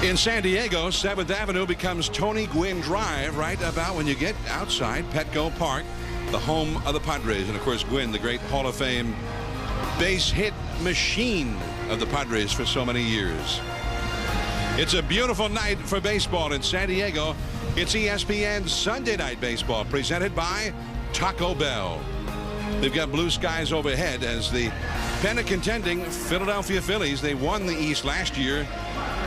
In San Diego, 7th Avenue becomes Tony Gwynn Drive right about when you get outside Petco Park, the home of the Padres. And, of course, Gwynn, the great Hall of Fame base hit machine of the Padres for so many years. It's a beautiful night for baseball in San Diego. It's ESPN Sunday Night Baseball presented by Taco Bell. They've got blue skies overhead as the pennant contending Philadelphia Phillies. They won the East last year,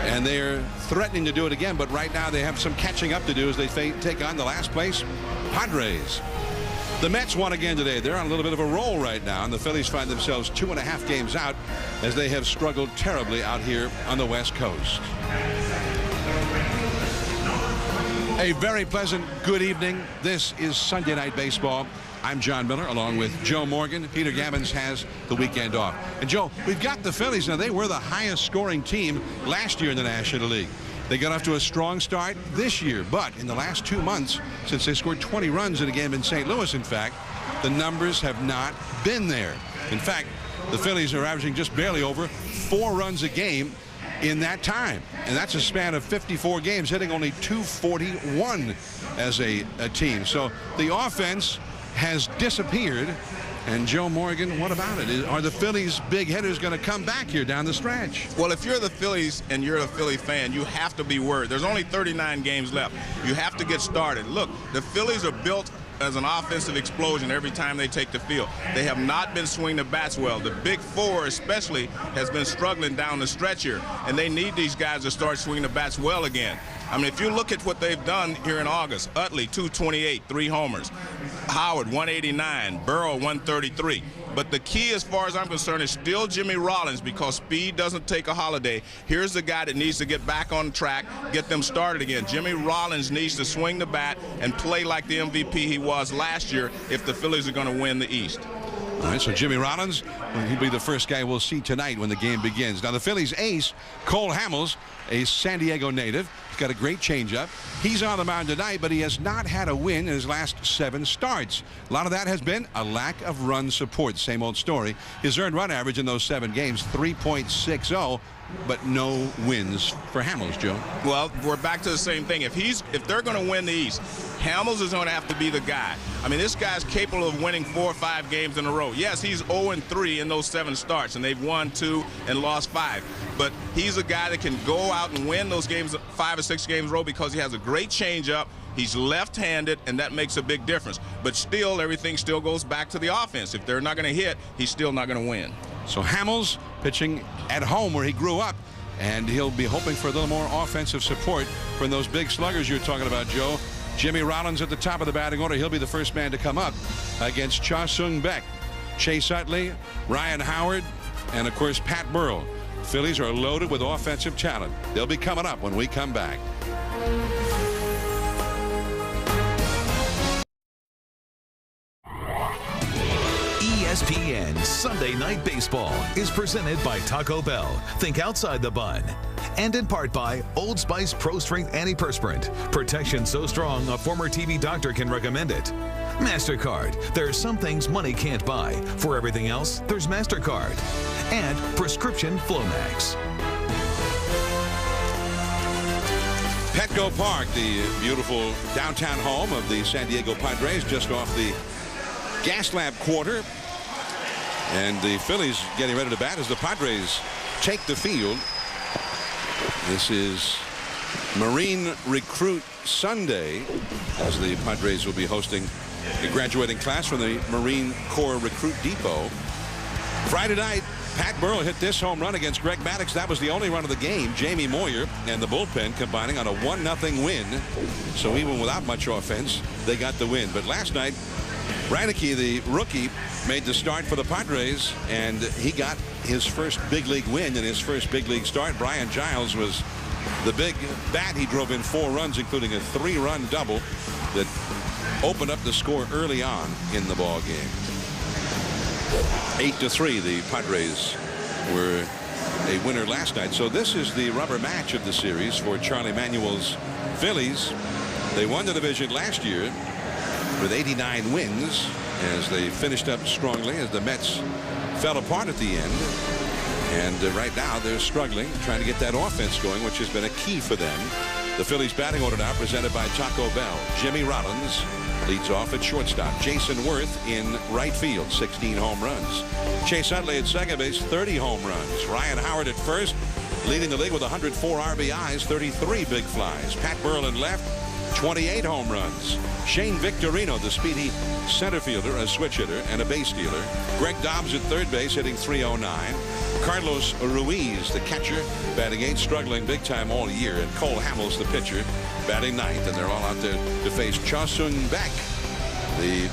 and they're threatening to do it again. But right now they have some catching up to do as they take on the last place Padres. The Mets won again today. They're on a little bit of a roll right now, and the Phillies find themselves 2.5 games out as they have struggled terribly out here on the West Coast. A very pleasant good evening. This is Sunday Night Baseball. I'm John Miller along with Joe Morgan. Peter Gammons has the weekend off. And Joe, we've got the Phillies. Now, they were the highest scoring team last year in the National League. They got off to a strong start this year, but in the last 2 months, since they scored 20 runs in a game in St. Louis, in fact, the numbers have not been there. In fact, the Phillies are averaging just barely over 4 runs a game in that time, and that's a span of 54 games, hitting only .241 as a team. So the offense has disappeared. And Joe Morgan, what about it? Are the Phillies' big hitters going to come back here down the stretch? Well, if you're the Phillies and you're a Philly fan, you have to be worried. There's only 39 games left. You have to get started. Look, the Phillies are built as an offensive explosion every time they take the field. They have not been swinging the bats well. The big four especially has been struggling down the stretch here, and they need these guys to start swinging the bats well again. I mean, if you look at what they've done here in August, Utley 228, 3 homers. Howard 189, Burrow 133. But the key, as far as I'm concerned, is still Jimmy Rollins, because speed doesn't take a holiday. Here's the guy that needs to get back on track, get them started again. Jimmy Rollins needs to swing the bat and play like the MVP he was last year if the Phillies are going to win the East. All right, so Jimmy Rollins, he'll be the first guy we'll see tonight when the game begins. Now, the Phillies ace, Cole Hamels, a San Diego native, he's got a great changeup. He's on the mound tonight, but he has not had a win in his last 7 starts. A lot of that has been a lack of run support. Same old story. His earned run average in those 7 games, 3.60, but no wins for Hamels, Joe. Well, we're back to the same thing. If they're going to win the East, Hamels is going to have to be the guy. I mean, this guy's capable of winning 4 or 5 games in a row. Yes, he's 0-3 in those 7 starts, and they've won 2 and lost 5. But he's a guy that can go out and win those games, 5 or 6 games in a row, because he has a great changeup. He's left-handed, and that makes a big difference. But still, everything still goes back to the offense. If they're not going to hit, he's still not going to win. So Hamels pitching at home where he grew up, and he'll be hoping for a little more offensive support from those big sluggers you're talking about, Joe. Jimmy Rollins at the top of the batting order. He'll be the first man to come up against Cha Sung Beck, Chase Utley, Ryan Howard, and, of course, Pat Burrell. Phillies are loaded with offensive talent. They'll be coming up when we come back. ESPN Sunday Night Baseball is presented by Taco Bell. Think outside the bun. And in part by Old Spice Pro Strength Antiperspirant. Protection so strong a former TV doctor can recommend it. MasterCard. There are some things money can't buy. For everything else, there's MasterCard. And Prescription Flomax. Petco Park, the beautiful downtown home of the San Diego Padres, just off the Gaslamp Quarter. And the Phillies getting ready to bat as the Padres take the field. This is Marine Recruit Sunday, as the Padres will be hosting a graduating class from the Marine Corps Recruit Depot. Friday night, Pat Burrell hit this home run against Greg Maddux. That was the only run of the game. Jamie Moyer and the bullpen combining on a 1-0 win. So even without much offense, they got the win. But last night, Reineke, the rookie, made the start for the Padres, and he got his first big league win in his first big league start. Brian Giles was the big bat. He drove in 4 runs, including a 3-run double that opened up the score early on in the ball game. 8-3, the Padres were a winner last night. So this is the rubber match of the series for Charlie Manuel's Phillies. They won the division last year with 89 wins as they finished up strongly as the Mets fell apart at the end. And right now they're struggling, trying to get that offense going, which has been a key for them. The Phillies batting order now presented by Taco Bell. Jimmy Rollins leads off at shortstop. Jason Worth in right field, 16 home runs. Chase Utley at second base, 30 home runs. Ryan Howard at first, leading the league with 104 RBIs, 33 big flies. Pat Burrell in left, 28 home runs. Shane Victorino, the speedy center fielder, a switch hitter and a base stealer. Greg Dobbs at third base, hitting .309. Carlos Ruiz, the catcher, batting eighth, struggling big time all year. And Cole Hamels, the pitcher, batting ninth. And they're all out there to face Cha Sung-baek, the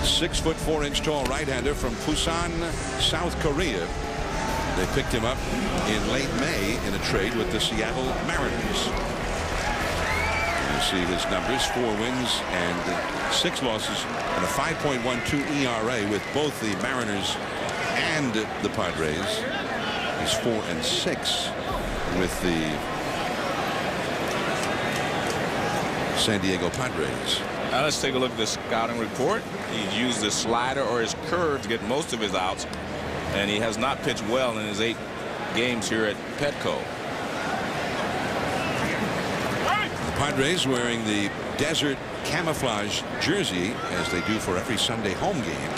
6'4" tall right-hander from Busan, South Korea. They picked him up in late May in a trade with the Seattle Mariners. You see his numbers: 4 wins and 6 losses and a 5.12 ERA with both the Mariners and the Padres. He's 4-6 with the San Diego Padres. Now let's take a look at the scouting report. He used his slider or his curve to get most of his outs, and he has not pitched well in his 8 games here at Petco. The Padres wearing the desert camouflage jersey, as they do for every Sunday home game.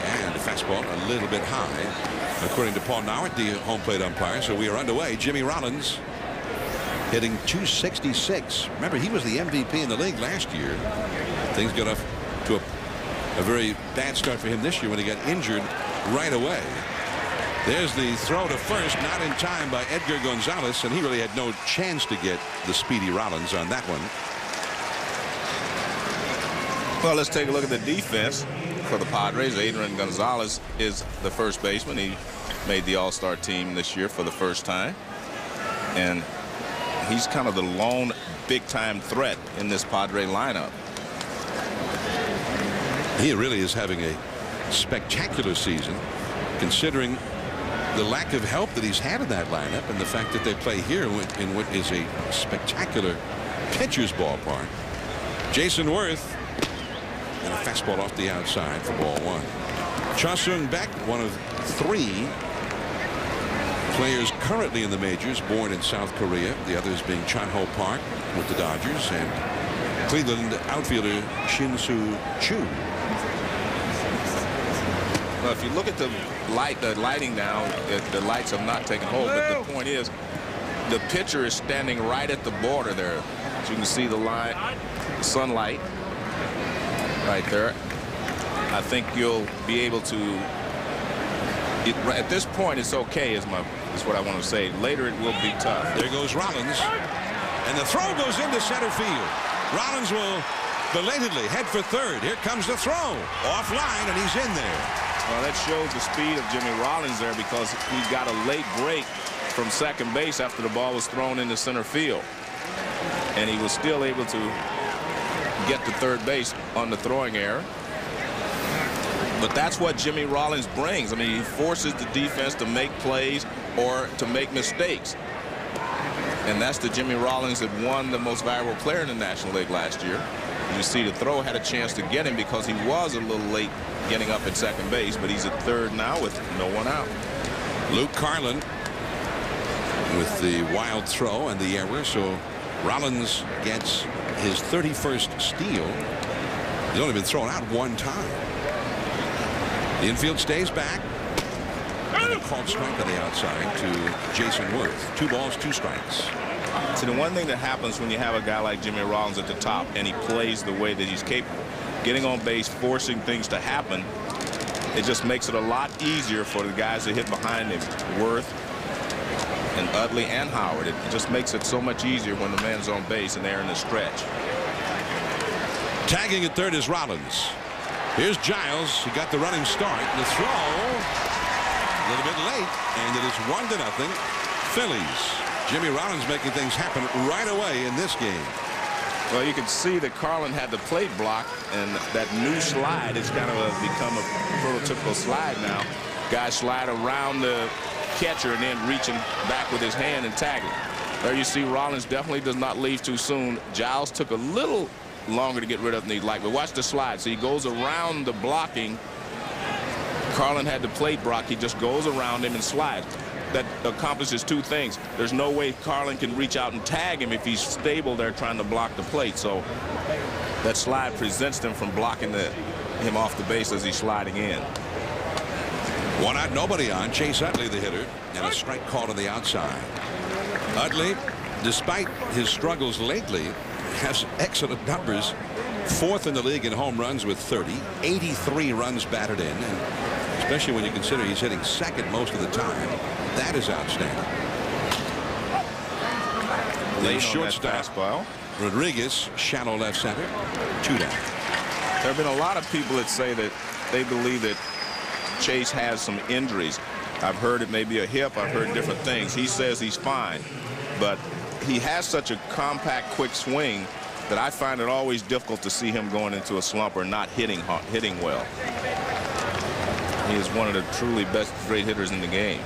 And the fastball a little bit high, according to Paul Nowert, the home plate umpire. So we are underway. Jimmy Rollins hitting .266. Remember, he was the MVP in the league last year. Things got off to a very bad start for him this year when he got injured right away. There's the throw to first, not in time by Edgar Gonzalez, and he really had no chance to get the speedy Rollins on that one. Well, let's take a look at the defense for the Padres. Adrian Gonzalez is the first baseman. He made the All-Star team this year for the first time, and he's kind of the lone big-time threat in this Padre lineup. He really is having a spectacular season, considering the lack of help that he's had in that lineup and the fact that they play here in what is a spectacular pitcher's ballpark. Jason Worth, and a fastball off the outside for ball 1. Cha Sung-baek, one of 3 players currently in the majors, born in South Korea. The others being Chan-ho Park with the Dodgers and Cleveland outfielder Shin-Soo Choo. Well, if you look at the lighting now, the lights have not taken hold. But the point is, the pitcher is standing right at the border there. As you can see the line, the sunlight right there. I think you'll be able to. At this point, it's okay. Is what I want to say. Later, it will be tough. There goes Rollins, and the throw goes into center field. Rollins will belatedly head for third. Here comes the throw, offline, and he's in there. Well, that shows the speed of Jimmy Rollins there, because he got a late break from second base after the ball was thrown into center field. And he was still able to get to third base on the throwing error. But that's what Jimmy Rollins brings. I mean, he forces the defense to make plays or to make mistakes. And that's the Jimmy Rollins that won the most valuable player in the National League last year. You see, the throw had a chance to get him because he was a little late getting up at second base, but he's at third now with no one out. Luke Carlin with the wild throw and the error, so Rollins gets his 31st steal. He's only been thrown out 1 time. The infield stays back. And a called strike on the outside to Jason Worth. 2 balls, 2 strikes. See, the one thing that happens when you have a guy like Jimmy Rollins at the top and he plays the way that he's capable, getting on base, forcing things to happen, it just makes it a lot easier for the guys that hit behind him, Worth and Utley and Howard. It just makes it so much easier when the man's on base and they're in the stretch. Tagging at third is Rollins. Here's Giles. He got the running start. The throw a little bit late, and it is 1-0 Phillies. Jimmy Rollins making things happen right away in this game. Well, you can see that Carlin had the plate block, and that new slide has kind of become a prototypical slide now. Guys slide around the catcher and then reaching back with his hand and tagging. There you see Rollins definitely does not leave too soon. Giles took a little longer to get rid of than he'd like, but watch the slide. So he goes around the blocking Carlin had the plate, Brock. He just goes around him and slides. That accomplishes two things. There's no way Carlin can reach out and tag him if he's stable there trying to block the plate. So that slide prevents them from blocking him off the base as he's sliding in. 1 out, nobody on. Chase Utley, the hitter, and a strike called on the outside. Utley, despite his struggles lately, has excellent numbers. 4th in the league in home runs with 30, 83 runs batted in, and especially when you consider he's hitting second most of the time. That is outstanding. The shortstop, Rodriguez, shallow left center, 2 down. There have been a lot of people that say that they believe that Chase has some injuries. I've heard it may be a hip. I've heard different things. He says he's fine, but he has such a compact, quick swing that I find it always difficult to see him going into a slump or not hitting well. He is one of the truly best great hitters in the game.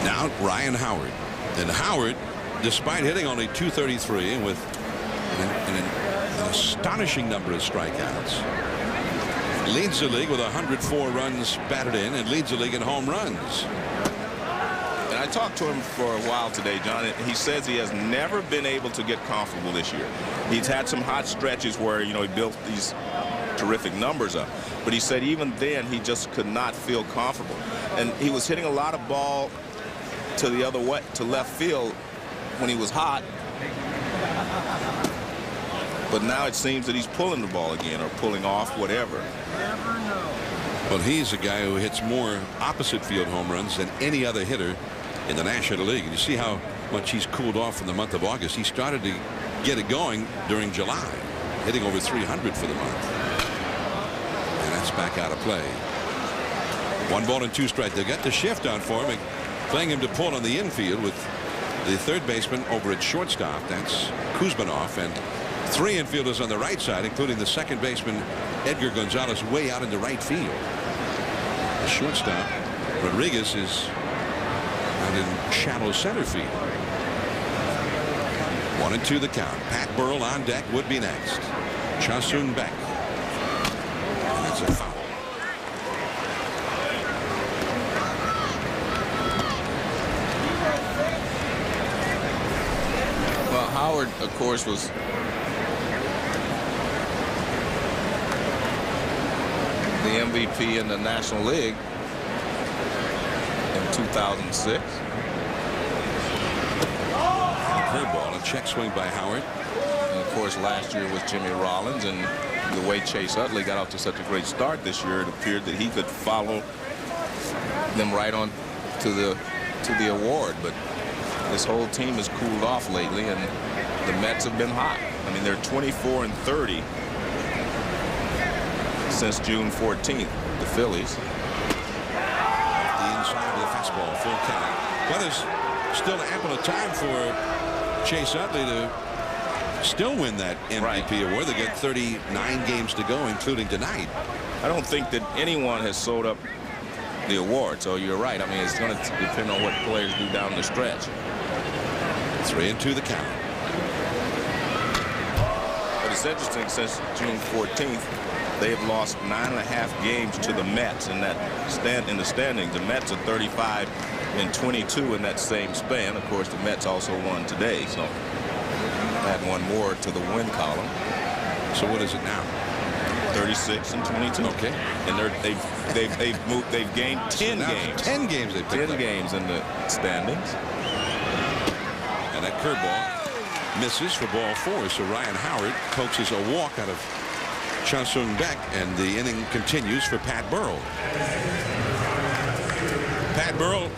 Now Ryan Howard. And Howard, despite hitting only .233 and with an astonishing number of strikeouts, leads the league with 104 runs batted in and leads the league in home runs. And I talked to him for a while today, John, and he says he has never been able to get comfortable this year. He's had some hot stretches where, you know, he built these terrific numbers up, but he said even then he just could not feel comfortable. And he was hitting a lot of ball to the other way, to left field when he was hot, but now it seems that he's pulling the ball again or pulling off, whatever. Well, he's a guy who hits more opposite field home runs than any other hitter in the National League. And you see how much he's cooled off in the month of August. He started to get it going during July, hitting over 300 for the month. And that's back out of play. 1 ball and 2 strikes. They got the shift on for him, playing him to pull on the infield with the third baseman over at shortstop. That's Kuzmanoff, and 3 infielders on the right side, including the second baseman Edgar Gonzalez way out into right field. The shortstop Rodriguez is out in shallow center field. 1-2 the count. Pat Burrell on deck would be next. Cha-Seung Beck. And that's a foul. Well, Howard, of course, was the MVP in the National League in 2006. Curveball, a check swing by Howard. And of course, last year was Jimmy Rollins, and the way Chase Utley got off to such a great start this year, it appeared that he could follow them right on to the award. But this whole team has cooled off lately, and the Mets have been hot. I mean, they're 24-30 since June 14th. The Phillies. The inside of the fastball, full count. Well, there's still ample of time for Chase Utley to still win that MVP award. They get 39 games to go, including tonight. I don't think that anyone has sold up the award, so you're right. I mean, it's going to depend on what players do down the stretch. 3-2 the count. But it's interesting, since June 14th, they have lost 9.5 games to the Mets in the standings. The Mets are 35-22 in that same span. Of course, the Mets also won today, so add one more to the win column. So what is it now? 36-22. Okay. And they've gained 10 games. 10 games they've picked 10 games in the standings. And that curveball misses for ball 4. So Ryan Howard coaxes a walk out of Cha-Seung Beck, and the inning continues for Pat Burrell. Pat Burrell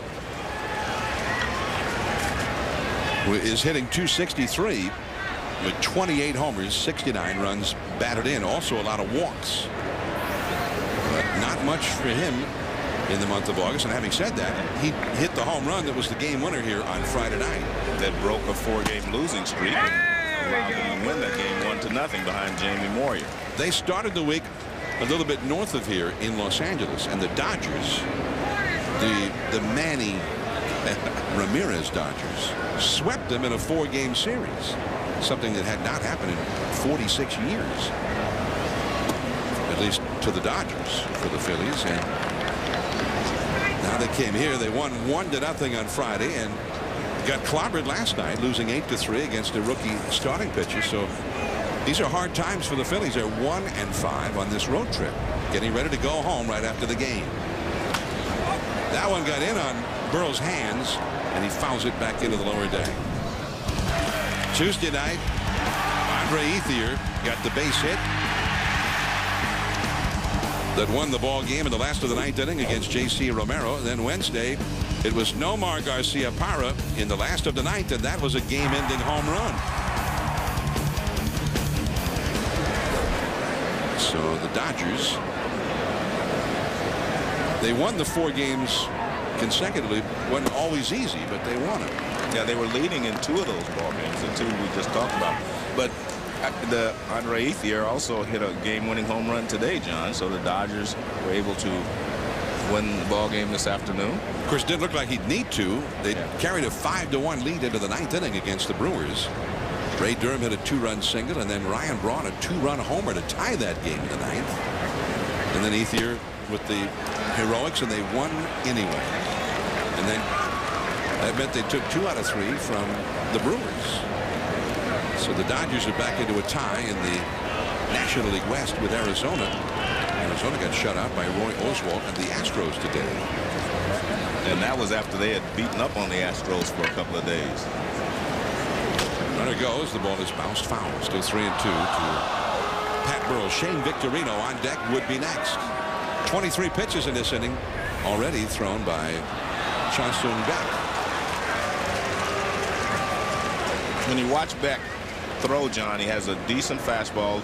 is hitting .263 with 28 homers, 69 runs batted in. Also a lot of walks, but not much for him in the month of August. And having said that, he hit the home run that was the game winner here on Friday night. That broke a 4-game losing streak and allowed them to win that game 1-0 behind Jamie Moyer. They started the week a little bit north of here in Los Angeles, and the Dodgers, the Manny Ramirez Dodgers, swept them in a 4-game series, something that had not happened in 46 years. at least to the Dodgers for the Phillies. And now they came here. They won 1-0 on Friday and got clobbered last night, losing 8-3 against a rookie starting pitcher. So these are hard times for the Phillies. They're 1-5 on this road trip, getting ready to go home right after the game. That one got in on Burrow's hands, and he fouls it back into the lower deck. Tuesday night, Andre Ethier got the base hit that won the ball game in the last of the ninth inning against J.C. Romero. Then Wednesday, it was Nomar Garcia-Parra in the last of the ninth, and that was a game-ending home run. So the Dodgers, they won the 4 games consecutively. Wasn't always easy, but they won it. Yeah, they were leading in 2 of those ball games, the 2 we just talked about. But the Andre Ethier also hit a game-winning home run today, John. So the Dodgers were able to win the ball game this afternoon. Of course, it didn't look like he'd need to. They carried a 5-1 lead into the ninth inning against the Brewers. Ray Durham hit a 2-run single, and then Ryan Braun a 2-run homer to tie that game in the ninth. And then Ethier with the heroics, and they won anyway. And then that meant they took 2 out of 3 from the Brewers. So the Dodgers are back into a tie in the National League West with Arizona. Arizona got shut out by Roy Oswalt and the Astros today. And that was after they had beaten up on the Astros for a couple of days. Runner goes. The ball is bounced foul. Still 3-2 to Pat Burrell. Shane Victorino on deck would be next. 23 pitches in this inning already thrown by Cha-Sung Beck. When you watch Beck throw, John, he has a decent fastball.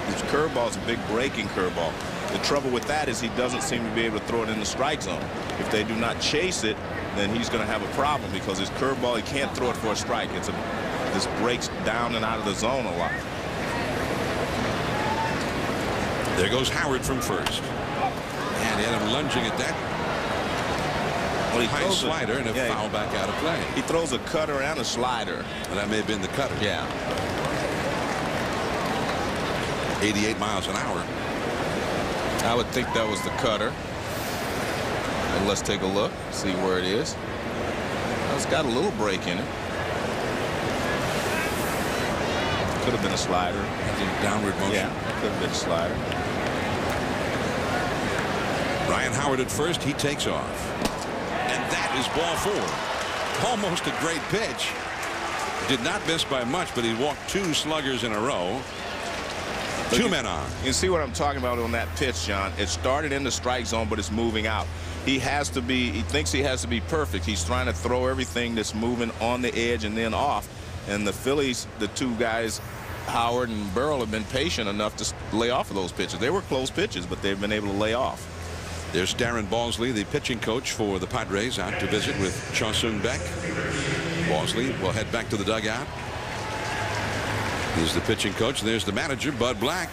His curveball is a big breaking curveball. The trouble with that is he doesn't seem to be able to throw it in the strike zone. If they do not chase it, then he's going to have a problem because his curveball, he can't throw it for a strike. This breaks down and out of the zone a lot. There goes Howard from first. And he had him lunging at that. Well, he throws a slider and a foul back out of play. He throws a cutter and a slider. And that may have been the cutter. Yeah. 88 miles an hour. I would think that was the cutter. And let's take a look, see where it is. It's got a little break in it. Could have been a slider. Downward motion. Yeah, could have been a slider. Ryan Howard at first. He takes off. And that is ball 4. Almost a great pitch. Did not miss by much, but he walked 2 sluggers in a row. 2 men on. You see what I'm talking about on that pitch, John? It started in the strike zone, but it's moving out. He thinks he has to be perfect. He's trying to throw everything that's moving on the edge and then off. And the Phillies, the 2 guys, Howard and Burrell, have been patient enough to lay off of those pitches. They were close pitches, but they've been able to lay off. There's Darren Balsley, the pitching coach for the Padres, out to visit with Cha-Sung Beck. Balsley will head back to the dugout. He's the pitching coach. There's the manager, Bud Black.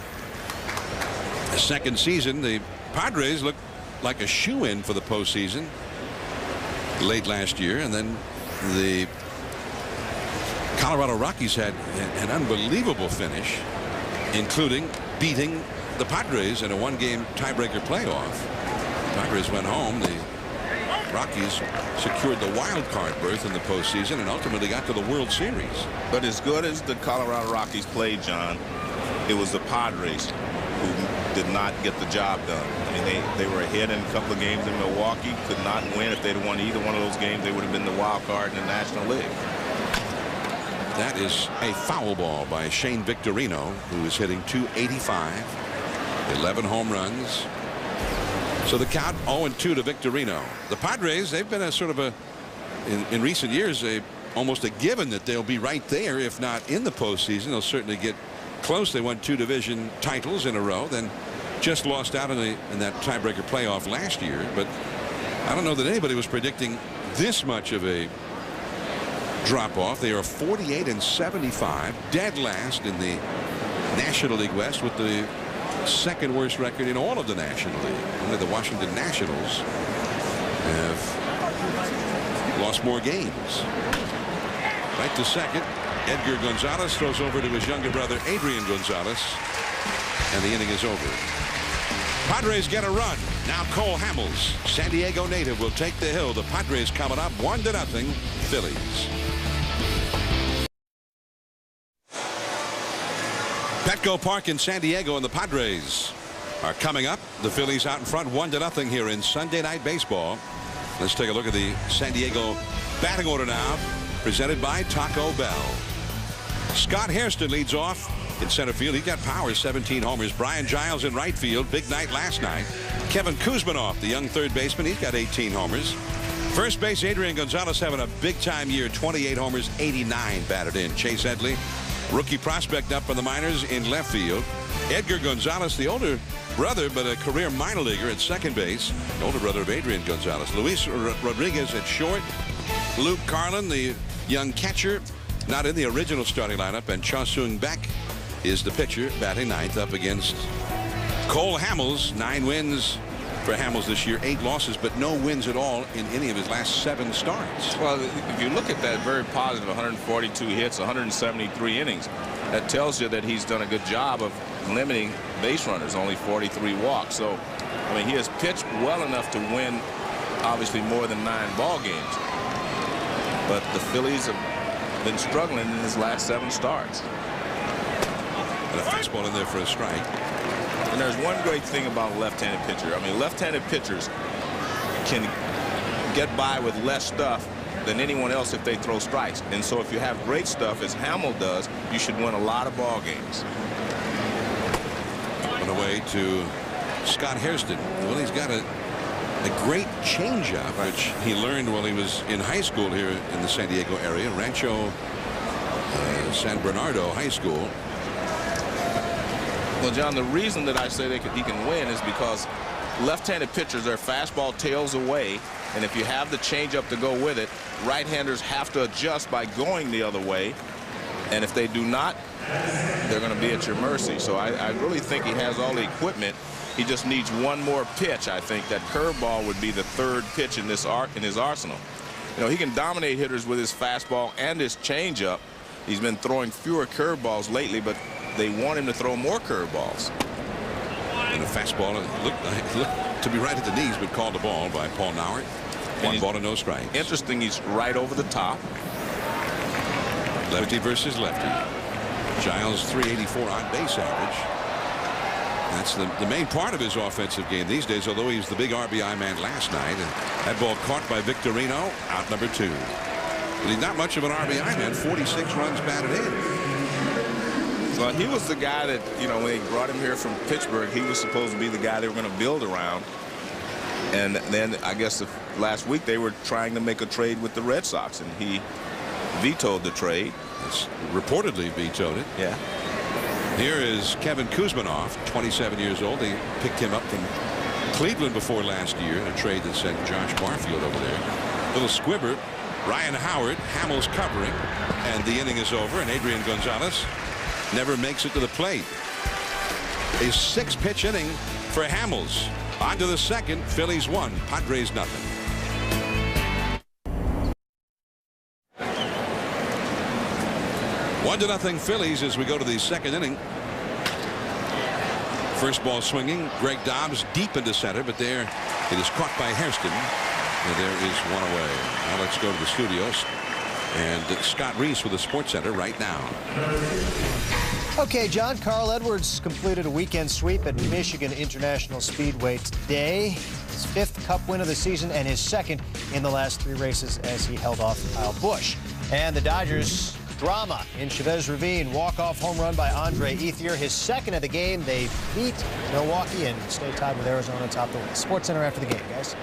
The second season, the Padres look like a shoe-in for the postseason late last year, and then the Colorado Rockies had an unbelievable finish, including beating the Padres in a 1-game tiebreaker playoff. The Padres went home. The Rockies secured the wild card berth in the postseason and ultimately got to the World Series. But as good as the Colorado Rockies played, John, it was the Padres who did not get the job done. I mean, they were ahead in a couple of games in Milwaukee, could not win. If they'd won either one of those games, they would have been the wild card in the National League. That is a foul ball by Shane Victorino, who is hitting .285, 11 home runs. So the count 0-2 to Victorino. The Padres, they've been a sort of in recent years, almost a given that they'll be right there, if not in the postseason. They'll certainly get close. They won 2 division titles in a row, then just lost out in that tiebreaker playoff last year. But I don't know that anybody was predicting this much of a drop-off. They are 48-75, dead last in the National League West, with the second worst record in all of the National League. Only the Washington Nationals have lost more games. Right to second. Edgar Gonzalez throws over to his younger brother Adrian Gonzalez, and the inning is over. Padres get a run. Now Cole Hamels, San Diego native, will take the hill. The Padres coming up 1-0 Phillies. Petco Park in San Diego, and the Padres are coming up. The Phillies out in front 1-0 here in Sunday Night Baseball. Let's take a look at the San Diego batting order now, presented by Taco Bell. Scott Hairston leads off in center field. He got power, 17 homers. Brian Giles in right field. Big night last night. Kevin Kuzminoff, the young third baseman, he's got 18 homers. First base, Adrian Gonzalez having a big-time year, 28 homers, 89 batted in. Chase Headley, rookie prospect up from the minors, in left field. Edgar Gonzalez, the older brother, but a career minor leaguer at second base. The older brother of Adrian Gonzalez. Luis Rodriguez at short. Luke Carlin, the young catcher, not in the original starting lineup. And Cha Seung Baek is the pitcher, batting ninth up against Cole Hamels. 9 wins for Hamels this year, 8 losses, but no wins at all in any of his last 7 starts. Well, if you look at that, very positive, 142 hits, 173 innings. That tells you that he's done a good job of limiting base runners, only 43 walks. So, I mean, he has pitched well enough to win, obviously, more than 9 ball games. But the Phillies have been struggling in his last 7 starts. And a fastball in there for a strike. And there's one great thing about a left-handed pitcher. I mean, left-handed pitchers can get by with less stuff than anyone else if they throw strikes. And so if you have great stuff, as Hamel does, you should win a lot of ball games. On the way to Scott Hairston. Well, he's got a great changeup, which he learned while he was in high school here in the San Diego area, Rancho San Bernardo High School. Well, John, the reason that I say he can win is because left-handed pitchers, their fastball tails away, and if you have the changeup to go with it, right-handers have to adjust by going the other way, and if they do not, they're going to be at your mercy. So I really think he has all the equipment. He just needs one more pitch. I think that curveball would be the 3rd pitch in his arsenal. You know, he can dominate hitters with his fastball and his changeup. He's been throwing fewer curveballs lately, but they want him to throw more curveballs. And a fastball looked to be right at the knees, but called the ball by Paul Nauert. 1 ball and no strikes. Interesting, he's right over the top. Lefty versus lefty. Giles 384 on base average. That's the main part of his offensive game these days, although he's the big RBI man last night. And that ball caught by Victorino, out number 2. But he's not much of an RBI man, 46 runs batted in. Well, he was the guy that, you know, when they brought him here from Pittsburgh, he was supposed to be the guy they were going to build around. And then I guess last week they were trying to make a trade with the Red Sox, and he vetoed the trade. It's reportedly vetoed it. Yeah. Here is Kevin Kuzminoff, 27 years old. They picked him up from Cleveland before last year in a trade that sent Josh Barfield over there. Little squibber. Ryan Howard, Hamels covering, and the inning is over, and Adrian Gonzalez never makes it to the plate. A 6-pitch inning for Hamels. On to the second. Phillies 1, Padres nothing. One to nothing Phillies as we go to the second inning. First ball swinging. Greg Dobbs deep into center, but there it is caught by Hairston. And there is one away. Now let's go to the studios. And Scott Reese with the Sports Center right now. Okay, John, Carl Edwards completed a weekend sweep at Michigan International Speedway today. His 5th Cup win of the season and his 2nd in the last 3 races as he held off Kyle Busch. And the Dodgers drama in Chavez Ravine. Walk-off home run by Andre Ethier. His 2nd of the game. They beat Milwaukee and stay tied with Arizona on top of the West. Sports Center after the game, guys.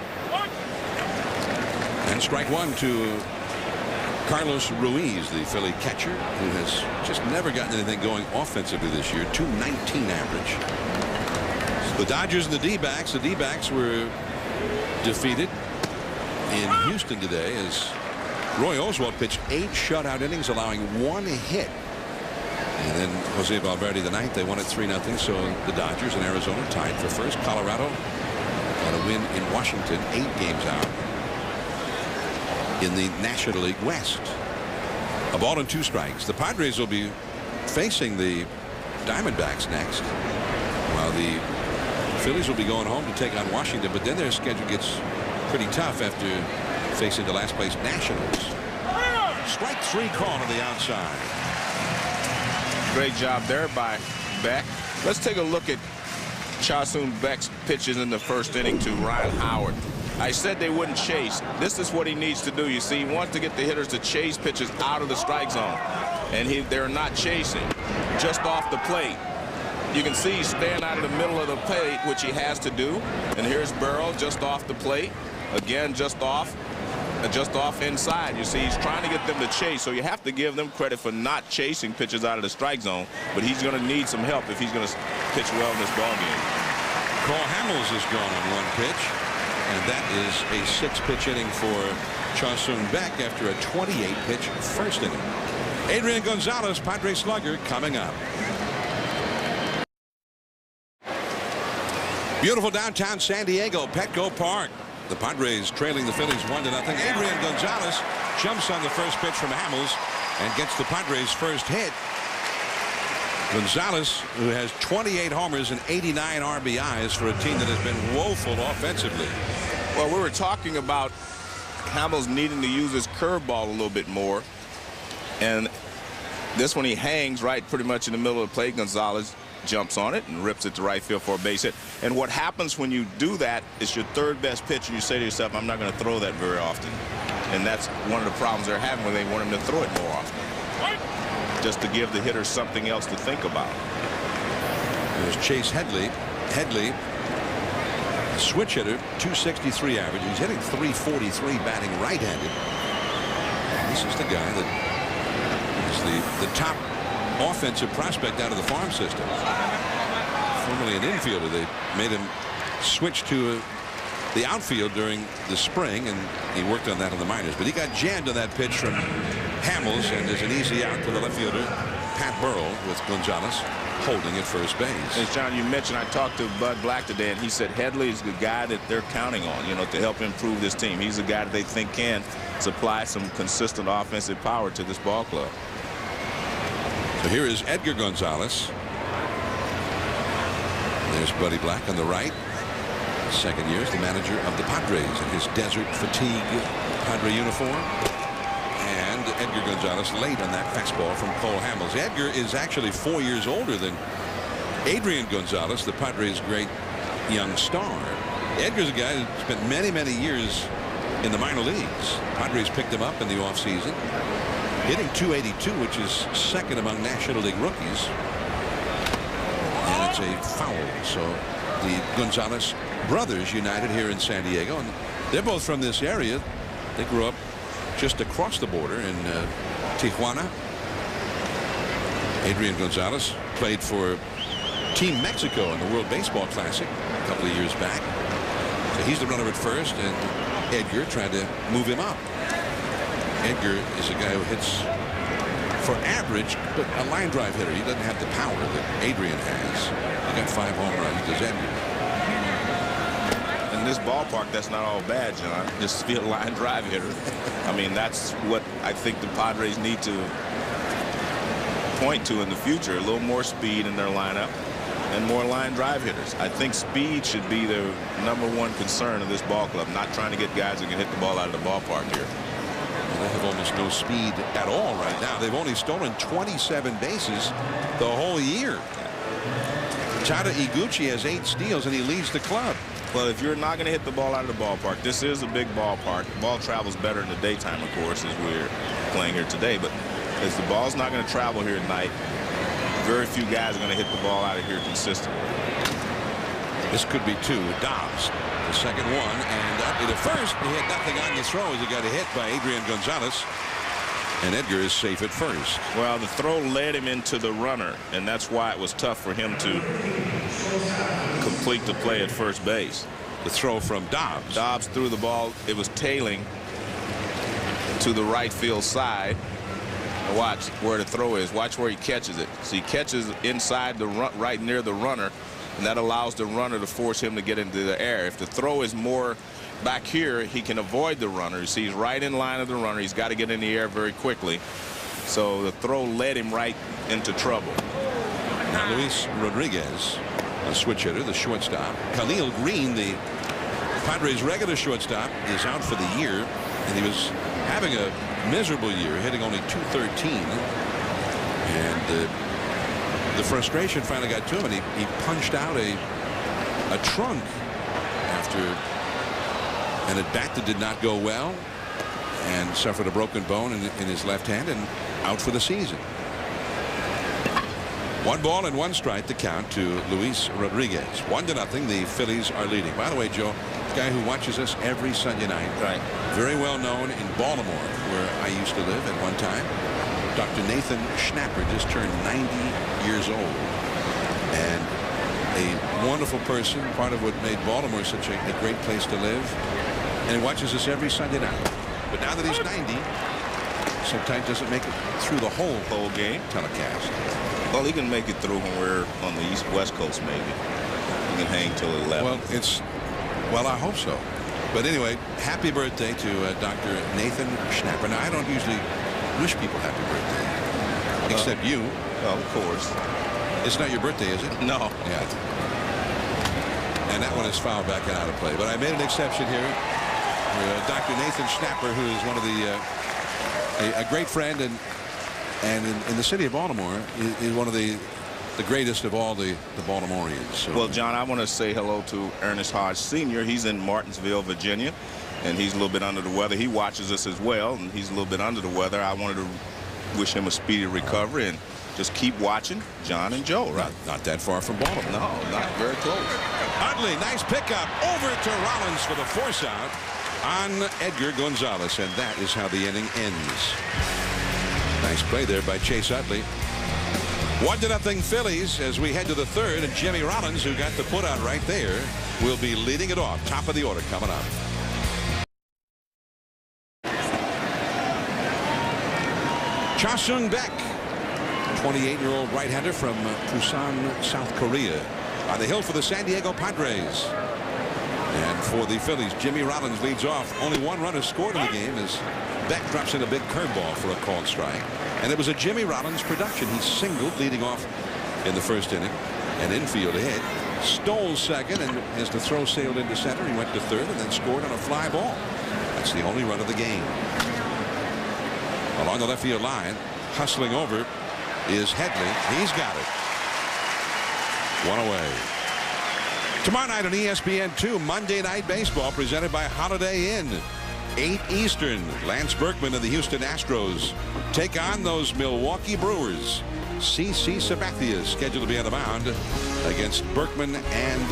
And strike 1 to Carlos Ruiz, the Philly catcher, who has just never gotten anything going offensively this year. .219 average. The Dodgers and the D-backs. The D-backs were defeated in Houston today as Roy Oswalt pitched 8 shutout innings, allowing 1 hit. And then Jose Valverde the ninth. They won it 3-0. So the Dodgers and Arizona tied for first. Colorado got a win in Washington, 8 games out in the National League West. A ball and 2 strikes. The Padres will be facing the Diamondbacks next, while the Phillies will be going home to take on Washington, but then their schedule gets pretty tough after facing the last place Nationals. Strike 3 call on the outside. Great job there by Beck. Let's take a look at Cha-Soon Beck's pitches in the first inning to Ryan Howard. I said they wouldn't chase. This is what he needs to do. You see, he wants to get the hitters to chase pitches out of the strike zone. And they're not chasing. Just off the plate. You can see he's staying out of the middle of the plate, which he has to do. And here's Burrow just off the plate. Again, just off inside. You see, he's trying to get them to chase. So you have to give them credit for not chasing pitches out of the strike zone. But he's going to need some help if he's going to pitch well in this ball game. Cole Hamels is gone on 1 pitch. And that is a 6-pitch inning for Cha-Soon Beck after a 28-pitch first inning. Adrian Gonzalez, Padres slugger, coming up. Beautiful downtown San Diego, Petco Park. The Padres trailing the Phillies 1-0. Adrian Gonzalez jumps on the first pitch from Hamels and gets the Padres' first hit. Gonzalez, who has 28 homers and 89 RBIs for a team that has been woeful offensively. Well, we were talking about Hamels needing to use his curveball a little bit more. And this one he hangs right pretty much in the middle of the plate. Gonzalez jumps on it and rips it to right field for a base hit. And what happens when you do that is your third best pitch and you say to yourself, I'm not going to throw that very often. And that's one of the problems they're having when they want him to throw it more often. Just to give the hitters something else to think about. There's Chase Headley. Headley, switch hitter, 263 average. He's hitting 343 batting right-handed. This is the guy that is the top offensive prospect out of the farm system. Formerly an infielder. They made him switch to the outfield during the spring, and he worked on that in the minors. But he got jammed on that pitch from Hamels, and there's an easy out to the left fielder, Pat Burrell, with Gonzalez holding at first base. As John, you mentioned, I talked to Bud Black today, and he said Headley is the guy that they're counting on, to help improve this team. He's the guy that they think can supply some consistent offensive power to this ball club. So here is Edgar Gonzalez. There's Buddy Black on the right. Second year as the manager of the Padres in his desert fatigue Padre uniform. And Edgar Gonzalez late on that fastball from Cole Hamels. Edgar is actually 4 years older than Adrian Gonzalez, the Padres' great young star. Edgar's a guy who spent many years in the minor leagues. Padres picked him up in the offseason, hitting .282, which is second among National League rookies. And it's a foul. So the Gonzalez brothers united here in San Diego, and they're both from this area. They grew up just across the border in Tijuana. Adrian Gonzalez played for Team Mexico in the World Baseball Classic a couple of years back. So he's the runner at first, and Edgar tried to move him up. Edgar is a guy who hits for average, but a line drive hitter. He doesn't have the power that Adrian has. He got 5 home runs, does Edgar. In this ballpark, that's not all bad, John. Just be a line drive hitter. I mean, that's what I think the Padres need to point to in the future. A little more speed in their lineup and more line drive hitters. I think speed should be the #1 concern of this ball club, not trying to get guys who can hit the ball out of the ballpark here. They have almost no speed at all right now. They've only stolen 27 bases the whole year. Tada Iguchi has 8 steals, and he leads the club. Well, if you're not going to hit the ball out of the ballpark, this is a big ballpark. The ball travels better in the daytime, of course, as we're playing here today. But as the ball's not going to travel here tonight, very few guys are going to hit the ball out of here consistently. This could be 2. Dobbs, the second one, and up to the first. He had nothing on the throw as he got a hit by Adrian Gonzalez. And Edgar is safe at first. Well, the throw led him into the runner, and that's why it was tough for him to complete the play at first base. The throw from Dobbs. Dobbs threw the ball. It was tailing to the right field side. Watch where the throw is. Watch where he catches it. So he catches inside the right near the runner, and that allows the runner to force him to get into the air. If the throw is more back here, he can avoid the runner. You see, he's right in line of the runner. He's got to get in the air very quickly. So the throw led him right into trouble. Now Luis Rodriguez a switch hitter, the shortstop. Khalil Green, the Padres regular shortstop, is out for the year, and he was having a miserable year, hitting only .213, and the frustration finally got to him, and he punched out a trunk after an at bat that did not go well, and suffered a broken bone in his left hand, and out for the season. 1 ball and 1 strike to count to Luis Rodriguez. 1-0. The Phillies are leading. By the way, Joe, a guy who watches us every Sunday night. Right. Very well known in Baltimore, where I used to live at one time. Dr. Nathan Schnapper just turned 90 years old. And a wonderful person, part of what made Baltimore such a great place to live. And he watches us every Sunday night. But now that he's 90, sometimes doesn't make it through the whole game telecast. Well, he can make it through when we're on the West Coast, maybe. He can hang till 11. Well, I hope so. But anyway, happy birthday to Dr. Nathan Schnapper. Now, I don't usually wish people happy birthday, except you. Well, of course. It's not your birthday, is it? No. Yeah. And that one is fouled back and out of play. But I made an exception here. Dr. Nathan Schnapper, who is one of the a great friend and in the city of Baltimore is one of the greatest of all the Baltimoreans. So. Well, John, I want to say hello to Ernest Hodge Sr. He's in Martinsville, Virginia, and he's a little bit under the weather. He watches us as well, and he's a little bit under the weather. I wanted to wish him a speedy recovery and just keep watching John and Joe. Right? Not that far from Baltimore. No, not very close. Utley, nice pickup over to Rollins for the force out on Edgar Gonzalez, and that is how the inning ends. Nice play there by Chase Utley. 1-0 Phillies as we head to the third, and Jimmy Rollins, who got the put out right there, will be leading it off. Top of the order coming up. Cha Sung-baek, 28-year-old right-hander from Busan, South Korea, on the hill for the San Diego Padres. And for the Phillies, Jimmy Rollins leads off. Only 1 run is scored in the game as Beck drops in a big curveball for a called strike. And it was a Jimmy Rollins production. He singled leading off in the first inning. An infield hit. Stole second, and as the throw sailed into center, he went to third and then scored on a fly ball. That's the only run of the game. Along the left field line, hustling over is Headley. He's got it. 1 away. Tomorrow night on ESPN2, Monday Night Baseball presented by Holiday Inn. 8 Eastern. Lance Berkman of the Houston Astros take on those Milwaukee Brewers. CC Sabathia is scheduled to be on the mound against Berkman and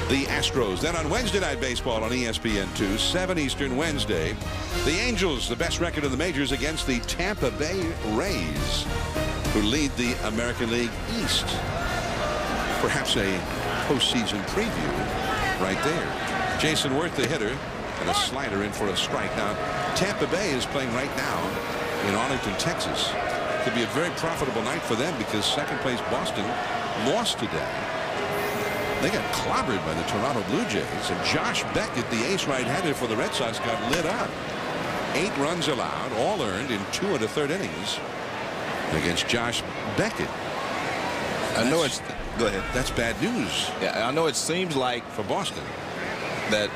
the Astros. Then on Wednesday Night Baseball on ESPN2, 7 Eastern Wednesday, the Angels, the best record in the majors, against the Tampa Bay Rays, who lead the American League East. Perhaps a postseason preview right there. Jason Worth, the hitter, and a slider in for a strike. Now, Tampa Bay is playing right now in Arlington, Texas. Could be a very profitable night for them because second place Boston lost today. They got clobbered by the Toronto Blue Jays, and Josh Beckett, the ace right-hander for the Red Sox, got lit up. 8 runs allowed, all earned in 2 1/3 innings against Josh Beckett. I know it's. Go ahead. That's bad news. Yeah, I know it seems like for Boston that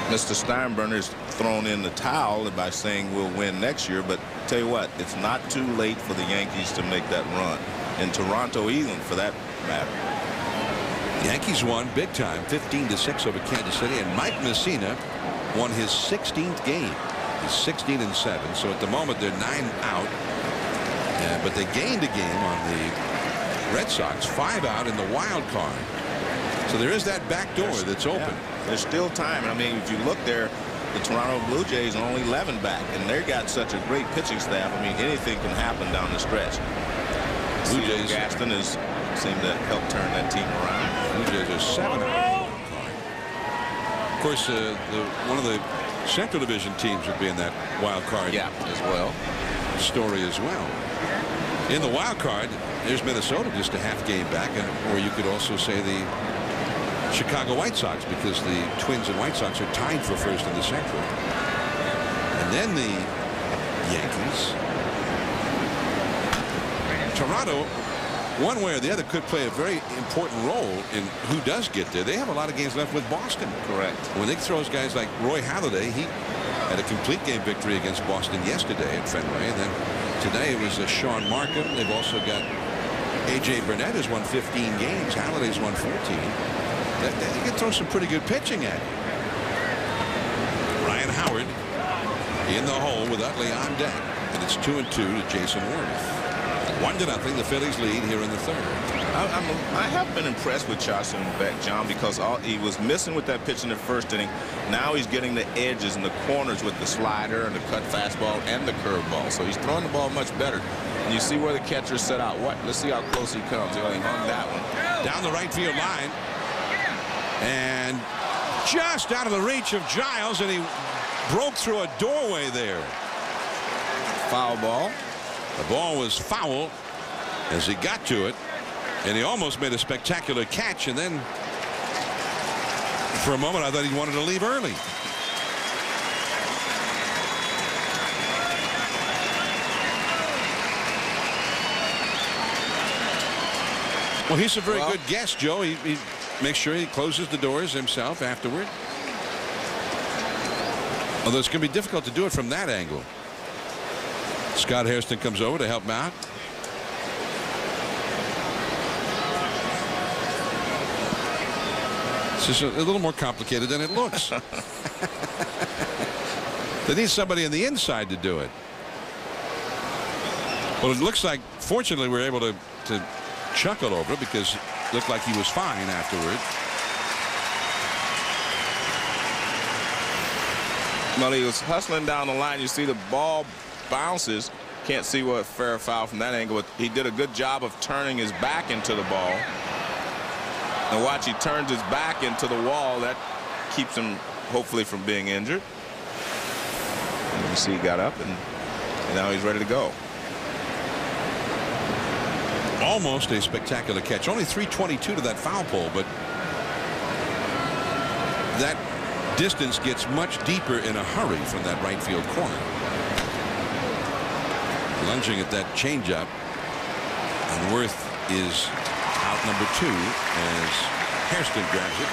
Mr. Steinbrenner's thrown in the towel by saying we'll win next year, but tell you what, it's not too late for the Yankees to make that run. In Toronto, even for that matter. Yankees won big time, 15-6 over Kansas City, and Mike Messina won his 16th game. He's 16-7, so at the moment they're 9 out, but they gained a game on the Red Sox, 5 out in the wild card. So there is that back door that's open. Yeah, there's still time. I mean, if you look there, the Toronto Blue Jays are only 11 back, and they've got such a great pitching staff. I mean, anything can happen down the stretch. Blue Jays Gaston has seemed to help turn that team around. Blue Jays are 7 out. Of course, one of the Central Division teams would be in that wild card. Yeah, as well. Story as well. In the wild card, there's Minnesota just a half game back, or you could also say the Chicago White Sox, because the Twins and White Sox are tied for first in the Central. And then the Yankees. Toronto one way or the other could play a very important role in who does get there. They have a lot of games left with Boston. Correct. When they throw guys like Roy Halladay, he had a complete game victory against Boston yesterday at Fenway. And then today it was Sean Markham. They've also got A.J. Burnett has won 15 games. Halladay's won 14. They can throw some pretty good pitching at you. Ryan Howard in the hole with Utley on deck. And it's 2-2 to Jason Worth. 1-0. The Phillies lead here in the third. I have been impressed with Jocelyn Beck, John, because he was missing with that pitch in the first inning. Now he's getting the edges and the corners with the slider and the cut fastball and the curveball. So he's throwing the ball much better. And you see where the catcher set out. Let's see how close he comes. He hung that one. Down the right field line. And just out of the reach of Giles, and he broke through a doorway there. Foul ball. The ball was foul as he got to it, and he almost made a spectacular catch, and then for a moment I thought he wanted to leave early. Well, he's a very good guest, Joe. He makes sure he closes the doors himself afterward. Although it's going to be difficult to do it from that angle. Scott Hairston comes over to help him out. It's just a little more complicated than it looks. They need somebody on the inside to do it. Well, it looks like, fortunately, we're able to chuckle over it because it looked like he was fine afterward. Well, he was hustling down the line. You see the ball bounces. Can't see what fair or foul from that angle. He did a good job of turning his back into the ball. And watch, he turns his back into the wall. That keeps him hopefully from being injured. And you see he got up and now he's ready to go. Almost a spectacular catch. Only 322 to that foul pole, but that distance gets much deeper in a hurry from that right field corner. Lunging at that changeup, and Worth is out number 2 as Hairston grabs it.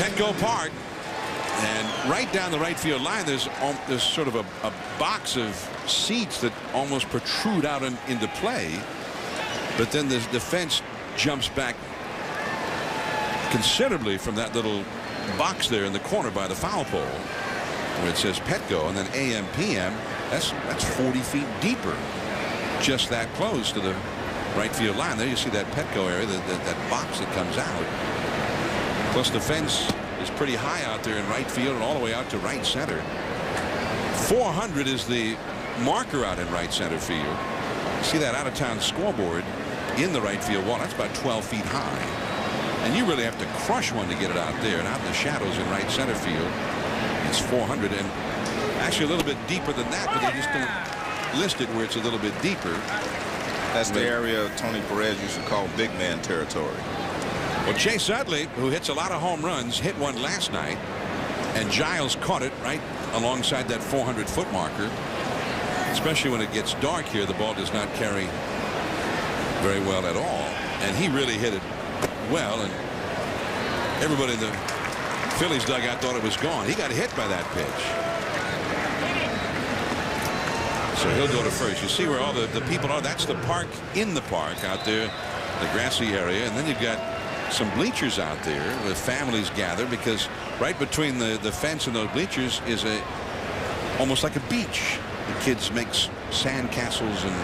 Petco Park, and right down the right field line there's sort of a box of seats that almost protrude out into play, but then the fence jumps back considerably from that little box there in the corner by the foul pole where it says Petco, and then AM PM, that's 40 feet deeper, just that close to the right field line. There you see that Petco area, that box that comes out. Plus the fence is pretty high out there in right field and all the way out to right center. 400 is the marker out in right center field. See that out of town scoreboard in the right field wall. That's about 12 feet high. And you really have to crush one to get it out there, and out in the shadows in right center field. It's 400, and actually a little bit deeper than that, but they just don't list it where it's a little bit deeper. That's the area Tony Perez used to call big man territory. Well, Chase Utley, who hits a lot of home runs, hit one last night, and Giles caught it right alongside that 400-foot marker. Especially when it gets dark here, the ball does not carry very well at all, and he really hit it well, and everybody in the Phillies dugout thought it was gone. He got hit by that pitch. So he'll go to first. You see where all the people are. That's the park in the park out there, the grassy area, and then you've got some bleachers out there where families gather, because right between the fence and those bleachers is almost like a beach. The kids make sand castles and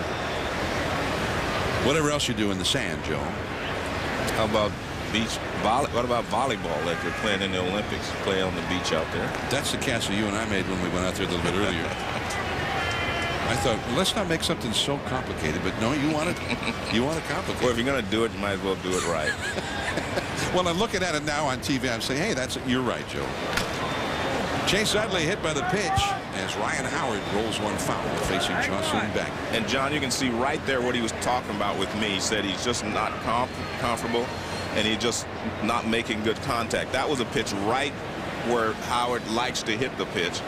whatever else you do in the sand, Joe. How about what about volleyball that they're playing in the Olympics? Play on the beach out there. That's the castle you and I made when we went out there a little bit earlier. I thought, well, let's not make something so complicated, but no, you want it complicated. Well, if you're going to do it, you might as well do it right. Well, I'm looking at it now on TV. I'm saying, hey, you're right, Joe. Chase Utley hit by the pitch as Ryan Howard rolls one foul facing Jocelyn Beck. And John, you can see right there what he was talking about with me. He said he's just not comfortable, and he's just not making good contact. That was a pitch right where Howard likes to hit the pitch.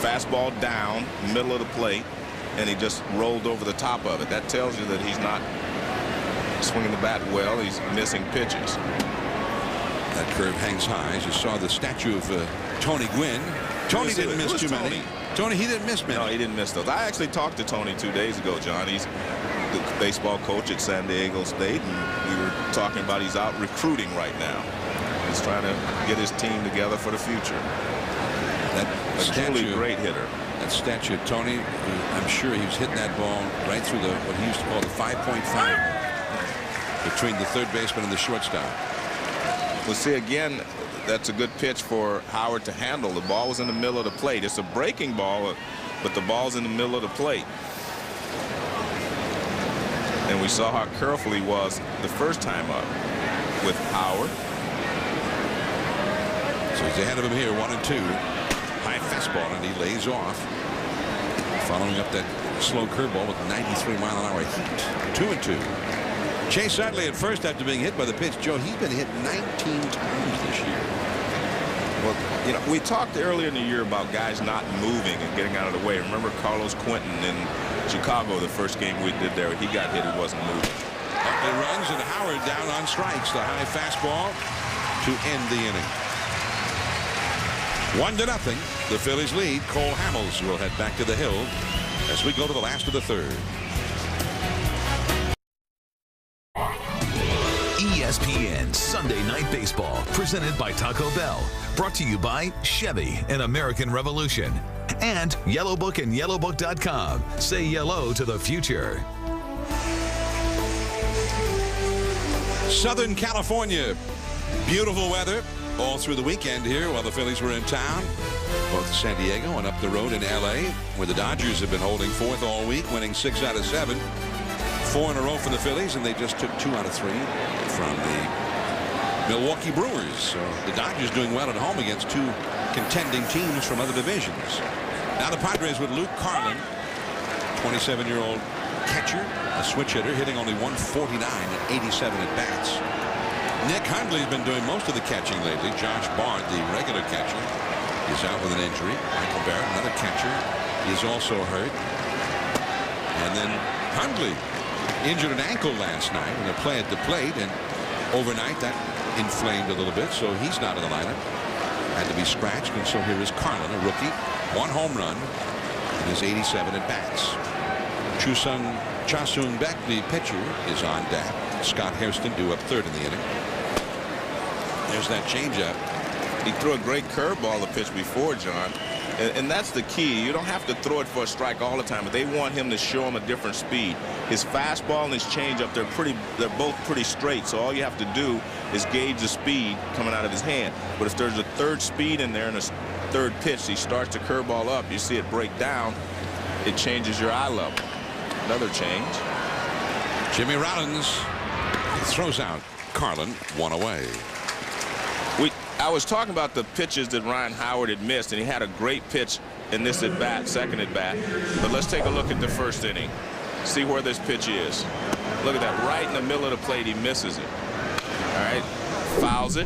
Fastball down, middle of the plate, and he just rolled over the top of it. That tells you that he's not swinging the bat well. He's missing pitches. That curve hangs high. As you saw the statue of Tony Gwynn. Tony didn't miss too many. Tony, he didn't miss many. No, he didn't miss those. I actually talked to Tony 2 days ago, John. He's the baseball coach at San Diego State, and we were talking about he's out recruiting right now. He's trying to get his team together for the future. That's a truly great hitter. That statue of Tony, I'm sure he was hitting that ball right through what he used to call the 5.5 between the third baseman and the shortstop. Well, see, again, that's a good pitch for Howard to handle. The ball was in the middle of the plate. It's a breaking ball, but the ball's in the middle of the plate. And we saw how careful he was the first time up with Howard. So he's ahead of him here, 1-2. High fastball, and he lays off. Following up that slow curveball with 93-mile-an-hour heat. 2-2. Chase Utley at first after being hit by the pitch. Joe, he's been hit 19 times this year. Well, you know, we talked earlier in the year about guys not moving and getting out of the way. Remember Carlos Quentin in Chicago, the first game we did there, he got hit, he wasn't moving. Utley runs, and Howard down on strikes. The high fastball to end the inning. 1-0. The Phillies lead. Cole Hamels will head back to the hill as we go to the last of the third. ESPN Sunday Night Baseball, presented by Taco Bell. Brought to you by Chevy and American Revolution. And Yellow Book and YellowBook.com. Say yellow to the future. Southern California. Beautiful weather all through the weekend here while the Phillies were in town. Both San Diego and up the road in L.A., where the Dodgers have been holding forth all week, winning 6 out of 7. 4 in a row for the Phillies, and they just took 2 out of 3 from the Milwaukee Brewers. So the Dodgers doing well at home against 2 contending teams from other divisions. Now the Padres with Luke Carlin, 27-year-old catcher, a switch hitter, hitting only 149 at 87 at bats. Nick Hundley's been doing most of the catching lately. Josh Bard, the regular catcher, is out with an injury. Michael Barrett, another catcher, is also hurt. And then Hundley injured an ankle last night in a play at the plate, and overnight that inflamed a little bit, so he's not in the lineup. Had to be scratched, and so here is Carlin, a rookie, 1 home run in his 87 at bats. Cha-Sung Beck, the pitcher, is on deck. Scott Hairston due up third in the inning. There's that changeup. He threw a great curveball the pitch before, John. And that's the key. You don't have to throw it for a strike all the time, but they want him to show him a different speed. His fastball and his changeup, they're both pretty straight, so all you have to do is gauge the speed coming out of his hand. But if there's a third speed in there and a third pitch, he starts to curveball up, you see it break down, it changes your eye level. Another change. Jimmy Rollins throws out Carlin, 1 away. I was talking about the pitches that Ryan Howard had missed, and he had a great pitch in this at bat, second at bat. But let's take a look at the first inning. See where this pitch is. Look at that, right in the middle of the plate, he misses it. All right, fouls it.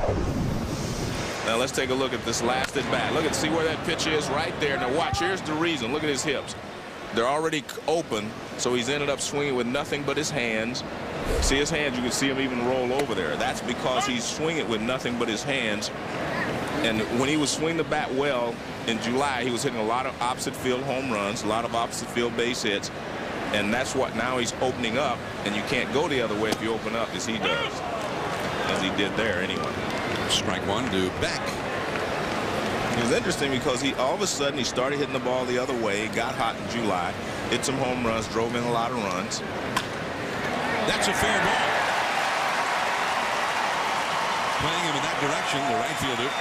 Now let's take a look at this last at bat. Look at, see where that pitch is right there. Now watch, here's the reason. Look at his hips. They're already open, so he's ended up swinging with nothing but his hands. See his hands, you can see him even roll over there. That's because he's swinging with nothing but his hands. And when he was swinging the bat well in July, he was hitting a lot of opposite field home runs, a lot of opposite field base hits. And that's what now he's opening up, and you can't go the other way if you open up as he does, as he did there anyway. Strike 1 to Beck. It was interesting because all of a sudden he started hitting the ball the other way, got hot in July, hit some home runs, drove in a lot of runs. That's a fair ball. Playing him in that direction, the right fielder,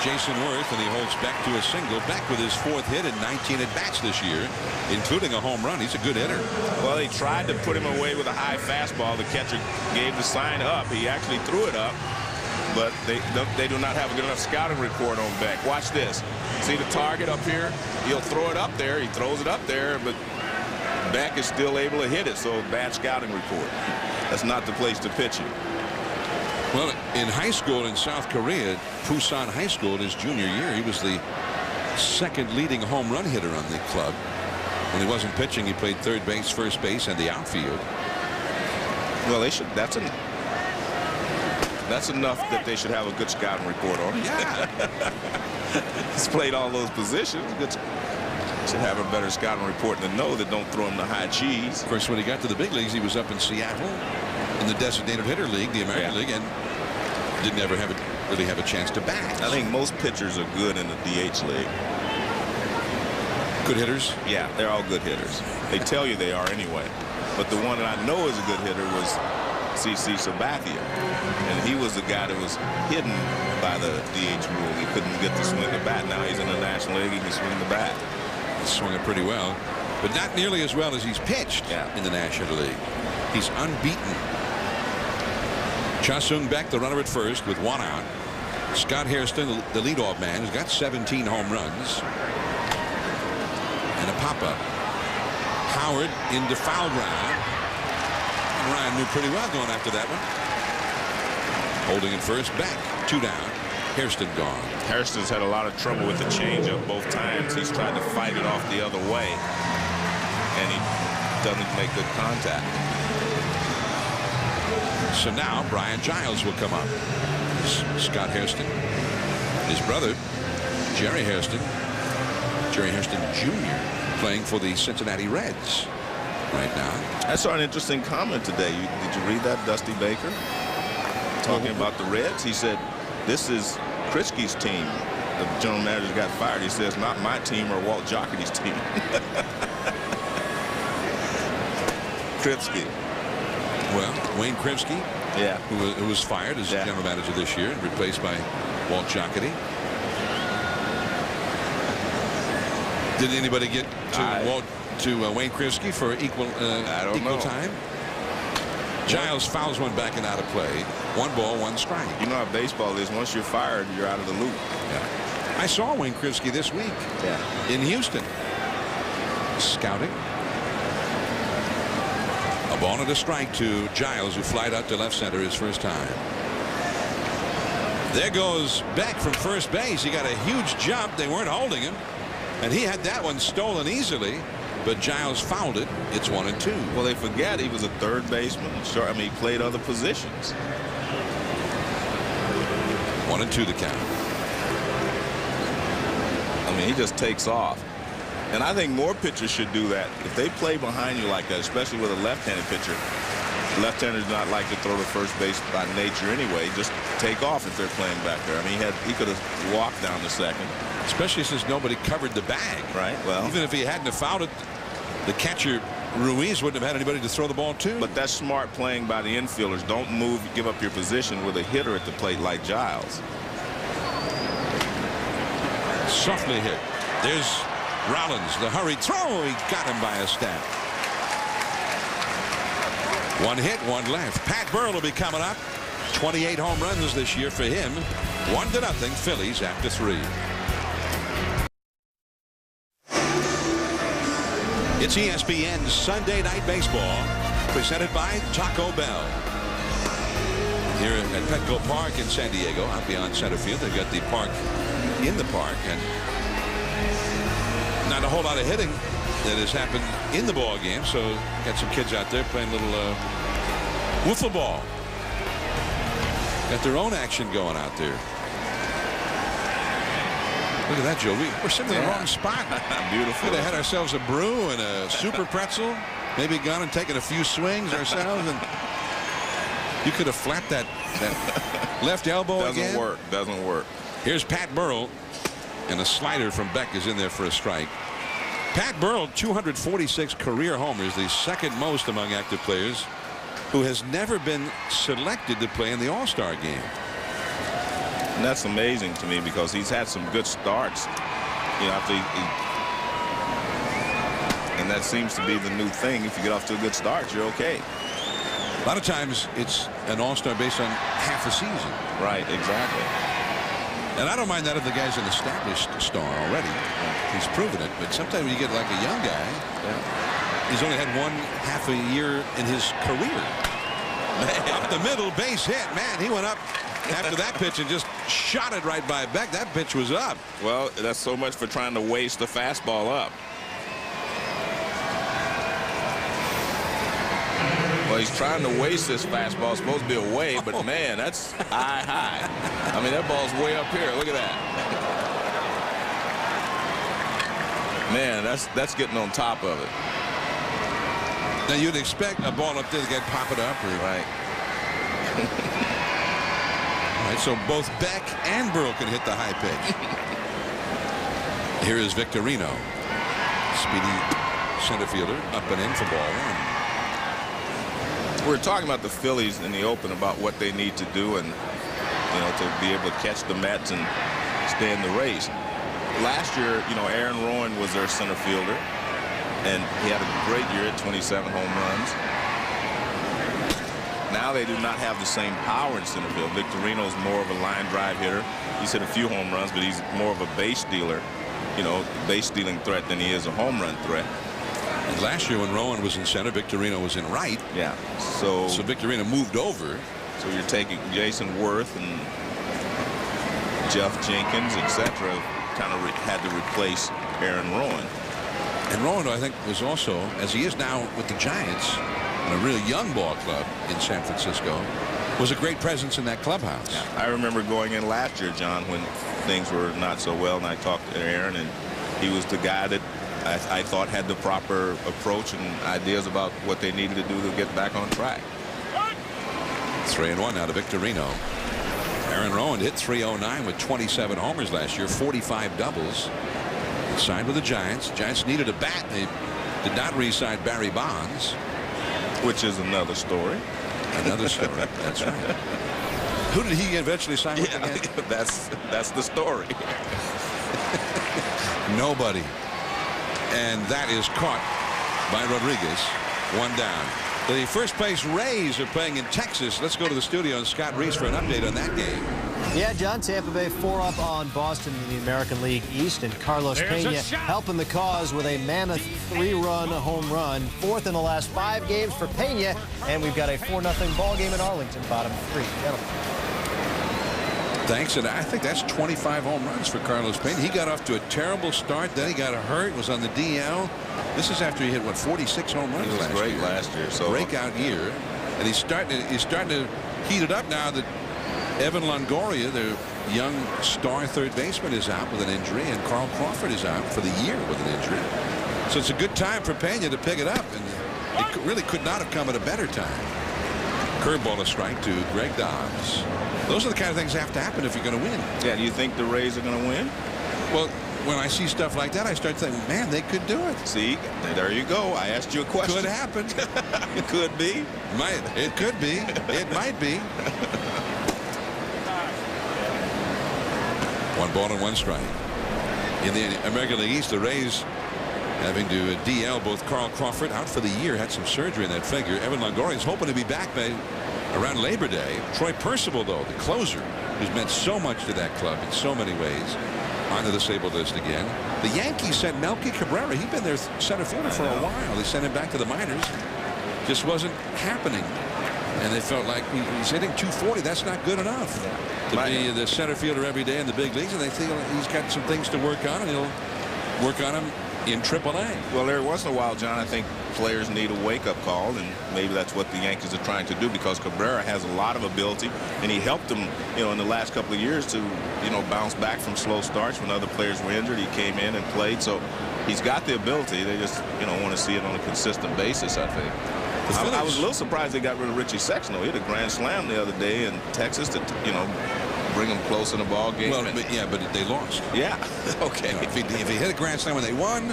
Jason Worth, and he holds Beck to a single. Beck with his 4th hit and 19 at-bats this year, including a home run. He's a good hitter. Well, he tried to put him away with a high fastball. The catcher gave the sign up. He actually threw it up, but they do not have a good enough scouting report on Beck. Watch this. See the target up here? He'll throw it up there. He throws it up there, but Beck is still able to hit it, so bad scouting report. That's not the place to pitch it. Well, in high school in South Korea, Busan High School in his junior year, he was the second leading home run hitter on the club. When he wasn't pitching, he played third base, first base, and the outfield. Well, they should. That's enough that they should have a good scouting report on him. Yeah. He's played all those positions. Should have a better scouting report than know that don't throw him the high cheese. Of course, when he got to the big leagues, he was up in Seattle in the designated hitter league, the American League, and didn't ever really have a chance to bat. I think most pitchers are good in the DH league. Good hitters? Yeah, they're all good hitters. They tell you they are anyway. But the one that I know is a good hitter was C.C. Sabathia. And he was the guy that was hidden by the DH rule. He couldn't get to swing the bat. Now he's in the National League. He can swing the bat. He's swung it pretty well, but not nearly as well as he's pitched in the National League. He's unbeaten. Cha Sung-baek, the runner at first with 1 out. Scott Hairston, the leadoff man, has got 17 home runs. And a pop-up. Howard into foul ground. And Ryan knew pretty well going after that one. Holding at first, back, 2 down. Hairston gone. Hairston's had a lot of trouble with the changeup both times. He's tried to fight it off the other way, and he doesn't make good contact. So now Brian Giles will come up. Scott Hairston, his brother Jerry Hairston Jr. playing for the Cincinnati Reds right now. I saw an interesting comment today. Did you read that, Dusty Baker? Talking about the Reds. He said, this is Kritzky's team. The general manager got fired. He says, not my team or Walt Jocketty's team. Kritzky. Well, Wayne Kritzky, who was fired as general manager this year and replaced by Walt Jocketty. Did anybody get to Wayne Kritzky for equal time? Giles fouls one back and out of play. 1 ball, 1 strike. You know how baseball is. Once you're fired, you're out of the loop. Yeah. I saw Wayne Kritzky this week in Houston. Scouting. A ball and a strike to Giles, who flied out to left center his first time. There goes Beck from first base. He got a huge jump. They weren't holding him. And he had that one stolen easily. But Giles fouled it. It's 1-2. Well, they forget he was a third baseman. Sure, I mean, he played other positions. 1-2 the count. I mean, he just takes off. And I think more pitchers should do that. If they play behind you like that, especially with a left-handed pitcher, left-handers not like to throw to first base by nature anyway. Just take off if they're playing back there. I mean, he could have walked down to second. Especially since nobody covered the bag. Right. Well, even if he hadn't have fouled it, the catcher Ruiz wouldn't have had anybody to throw the ball to. But that's smart playing by the infielders. Don't move, give up your position with a hitter at the plate like Giles. Softly hit. There's Rollins, the hurried throw. He got him by a step. 1 hit, 1 left. Pat Burrell will be coming up. 28 home runs this year for him. 1-0 Phillies after 3. It's ESPN's Sunday Night Baseball, presented by Taco Bell. Here at Petco Park in San Diego, out beyond center field, they've got the park in the park, and not a whole lot of hitting that has happened in the ball game. So got some kids out there playing a little wiffle ball. Got their own action going out there. Look at that, Joe. We're sitting in the wrong spot. Beautiful. Could have had ourselves a brew and a super pretzel. Maybe gone and taken a few swings ourselves. And you could have flapped that left elbow again. Doesn't work. Here's Pat Burrell. And a slider from Beck is in there for a strike. Pat Burrell, 246 career homers, the second most among active players, who has never been selected to play in the All-Star game. And that's amazing to me because he's had some good starts. You know, after and that seems to be the new thing. If you get off to a good start, you're okay. A lot of times it's an All-Star based on half a season. Right, exactly. And I don't mind that if the guy's an established star already. He's proven it. But sometimes when you get like a young guy, he's only had 1 half a year in his career. Up the middle, base hit. Man, he went up after that pitch and just shot it right by Beck. That pitch was up. Well, that's so much for trying to waste the fastball up. Well, he's trying to waste this fastball. It's supposed to be away, but man, that's high. I mean, that ball's way up here. Look at that. Man, that's getting on top of it. Now you'd expect a ball up there to get pop it up, or right. All right, so both Beck and Burrell can hit the high pitch. Here is Victorino, speedy center fielder, up and in for ball one. We're talking about the Phillies in the open about what they need to do, and to be able to catch the Mets and stay in the race. Last year, Aaron Rowan was their center fielder, and he had a great year at 27 home runs. Now they do not have the same power in center field. Victorino's more of a line drive hitter. He's hit a few home runs, but he's more of a base stealer, base stealing threat than he is a home run threat. And last year when Rowan was in center, Victorino was in right. Yeah. So Victorino moved over. So you're taking Jason Worth and Jeff Jenkins, etc. Kind of had to replace Aaron Rowan. And Rowan, I think, was also, as he is now with the Giants, in a real young ball club in San Francisco, was a great presence in that clubhouse. Yeah. I remember going in last year, John, when things were not so well, and I talked to Aaron, and he was the guy that I thought had the proper approach and ideas about what they needed to do to get back on track. 3-1 now to Victorino. Aaron Rowan hit .309 with 27 homers last year, 45 doubles. He signed with the Giants. Giants needed a bat. They did not re-sign Barry Bonds. Which is another story. Another story. That's right. Who did he eventually sign with again? That's the story. Nobody. And that is caught by Rodriguez. One down. The first place Rays are playing in Texas. Let's go to the studio and Scott Reese for an update on that game. Yeah, John, Tampa Bay 4-up on Boston in the American League East, and Carlos Pena helping the cause with a mammoth 3-run home run. Fourth in the last 5 games for Pena, and we've got a 4-0 ball game in Arlington, bottom 3. Gentlemen. Thanks, and I think that's 25 home runs for Carlos Pena. He got off to a terrible start, then he got hurt, was on the DL. This is after he hit, what, 46 home runs last year. He was great last year. So breakout year, and he's starting to heat it up now that Evan Longoria, their young star third baseman, is out with an injury, and Carl Crawford is out for the year with an injury. So it's a good time for Pena to pick it up, and it really could not have come at a better time. Curveball, a strike to Greg Dobbs. Those are the kind of things that have to happen if you're going to win. Yeah, do you think the Rays are going to win? Well, when I see stuff like that, I start thinking, man, they could do it. See, there you go. I asked you a question. Could happen. It could be. It could be. It might be. 1 ball and 1 strike. In the American League East, the Rays having to DL both Carl Crawford out for the year, had some surgery in that finger. Evan Longoria is hoping to be back by around Labor Day. Troy Percival, though, the closer, who's meant so much to that club in so many ways, on the disabled list again. The Yankees sent Melky Cabrera. He'd been their center fielder for a while. They sent him back to the minors. Just wasn't happening. And they felt like he's hitting .240. That's not good enough to be the center fielder every day in the big leagues. And they think he's got some things to work on, and he'll work on them in AAA. Well, every once in a while, John, I think players need a wake-up call, and maybe that's what the Yankees are trying to do, because Cabrera has a lot of ability, and he helped them, in the last couple of years to, bounce back from slow starts when other players were injured. He came in and played, so he's got the ability. They just, want to see it on a consistent basis, I think. I was a little surprised they got rid of Richie Sexton. He had a grand slam the other day in Texas to, bring them close in the ball game. Well, but they lost. Yeah. Okay. If he hit a grand slam when they won,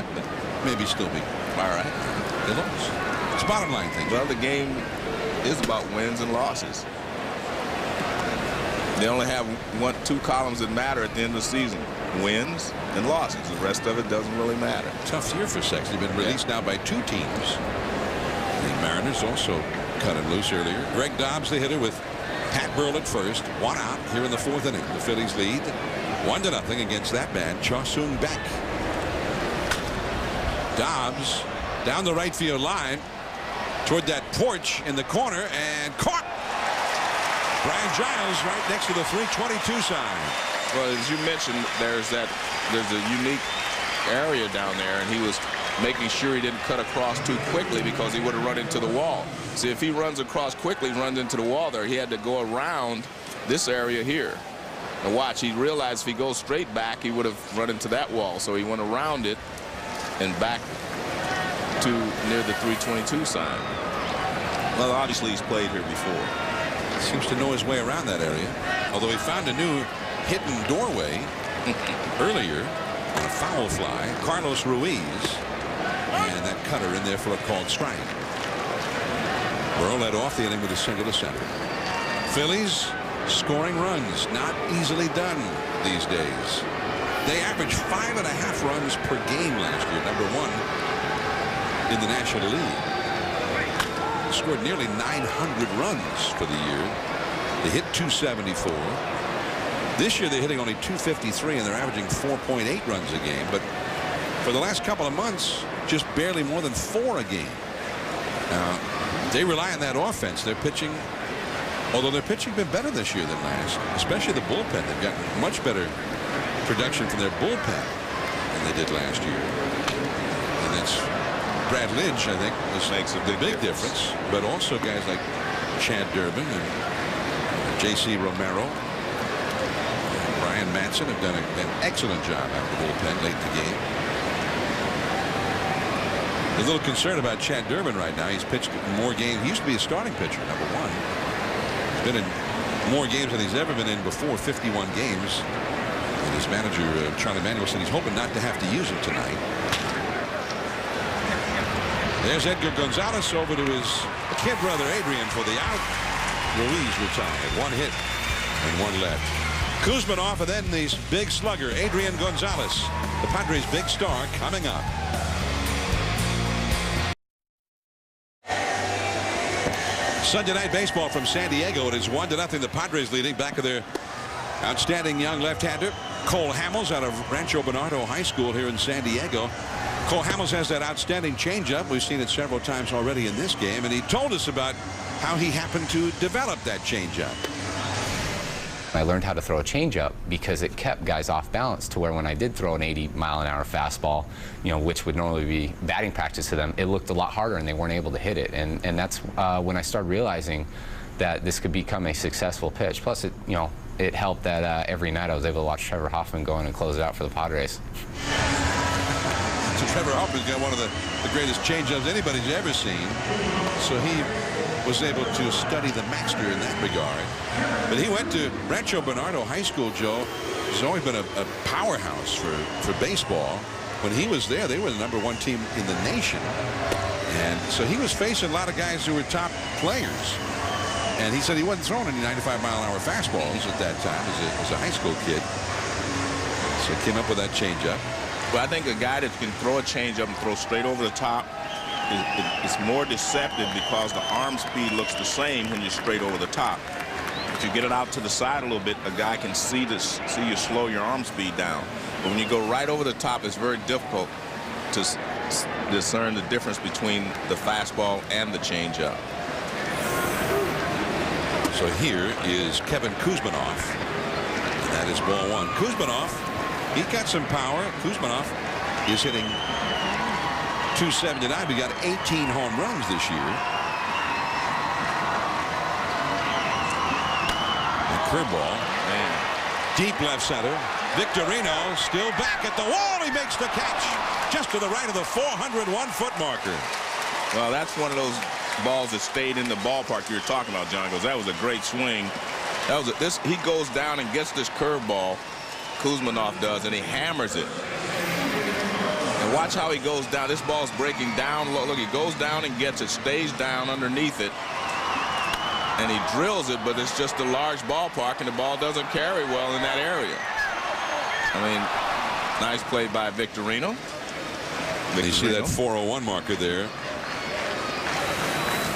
maybe still be. All right. They lost. It's bottom line thing. Well, the game is about wins and losses. They only have 2 columns that matter at the end of the season: wins and losses. The rest of it doesn't really matter. Tough year for Sexton. He's been released now by 2 teams. The Mariners also cut him loose earlier. Greg Dobbs, the hitter, with Pat Burrell at first. 1 out here in the 4th inning. The Phillies lead 1-0 against that man, Cha-Sung Beck. Dobbs down the right field line toward that porch in the corner, and caught Brian Giles right next to the 322 sign. Well, as you mentioned, there's a unique area down there, and he was making sure he didn't cut across too quickly because he would have run into the wall. See, if he runs across quickly, runs into the wall there, he had to go around this area here. And watch, he realized if he goes straight back, he would have run into that wall. So he went around it and back to near the 322 sign. Well, obviously he's played here before. Seems to know his way around that area. Although he found a new hidden doorway earlier on a foul fly. Carlos Ruiz. And that cutter in there for a called strike. Burrow led off the inning with a single to center. Phillies scoring runs, not easily done these days. They averaged 5.5 runs per game last year, #1 in the National League. Scored nearly 900 runs for the year. They hit 274. This year they're hitting only 253, and they're averaging 4.8 runs a game. But for the last couple of months, just barely more than 4 a game. Now, they rely on that offense. Their pitching, although their pitching been better this year than last, especially the bullpen. They've got much better production from their bullpen than they did last year. And that's Brad Lidge, I think, makes a big difference. But also guys like Chad Durbin and J.C. Romero and Brian Matson have done an excellent job out of the bullpen late in the game. A little concerned about Chad Durbin right now. He's pitched more games. He used to be a starting pitcher, #1. He's been in more games than he's ever been in before, 51 games. And his manager, Charlie Manuel, said he's hoping not to have to use him tonight. There's Edgar Gonzalez over to his kid brother Adrian for the out. Ruiz retired. 1 hit and 1 left. Kuzminoff, and then the big slugger Adrian Gonzalez, the Padres' big star, coming up. Sunday night baseball from San Diego. It is 1-0. The Padres leading. Back of their outstanding young left-hander Cole Hamels out of Rancho Bernardo High School here in San Diego. Cole Hamels has that outstanding changeup. We've seen it several times already in this game, and he told us about how he happened to develop that changeup. I learned how to throw a changeup because it kept guys off balance, to where when I did throw an 80-mile-an-hour fastball, which would normally be batting practice to them, it looked a lot harder and they weren't able to hit it. And that's when I started realizing that this could become a successful pitch. Plus, it helped that every night I was able to watch Trevor Hoffman go in and close it out for the Padres. So Trevor Hoffman's got one of the greatest changeups anybody's ever seen. So he was able to study the master in that regard. But he went to Rancho Bernardo High School, Joe. He's always been a powerhouse for baseball. When he was there, they were the #1 team in the nation. And so he was facing a lot of guys who were top players. And he said he wasn't throwing any 95-mile-an-hour fastballs at that time as a high school kid. So he came up with that changeup. Well, I think a guy that can throw a changeup and throw straight over the top, it's more deceptive because the arm speed looks the same when you're straight over the top. If you get it out to the side a little bit, a guy can see you slow your arm speed down. But when you go right over the top, it's very difficult to discern the difference between the fastball and the changeup. So here is Kevin Kuzminoff. And that is ball 1. Kuzminoff, he's got some power. Kuzminoff is hitting .279. He got 18 home runs this year. And curveball. And deep left center. Victorino still back at the wall. He makes the catch just to the right of the 401-foot marker. Well, that's one of those balls that stayed in the ballpark you were talking about, John, because that was a great swing. He goes down and gets this curveball, Kuzminoff does, and he hammers it. And watch how he goes down. This ball's breaking down. Look, he goes down and gets it, stays down underneath it, and he drills it, but it's just a large ballpark, and the ball doesn't carry well in that area. I mean, nice play by Victorino. You see that 401 marker there.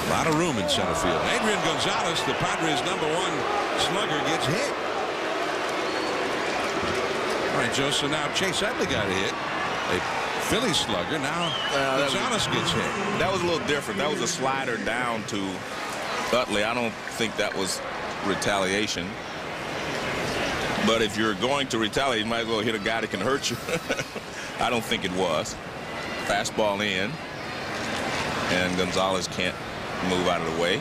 A lot of room in center field. Adrian Gonzalez, the Padres' #1 slugger, gets hit. All right, Joe, so now Chase Utley got a hit. A Phillies slugger. Now Gonzalez gets hit. That was a little different. That was a slider down to Utley. I don't think that was retaliation. But if you're going to retaliate, you might as well hit a guy that can hurt you. I don't think it was. Fastball in. And Gonzalez can't move out of the way.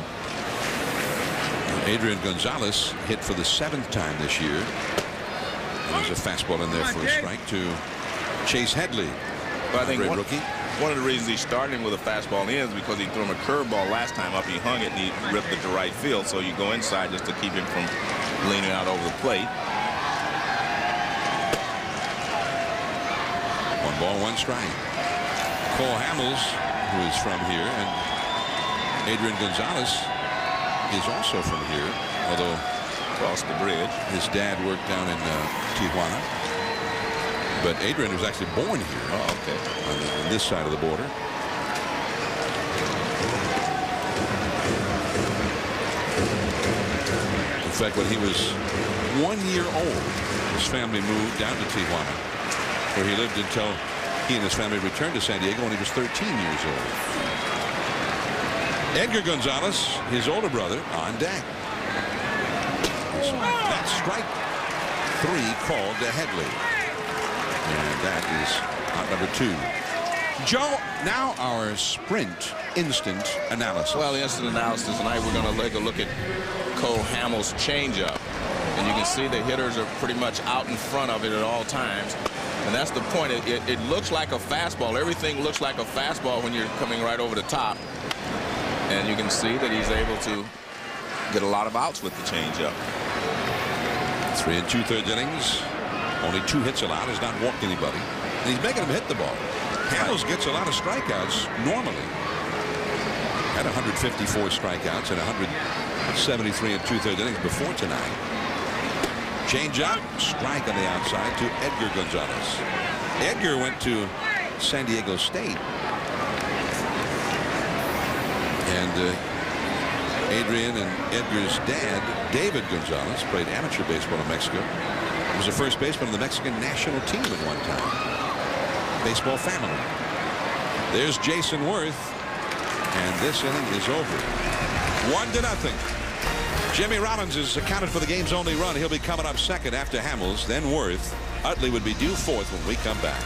Adrian Gonzalez hit for the 7th time this year. There's a fastball in there for a strike to Chase Headley. But I think rookie. One of the reasons he's starting with a fastball in is because he threw him a curveball last time up. He hung it and he ripped it to right field. So you go inside just to keep him from leaning out over the plate. 1 ball, 1 strike. Cole Hamels, who is from here, and Adrian Gonzalez is also from here, although across the bridge. His dad worked down in Tijuana. But Adrian was actually born here. Oh, okay. On this side of the border. In fact, when he was 1 year old, his family moved down to Tijuana, where he lived until he and his family returned to San Diego when he was 13 years old. Edgar Gonzalez, his older brother, on deck. That's strike 3 called to Headley. And that is out number 2. Joe, now our sprint instant analysis. Well, the instant analysis tonight, we're going to take a look at Cole Hamels' changeup. And you can see the hitters are pretty much out in front of it at all times. And that's the point. It looks like a fastball. Everything looks like a fastball when you're coming right over the top. And you can see that he's able to get a lot of outs with the changeup. 3 2/3 innings. Only 2 hits allowed. Has not walked anybody. And he's making him hit the ball. Hamels gets a lot of strikeouts normally. Had 154 strikeouts and 173 2/3 innings before tonight. Change-up, strike on the outside to Edgar Gonzalez. Edgar went to San Diego State. And Adrian and Edgar's dad, David Gonzalez, played amateur baseball in Mexico. He was a first baseman on the Mexican national team at one time. Baseball family. There's Jason Worth. And this inning is over. 1-0. Jimmy Rollins is accounted for the game's only run. He'll be coming up second after Hamels, then Worth. Utley would be due fourth when we come back.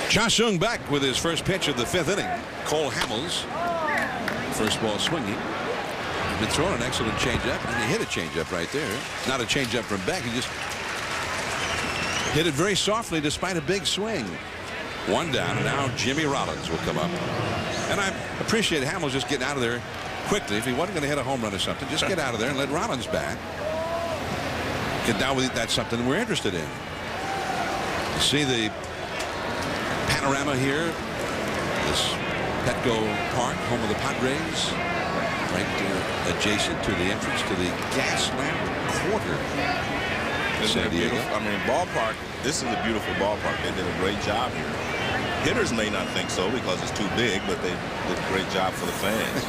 Cha-Sung back with his first pitch of the 5th inning. Cole Hamels. First ball swinging. He's been throwing an excellent changeup, and he hit a changeup right there. Not a changeup from Beck. He just hit it very softly despite a big swing. 1 down, and now Jimmy Rollins will come up. And I appreciate Hamels just getting out of there quickly. If he wasn't going to hit a home run or something, just get out of there and let Rollins bat. Because now that's something we're interested in. You see the panorama here. This Petco Park, home of the Padres, right adjacent to the entrance to the Gaslamp Quarter. San Diego. I mean, ballpark. This is a beautiful ballpark. They did a great job here. Hitters may not think so because it's too big, but they did a great job for the fans.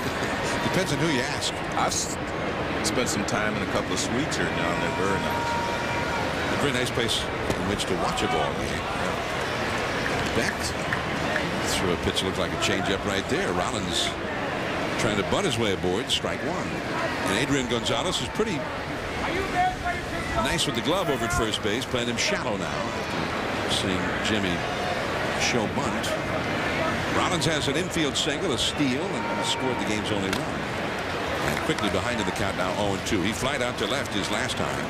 Depends on who you ask. I've spent some time in a couple of suites here down there. Very nice. A very nice place in which to watch a ball game. Beck threw a pitch that looked like a changeup right there. Rollins trying to butt his way aboard. Strike 1. And Adrian Gonzalez is pretty nice with the glove over at first base, playing him shallow now after seeing Jimmy show bunt. Rollins has an infield single, a steal, and scored the game's only run. And quickly behind in the count now 0-2. He flied out to left his last time.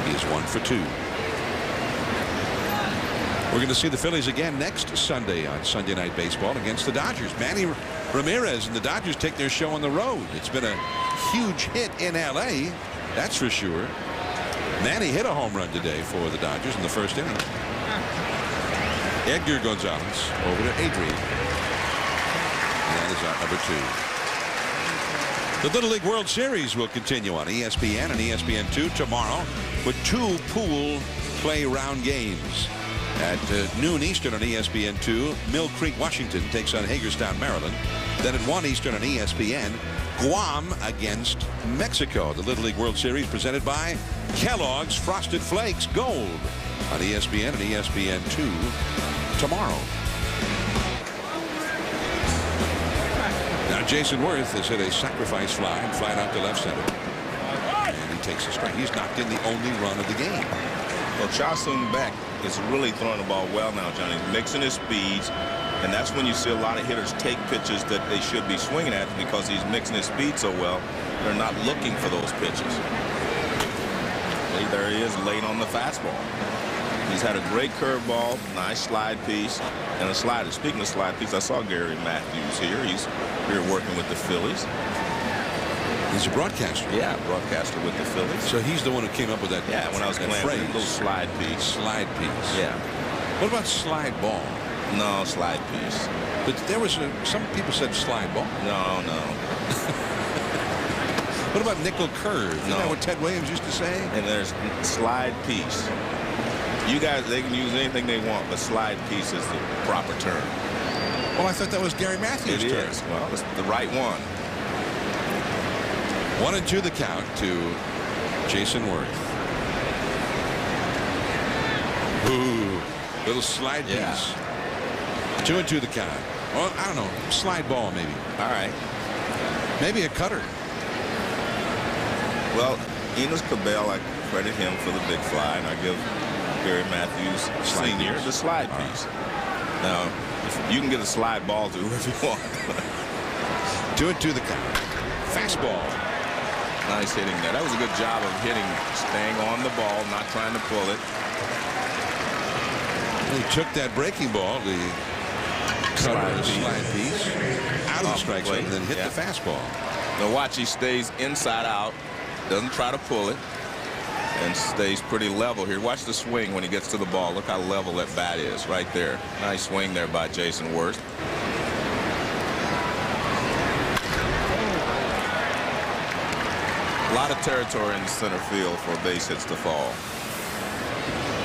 He is 1 for 2. We're going to see the Phillies again next Sunday on Sunday Night Baseball against the Dodgers. Manny Ramirez and the Dodgers take their show on the road. It's been a huge hit in L.A., that's for sure. Manny hit a home run today for the Dodgers in the first inning. Edgar Gonzalez over to Adrian. And that is out number 2. The Little League World Series will continue on ESPN and ESPN2 tomorrow with 2 pool play round games. At noon Eastern on ESPN2, Mill Creek, Washington takes on Hagerstown, Maryland. Then at 1 Eastern on ESPN, Guam against Mexico. The Little League World Series presented by Kellogg's Frosted Flakes Gold on ESPN and ESPN2 tomorrow. Now Now Jason Worth has hit a sacrifice fly and flied out to left center. And he takes a strike. He's knocked in the only run of the game. Well, Cha-Sung Beck is really throwing the ball well now, Johnny. He's mixing his speeds, and that's when you see a lot of hitters take pitches that they should be swinging at because he's mixing his speed so well. They're not looking for those pitches. There he is, late on the fastball. He's had a great curveball, nice slide piece, and a slider. Speaking of slide piece, I saw Gary Matthews here. He's here working with the Phillies. He's a broadcaster. Yeah, broadcaster with the Phillies. So he's the one who came up with that. Yeah, when I was playing, phrase. A little slide piece. Slide piece. Yeah. What about slide ball? No, slide piece. But there was some people said slide ball. No. What about nickel curve? Isn't that what Ted Williams used to say? And there's slide piece. You guys, they can use anything they want, but slide piece is the proper term. Well, I thought that was Gary Matthews' term. It is. Well, it's the right one. 1-2 the count to Jason Worth. Ooh, little slide piece. 2-2 the count. Well, I don't know. Slide ball, maybe. All right. Maybe a cutter. Well, Enos Cabell, I credit him for the big fly, and I give Gary Matthews Sr. the slide piece. Now, you can get a slide ball to whoever you want. 2-2 the count. Fastball. Nice hitting there. That was a good job of hitting, staying on the ball, not trying to pull it. He took that breaking ball, the slide piece, out of the strike zone, and then hit the fastball. Now watch, he stays inside out, doesn't try to pull it, and stays pretty level here. Watch the swing when he gets to the ball. Look how level that bat is right there. Nice swing there by Jason Worth. A lot of territory in the center field for base hits to fall.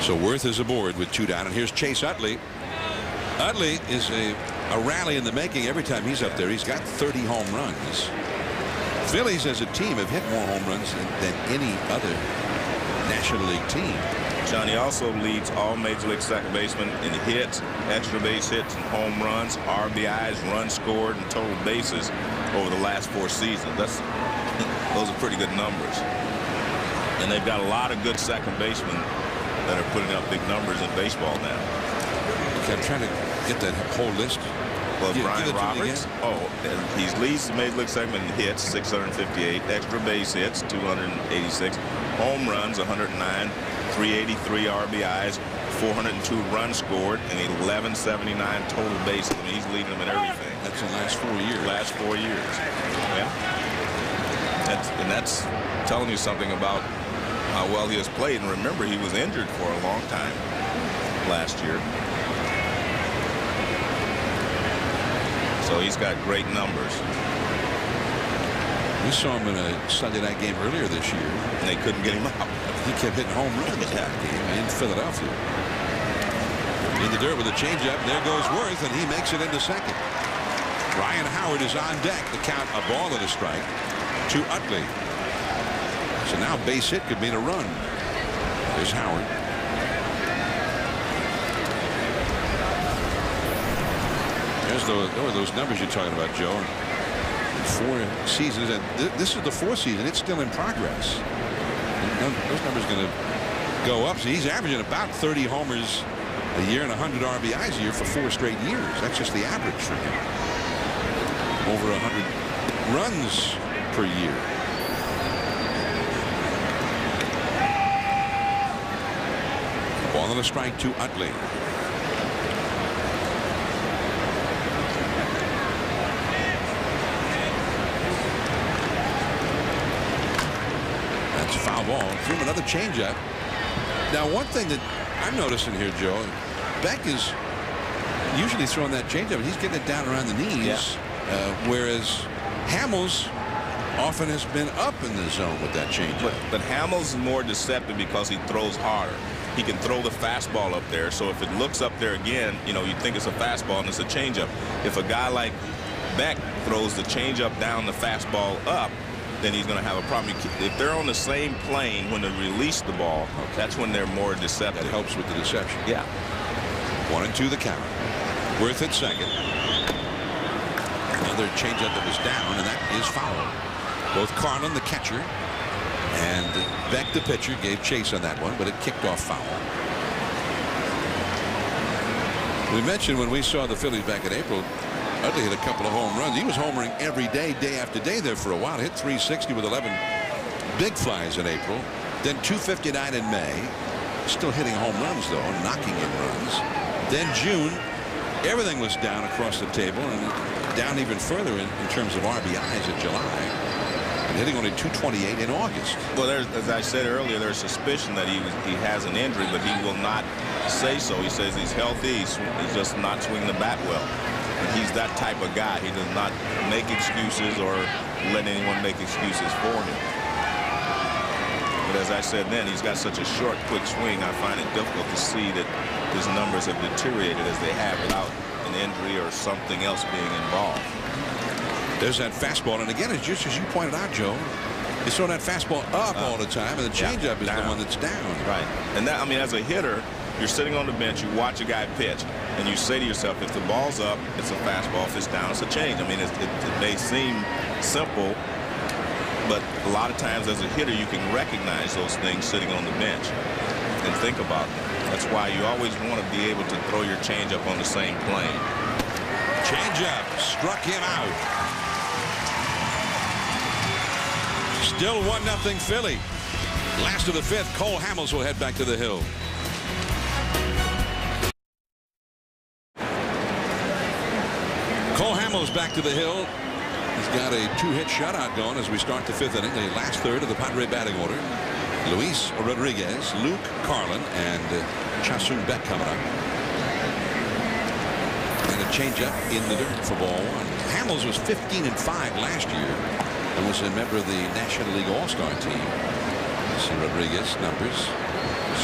So Worth is aboard with 2 down, and here's Chase Utley. Utley is a rally in the making. Every time he's up there, he's got 30 home runs. Phillies as a team have hit more home runs than any other National League team. Johnny also leads all Major League second basemen in hits, extra base hits, and home runs, RBIs, runs scored, and total bases over the last 4 seasons. Those are pretty good numbers. And they've got a lot of good second basemen that are putting up big numbers in baseball now. Okay, I'm trying to get that whole list. Well, Brian Roberts, he leads the Major League segment in hits, 658, extra base hits, 286, home runs, 109, 383 RBIs, 402 runs scored, and 1179 total bases. I mean, he's leading them in everything. That's the last 4 years. Last 4 years. Yeah. That's telling you something about how well he has played. And remember, he was injured for a long time last year. So he's got great numbers. We saw him in a Sunday night game earlier this year. And they couldn't get him out. He kept hitting home runs that game in Philadelphia. In the dirt with a changeup. There goes Worth, and he makes it into second. Ryan Howard is on deck. The count, a ball and a strike to Utley. So now base hit could mean a run. There's Howard. There's those numbers you're talking about, Joe. 4 seasons, and this is the 4th season. It's still in progress. Those numbers are going to go up. So he's averaging about 30 homers a year and 100 RBIs a year for 4 straight years. That's just the average for him. Over 100 runs per year. Ball and a strike to Utley. That's a foul ball. Threw him another changeup. Now, one thing that I'm noticing here, Joe, Beck is usually throwing that changeup, and he's getting it down around the knees, whereas Hamels often has been up in the zone with that changeup. But Hamels is more deceptive because he throws harder. He can throw the fastball up there, so if it looks up there again, you know, you think it's a fastball and it's a changeup. If a guy like Beck throws the changeup down, the fastball up, then he's going to have a problem. If they're on the same plane when they release the ball, that's when they're more deceptive. That helps with the deception. Yeah. 1-2 the count. Worth at second. And Another changeup that was down, and that is foul. Both Carlin, the catcher, and Beck, the pitcher, gave chase on that one, but it kicked off foul. We mentioned when we saw the Phillies back in April, Utley hit a couple of home runs. He was homering every day, day after day there for a while. Hit 360 with 11 big flies in April. Then 259 in May. Still hitting home runs, though, and knocking in runs. Then June, everything was down across the table, and down even further in terms of RBIs in July. And hitting only 228 in August. Well, as I said earlier, there's suspicion that he has an injury, but he will not say so. He says he's healthy. He's just not swinging the bat well. And he's that type of guy. He does not make excuses or let anyone make excuses for him. But as I said then, he's got such a short, quick swing. I find it difficult to see that his numbers have deteriorated as they have without an injury or something else being involved. There's that fastball, and again, it's just as you pointed out, Joe. He's throwing that fastball up all the time, and the changeup is the one that's down. Right. And that, I mean, as a hitter, you're sitting on the bench, you watch a guy pitch, and you say to yourself, if the ball's up, it's a fastball. If it's down, it's a change. I mean, it may seem simple, but a lot of times as a hitter, you can recognize those things sitting on the bench and think about them. That's why you always want to be able to throw your changeup on the same plane. Changeup struck him out. Still 1-0 Philly. Last of the fifth. Cole Hamels will head back to the hill. Cole Hamels back to the hill. He's got a 2-hit shutout going as we start the fifth inning, the last third of the Padre batting order. Luis Rodriguez, Luke Carlin, and Chasun Beck coming up. And a changeup in the dirt for ball one. Hamels was 15-5 last year and was a member of the National League All-Star team. See Rodriguez numbers.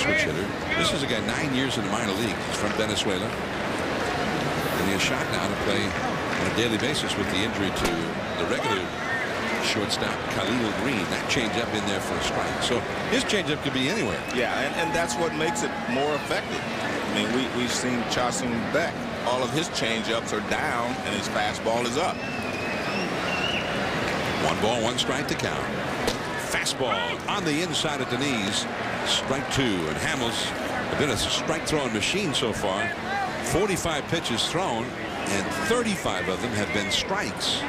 Switch hitter. This is a guy 9 years in the minor league. He's from Venezuela. And he has shot now to play on a daily basis with the injury to the regular shortstop Khalil Green. That changeup in there for a strike. So his changeup could be anywhere. Yeah, and that's what makes it more effective. I mean, we've seen Chasun Beck. All of his changeups are down, and his fastball is up. 1 ball, 1 strike to count. Fastball on the inside at the knees. Strike 2. And Hamels has been a strike throwing machine so far. 45 pitches thrown, and 35 of them have been strikes.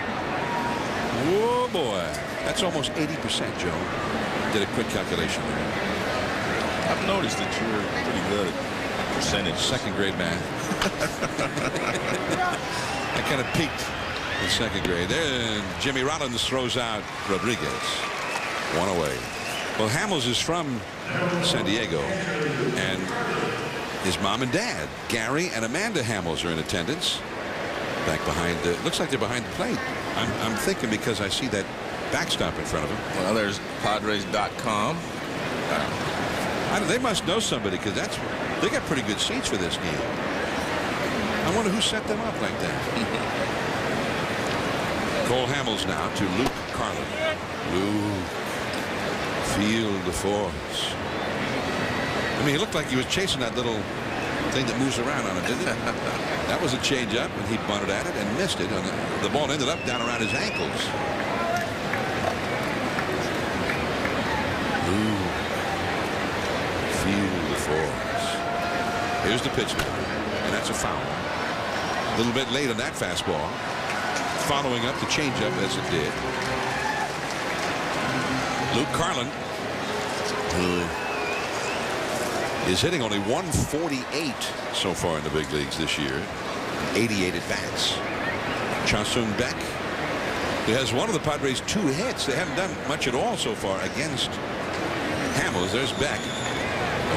Whoa, boy. That's almost 80%, Joe. Did a quick calculation there. I've noticed that you're pretty good at percentage. Second grade math. I kind of peaked in second grade. Then Jimmy Rollins throws out Rodriguez. 1 away. Well, Hamels is from San Diego, and his mom and dad, Gary and Amanda Hamels, are in attendance. Back behind, looks like they're behind the plate. I'm thinking because I see that backstop in front of them. Well, there's Padres.com. They must know somebody, because they got pretty good seats for this game. I wonder who set them up like that. Cole Hamels now to Luke Carlin. Luke, feel the force. I mean, he looked like he was chasing that little thing that moves around on it, didn't it? That was a changeup, and he bunted at it and missed it. And the ball ended up down around his ankles. Ooh. Feel the force. Here's the pitch now, and that's a foul. A little bit late on that fastball. Following up the changeup as it did. Luke Carlin, who is hitting only 148 so far in the big leagues this year. 88 at bats. Chasun Beck, who has one of the Padres' 2 hits. They haven't done much at all so far against Hamels. There's Beck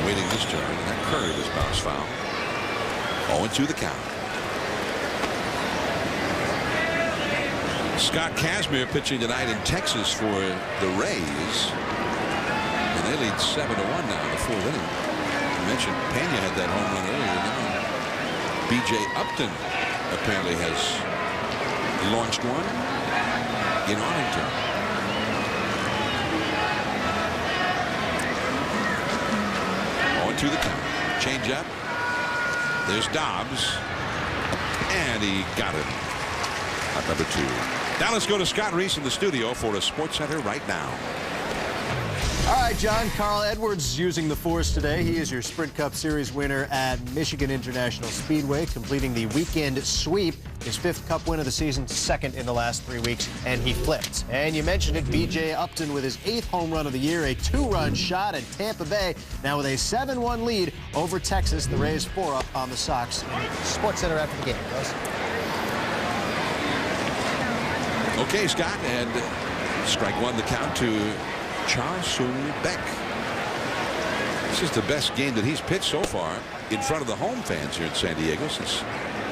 awaiting this turn. And that curve is bounce foul. 0-2 the count. Scott Kazmir pitching tonight in Texas for the Rays. And they lead 7-1 now in the 4th inning. I mentioned Pena had that home run earlier. Now B.J. Upton apparently has launched one in Arlington. To the count. Change up. There's Dobbs. And he got it. Out number 2. Now let's go to Scott Reese in the studio for a Sports Center right now. All right, John. Carl Edwards using the force today. He is your Sprint Cup Series winner at Michigan International Speedway, completing the weekend sweep. His 5th Cup win of the season, 2nd in the last 3 weeks, and he flipped. And you mentioned it, B.J. Upton with his 8th home run of the year, a 2-run shot at Tampa Bay. Now with a 7-1 lead over Texas, the Rays 4 up on the Sox. Sports Center after the game, guys. Okay, Scott, and strike 1 the count to Cha-Seung Beck. This is the best game that he's pitched so far in front of the home fans here in San Diego since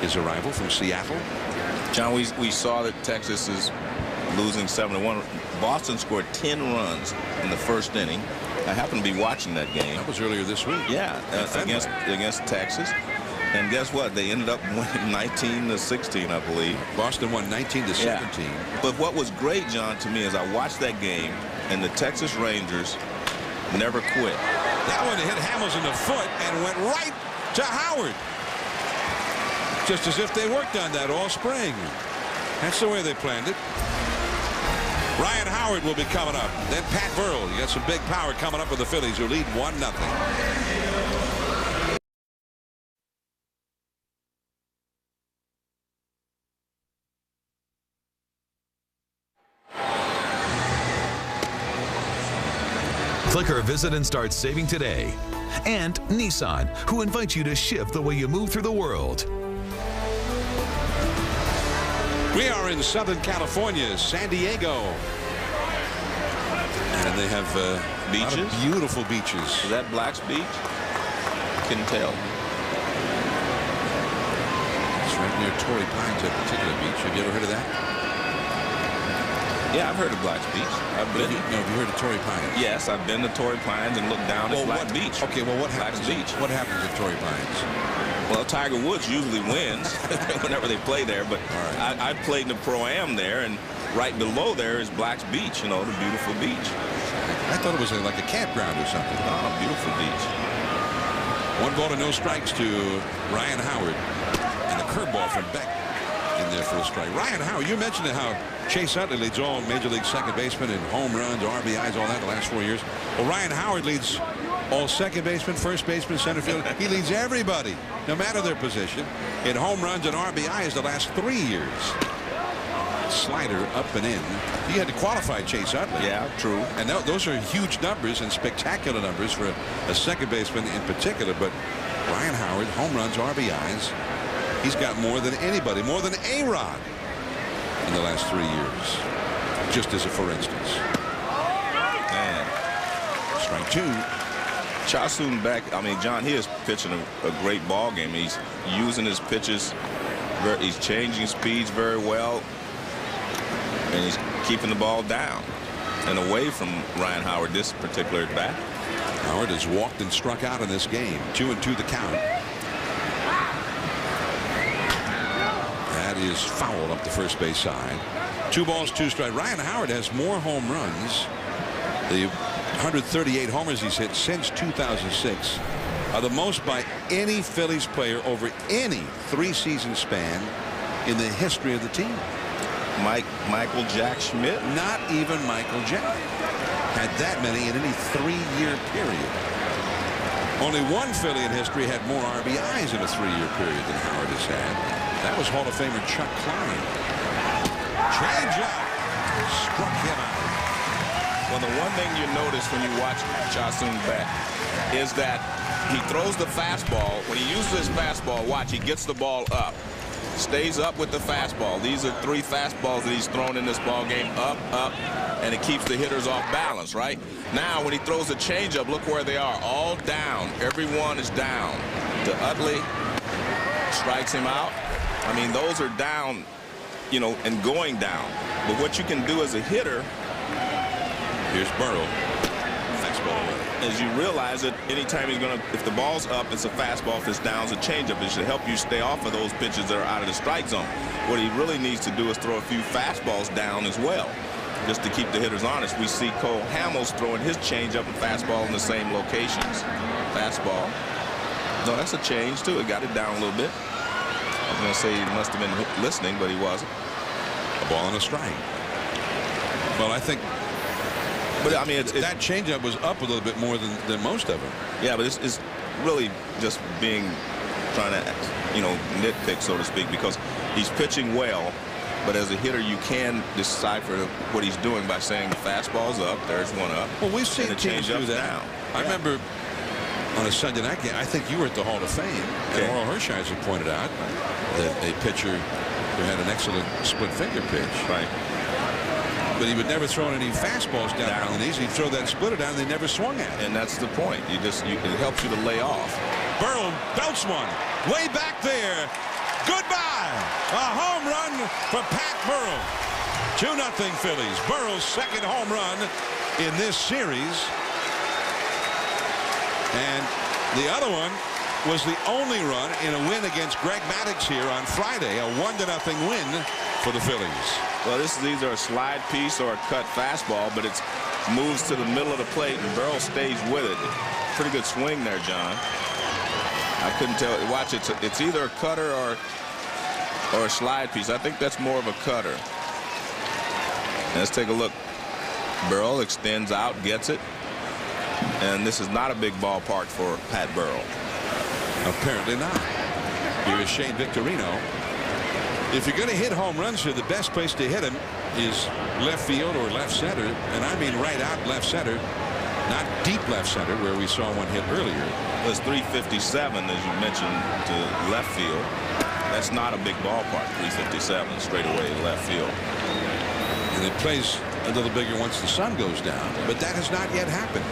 his arrival from Seattle. John, we saw that Texas is losing 7-1. Boston scored 10 runs in the first inning. I happened to be watching that game. That was earlier this week. Yeah, against Texas. And guess what? They ended up winning 19-16, I believe. Boston won 19-17. Yeah. But what was great, John, to me is I watched that game, and the Texas Rangers never quit. That one hit Hamels in the foot and went right to Howard. Just as if they worked on that all spring. That's the way they planned it. Ryan Howard will be coming up. Then Pat Burrell. You got some big power coming up with the Phillies, who lead 1-0. Click or visit and start saving today. And Nissan, who invites you to shift the way you move through the world. We are in Southern California, San Diego. And they have beaches. Beautiful beaches. Is that Black's Beach? Couldn't tell. It's right near Torrey Pines, that particular beach. Have you ever heard of that? Yeah, I've heard of Black's Beach. I've been. No, have you heard of Torrey Pines? Yes, I've been to Torrey Pines and looked down at Black Beach. Okay, well, what Black's happens? Beach. What happens at Torrey Pines? Well, Tiger Woods usually wins whenever they play there, but right. I played in the Pro-Am there, and right below there is Black's Beach, you know, the beautiful beach. I thought it was like a campground or something. Oh, beautiful beach. 1 ball to no strikes to Ryan Howard, and a curveball from Beck in there for a strike. Ryan Howard, you mentioned how Chase Utley leads all Major League second basemen in home runs, RBIs, all that the last 4 years. Well, Ryan Howard leads all second basemen, first baseman, center field. He leads everybody, no matter their position, in home runs and RBIs the last 3 years. Slider up and in. He had to qualify Chase Utley. Yeah, true. And those are huge numbers and spectacular numbers for a second baseman in particular. But Ryan Howard, home runs, RBIs, he's got more than anybody, more than A-Rod in the last 3 years. Just as a for instance. Man. Strike 2. Cha-Seung Beck, I mean, John, he is pitching a great ball game. He's using his pitches. He's changing speeds very well. And he's keeping the ball down and away from Ryan Howard this particular at bat. Howard has walked and struck out in this game. 2-2 the count. That is foul up the first base side. 2 balls, 2 strikes. Ryan Howard has more home runs. The 138 homers he's hit since 2006 are the most by any Phillies player over any 3-season span in the history of the team. Michael Jack Schmidt? Not even Michael Jack had that many in any 3-year period. Only one Philly in history had more RBIs in a 3-year period than Howard has had. That was Hall of Famer Chuck Klein. Change up. Struck him out. Well, the one thing you notice when you watch Cha-Seung Beck is that he throws the fastball. When he uses his fastball, watch, he gets the ball up. Stays up with the fastball. These are 3 fastballs that he's thrown in this ball game. Up, and it keeps the hitters off balance, right? Now, when he throws a changeup, look where they are. All down. Everyone is down. To Utley, strikes him out. I mean, those are down, you know, and going down. But what you can do as a hitter, here's Burrow. Fastball away. As you realize that anytime he's going to, if the ball's up, it's a fastball. If it's down, it's a changeup. It should help you stay off of those pitches that are out of the strike zone. What he really needs to do is throw a few fastballs down as well, just to keep the hitters honest. We see Cole Hamels throwing his changeup and fastball in the same locations. Fastball. No, that's a change, too. It got it down a little bit. I was going to say he must have been listening, but he wasn't. A ball and a strike. Well, I think. But I mean, that changeup was up a little bit more than most of them. Yeah, but it's really just trying to, nitpick, so to speak, because he's pitching well. But as a hitter, you can decipher what he's doing by saying the fastball's up, there's one up. Well, we've seen and the teams do that. Down. I remember on a Sunday night game, I think you were at the Hall of Fame, and Oral Hershiser pointed out that a pitcher who had an excellent split finger pitch. Right. But he would never throw any fastballs down on the knees. He'd throw that splitter down, and they never swung at it. And that's the point. It helps you to lay off. Burrell belts one way back there. Goodbye. A home run for Pat Burrell. 2-0 Phillies. Burrell's second home run in this series. And the other one was the only run in a win against Greg Maddux here on Friday. A 1-0 win for the Phillies. Well, this is either a slide piece or a cut fastball, but it moves to the middle of the plate, and Burrell stays with it. Pretty good swing there, John. I couldn't tell. Watch, it's either a cutter or a slide piece. I think that's more of a cutter. Let's take a look. Burrell extends out, gets it. And this is not a big ballpark for Pat Burrell. Apparently not. Here is Shane Victorino. If you're going to hit home runs here, the best place to hit them is left field or left center. And I mean right out left center, not deep left center where we saw one hit earlier. It was 357, as you mentioned, to left field. That's not a big ballpark, 357 straight away left field. And it plays a little bigger once the sun goes down. But that has not yet happened.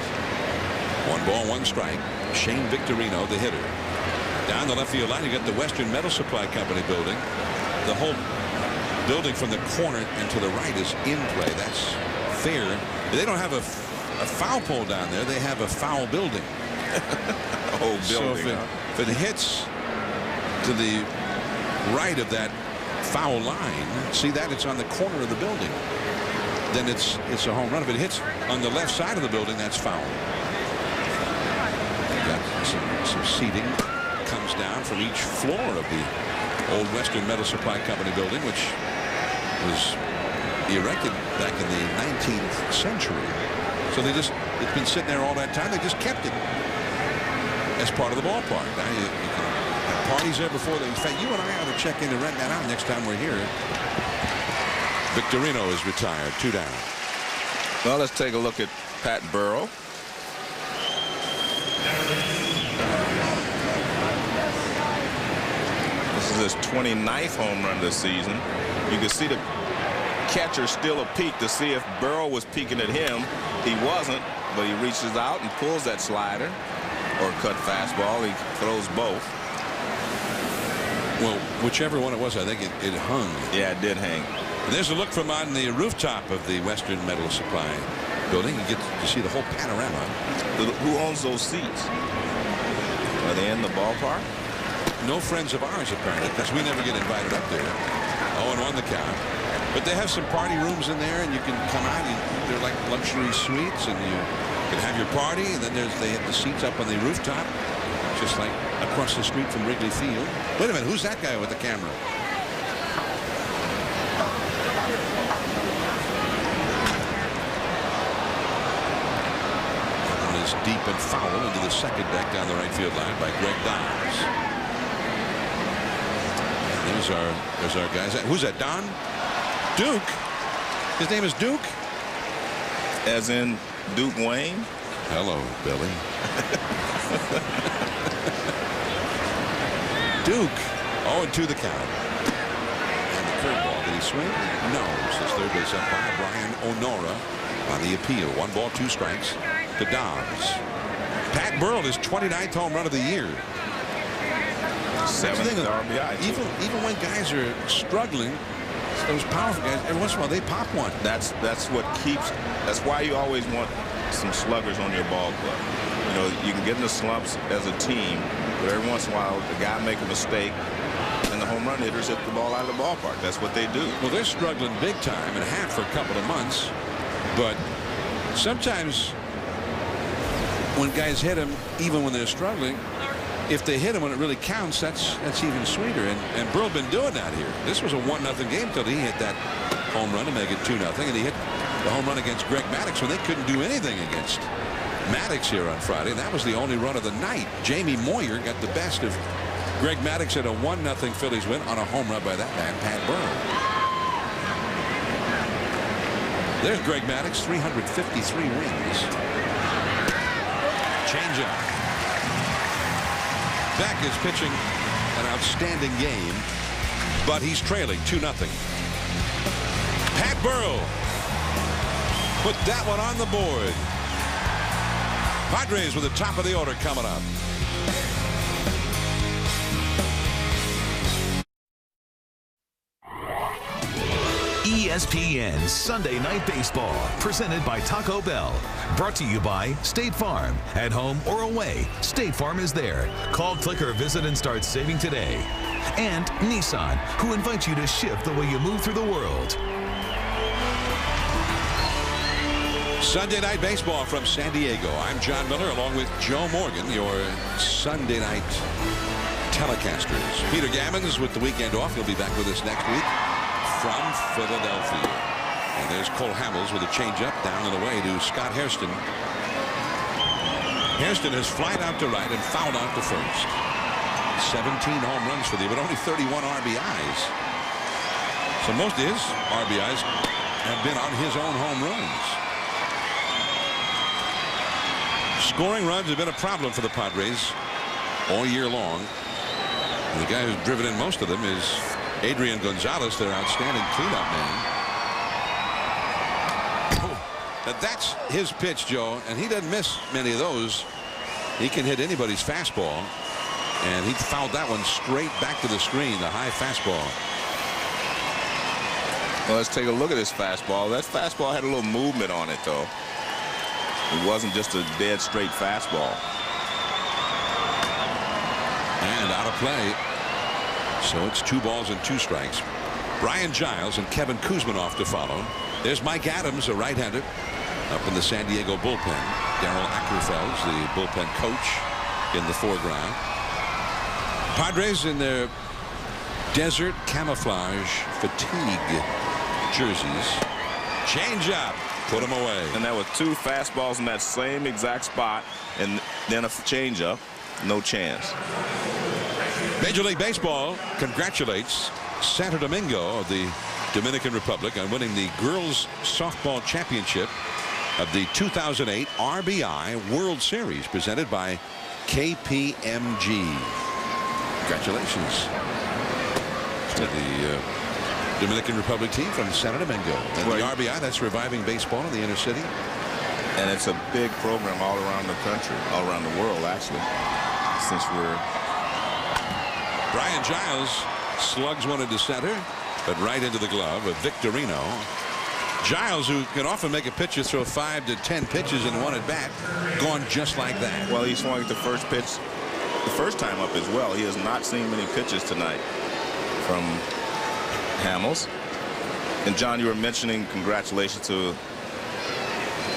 1-1 strike. Shane Victorino, the hitter. Down the left field line, you got the Western Metal Supply Company building. The whole building from the corner and to the right is in play. That's fair. They don't have a foul pole down there. They have a foul building. A whole building. So if it hits to the right of that foul line, see that it's on the corner of the building, then it's a home run. If it hits on the left side of the building, that's foul. Got some seating comes down from each floor of the old Western Metal Supply Company building, which was erected back in the 19th century. So it's been sitting there all that time. They just kept it as part of the ballpark. Now you can have parties there before they. In fact, you and I ought to check in and rent that out next time we're here. Victorino is retired, 2 down. Well, let's take a look at Pat Burrell. This is his 29th home run this season. You can see the catcher still a peek to see if Burrell was peeking at him. He wasn't, but he reaches out and pulls that slider or cut fastball. He throws both. Well, whichever one it was, I think it hung. Yeah, it did hang. And there's a look from on the rooftop of the Western Metal Supply building. You get to see the whole panorama. Who owns those seats? Are they in the ballpark? No friends of ours, apparently, because we never get invited up there. 0-1 the count. But they have some party rooms in there, and you can come out. They're like luxury suites, and you can have your party. And then they have the seats up on the rooftop, just like across the street from Wrigley Field. Wait a minute, who's that guy with the camera? That one is deep and foul into the second deck down the right field line by Greg Dobbs. There's our guys. Who's that? Don? Duke. His name is Duke. As in Duke Wayne. Hello, Billy. Duke. 0-2 the count. And the curveball. Did he swing? No. Says third base umpire Brian Onora on the appeal. 1 ball, 2 strikes to Dobbs. Pat Burrell, his 29th home run of the year. 7th RBI. Even when guys are struggling, those powerful guys, every once in a while they pop one. That's what keeps. That's why you always want some sluggers on your ball club. You know, you can get in the slumps as a team, but every once in a while the guy make a mistake, and the home run hitters hit the ball out of the ballpark. That's what they do. Well, they're struggling big time and have for a couple of months, but sometimes when guys hit them, even when they're struggling, if they hit him when it really counts, that's even sweeter. And Burrell been doing that here. This was a 1-0 game until he hit that home run to make it 2-0, and he hit the home run against Greg Maddux when they couldn't do anything against Maddux here on Friday, and that was the only run of the night. Jamie Moyer got the best of Greg Maddux at a 1-0 Phillies win on a home run by that man, Pat Burrell. There's Greg Maddux, 353 wins. Changeup. Beck is pitching an outstanding game, but he's trailing 2-0. Pat Burrell put that one on the board. Padres with the top of the order coming up. ESPN Sunday Night Baseball, presented by Taco Bell. Brought to you by State Farm. At home or away, State Farm is there. Call, click, or visit and start saving today. And Nissan, who invites you to shift the way you move through the world. Sunday Night Baseball from San Diego. I'm John Miller along with Joe Morgan, your Sunday night telecasters. Peter Gammons with the weekend off. He'll be back with us next week from Philadelphia. And there's Cole Hamels with a changeup down and away to Scott Hairston. Hairston has flied out to right and fouled out to first. 17 home runs for the, but only 31 RBIs. So most of his RBIs have been on his own home runs. Scoring runs have been a problem for the Padres all year long. And the guy who's driven in most of them is Adrian Gonzalez, their outstanding cleanup man. Now that's his pitch, Joe, and he doesn't miss many of those. He can hit anybody's fastball, and he fouled that one straight back to the screen, the high fastball. Well, let's take a look at this fastball. That fastball had a little movement on it, though. It wasn't just a dead straight fastball. And out of play. So it's 2 balls and 2 strikes. Brian Giles and Kevin Kuzminoff to follow. There's Mike Adams, a right-hander, up in the San Diego bullpen. Darryl Ackerfelds, the bullpen coach, in the foreground. Padres in their desert camouflage fatigue jerseys. Change up. Put him away. And that was 2 fastballs in that same exact spot, and then a changeup. No chance. Major League Baseball congratulates Santo Domingo of the Dominican Republic on winning the girls softball championship of the 2008 RBI World Series, presented by KPMG. Congratulations to the Dominican Republic team from Santo Domingo. And the RBI, that's reviving baseball in the inner city. And it's a big program all around the country, all around the world, actually, since we're... Brian Giles slugs one into center, but right into the glove of Victorino. Giles, who can often make a pitcher throw 5 to 10 pitches in one at bat, gone just like that. Well, he swung at the first pitch the first time up as well. He has not seen many pitches tonight from Hamels. And John, you were mentioning congratulations to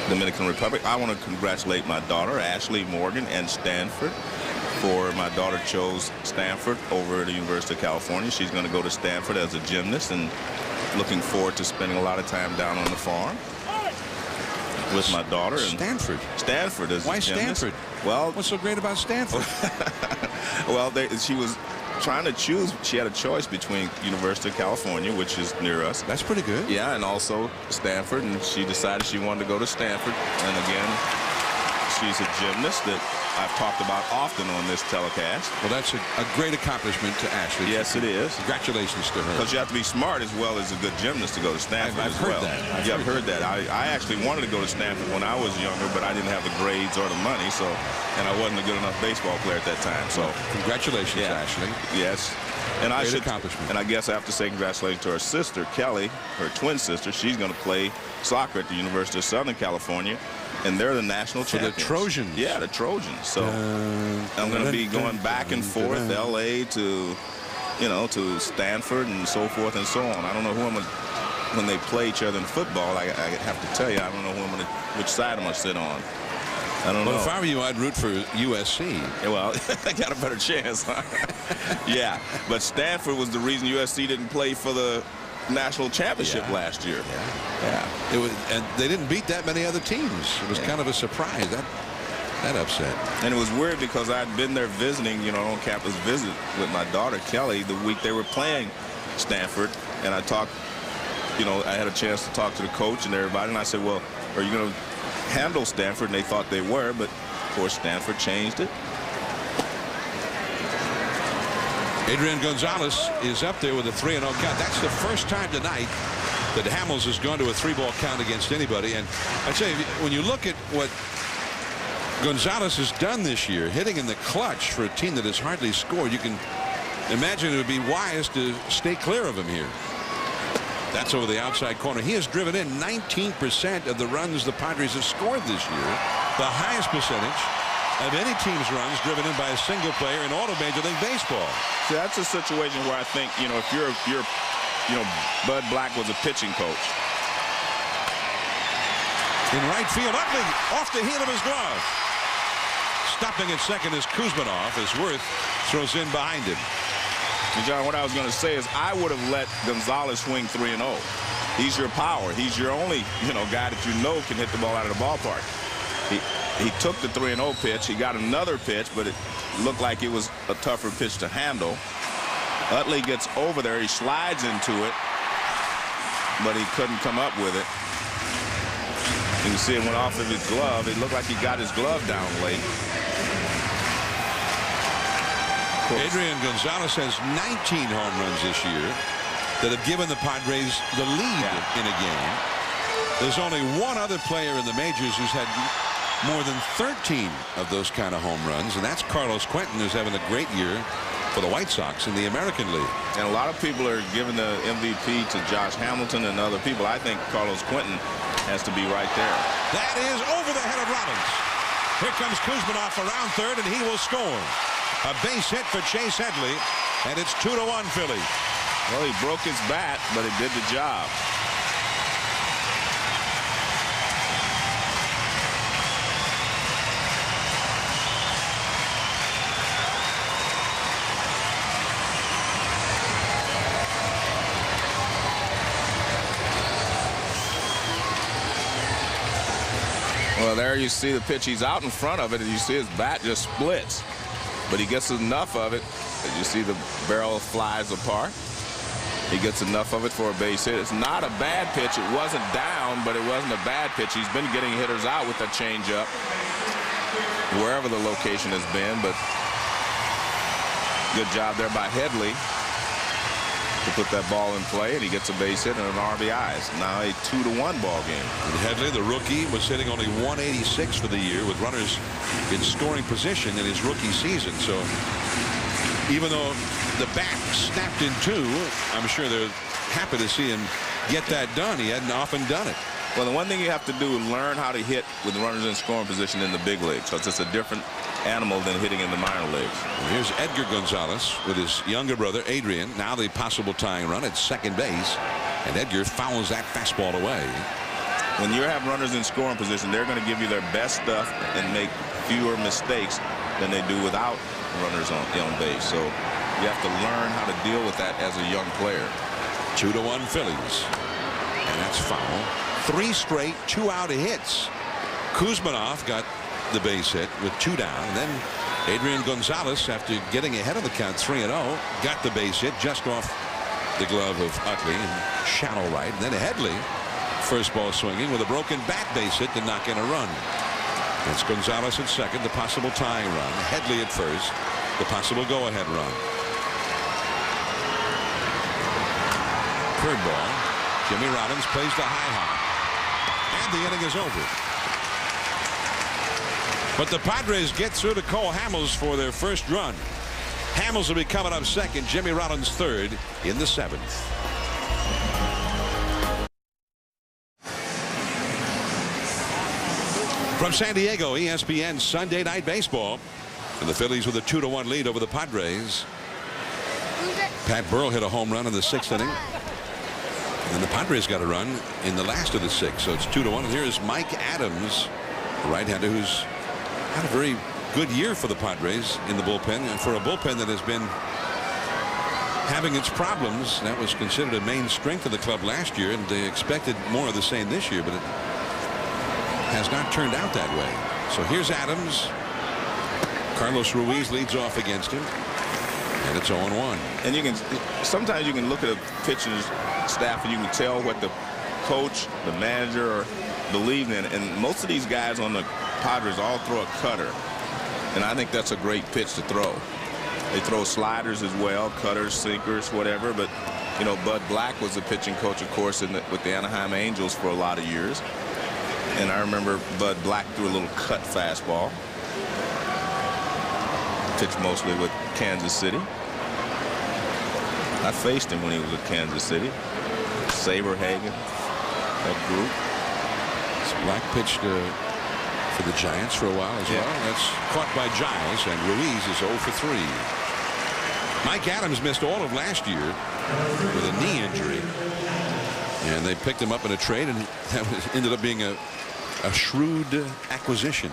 Dominican Republic. I want to congratulate my daughter, Ashley Morgan, and Stanford. For my daughter chose Stanford over the University of California. She's going to go to Stanford as a gymnast, and looking forward to spending a lot of time down on the farm with my daughter. And Stanford is why Stanford? Well, what's so great about Stanford? Well, she was trying to choose. She had a choice between University of California, which is near us. That's pretty good. Yeah, and also Stanford, and she decided she wanted to go to Stanford. And again, she's a gymnast that I've talked about often on this telecast. Well, that's a great accomplishment to Ashley. Yes, it is. Congratulations to her. Because you have to be smart as well as a good gymnast to go to Stanford I've heard that. I've heard that. I actually wanted to go to Stanford when I was younger, but I didn't have the grades or the money, and I wasn't a good enough baseball player at that time. So, congratulations, Ashley. Yes. And I guess I have to say congratulations to her sister, Kelly, her twin sister. She's going to play soccer at the University of Southern California. And they're the national champions. The Trojans. Yeah, the Trojans. So I'm going to be going back and forth, L.A. to, to Stanford and so forth and so on. I don't know who I'm going to, when they play each other in football, I have to tell you, I don't know which side I'm going to sit on. I don't know. Well, if I were you, I'd root for USC. Yeah, well, I got a better chance, huh? Yeah, but Stanford was the reason USC didn't play for the national championship last year. Yeah. It was, and they didn't beat that many other teams. It was kind of a surprise. That upset. And it was weird because I'd been there visiting, you know, on campus visit with my daughter Kelly the week they were playing Stanford, and I talked, you know, I had a chance to talk to the coach and everybody, and I said, well, are you going to handle Stanford? And they thought they were, but of course Stanford changed it. Adrian Gonzalez is up there with a 3-0 count. That's the first time tonight that Hamels has gone to a 3-ball count against anybody. And I tell you, when you look at what Gonzalez has done this year, hitting in the clutch for a team that has hardly scored, you can imagine it would be wise to stay clear of him here. That's over the outside corner. He has driven in 19% of the runs the Padres have scored this year, the highest percentage of any team's runs driven in by a single player in all of Major League Baseball. So that's a situation where I think, you know, if you're you know, Bud Black was a pitching coach. In right field, Utley off the heel of his glove. Stopping at second is Kuzminoff as Worth throws in behind him. And John, what I was going to say is I would have let Gonzalez swing 3-0. He's your power. He's your only, you know, guy that you know can hit the ball out of the ballpark. He took the 3-0 pitch. He got another pitch, but it looked like it was a tougher pitch to handle. Utley gets over there. He slides into it, but he couldn't come up with it. You can see it went off of his glove. It looked like he got his glove down late. Adrian Gonzalez has 19 home runs this year that have given the Padres the lead in a game. There's only one other player in the majors who's had more than 13 of those kind of home runs, and that's Carlos Quentin, who's having a great year for the White Sox in the American League. And a lot of people are giving the MVP to Josh Hamilton and other people. I think Carlos Quentin has to be right there. That is over the head of Rollins. Here comes Kuzminoff around third, and he will score. A base hit for Chase Headley, and it's 2-1 Phillies. Well, he broke his bat, but it did the job. Well, there you see the pitch. He's out in front of it, and you see his bat just splits. But he gets enough of it. As you see, the barrel flies apart. He gets enough of it for a base hit. It's not a bad pitch. It wasn't down, but it wasn't a bad pitch. He's been getting hitters out with that changeup, wherever the location has been. But good job there by Headley to put that ball in play, and he gets a base hit and an RBI. It's now a 2-1 ball game. And Headley, the rookie, was hitting only 186 for the year with runners in scoring position in his rookie season. So even though the bat snapped in two, I'm sure they're happy to see him get that done. He hadn't often done it. Well, the one thing you have to do is learn how to hit with runners in scoring position in the big leagues. So it's just a different animal than hitting in the minor leagues. And here's Edgar Gonzalez with his younger brother Adrian. Now the possible tying run at second base, and Edgar fouls that fastball away. When you have runners in scoring position, they're going to give you their best stuff and make fewer mistakes than they do without runners on base. So you have to learn how to deal with that as a young player. 2-1 Phillies, and that's foul. 3 straight 2-out hits. Kuzminoff got the base hit with 2 down, and then Adrian Gonzalez, after getting ahead of the count 3-0, got the base hit just off the glove of Utley and shallow right. And then Headley, first ball swinging with a broken bat base hit to knock in a run. It's Gonzalez at second, the possible tying run. Headley at first, the possible go-ahead run. Curveball. Jimmy Rollins plays the high hop, and the inning is over. But the Padres get through to Cole Hamels for their first run. Hamels will be coming up second, Jimmy Rollins third in the 7th. From San Diego, ESPN Sunday Night Baseball. And the Phillies with a 2-1 lead over the Padres. Pat Burrell hit a home run in the 6th inning. And the Padres got a run in the last of the 6th. So it's 2-1. And here is Mike Adams, a right-hander who's had a very good year for the Padres in the bullpen, and for a bullpen that has been having its problems. That was considered a main strength of the club last year, and they expected more of the same this year, but it has not turned out that way. So here's Adams. Carlos Ruiz leads off against him, and it's 0-1. And you can sometimes you can look at a pitcher's staff and you can tell what the coach, the manager believe in. And most of these guys on the Padres all throw a cutter, and I think that's a great pitch to throw. They throw sliders as well, cutters, sinkers, whatever. But you know, Bud Black was the pitching coach, of course, with the Anaheim Angels for a lot of years. And I remember Bud Black threw a little cut fastball. Pitched mostly with Kansas City. I faced him when he was with Kansas City. Saberhagen, that group. So Black pitched for the Giants for a while as well. That's caught by Giles, and Ruiz is 0 for 3. Mike Adams missed all of last year with a knee injury, and they picked him up in a trade, and that ended up being a shrewd acquisition.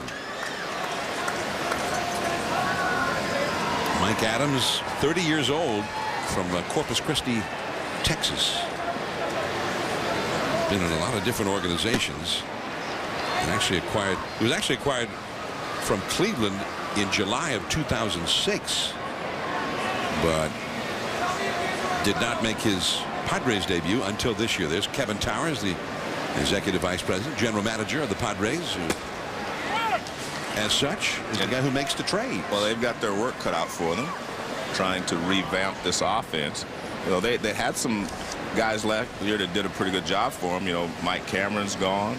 Mike Adams, 30 years old, from Corpus Christi, Texas. Been in a lot of different organizations, and he was actually acquired from Cleveland in July of 2006, but did not make his Padres debut until this year. There's Kevin Towers, the executive vice president, general manager of the Padres, who, as such, is the guy who makes the trade. Well, they've got their work cut out for them, trying to revamp this offense. You know, they had some guys last year that did a pretty good job for them. You know, Mike Cameron's gone.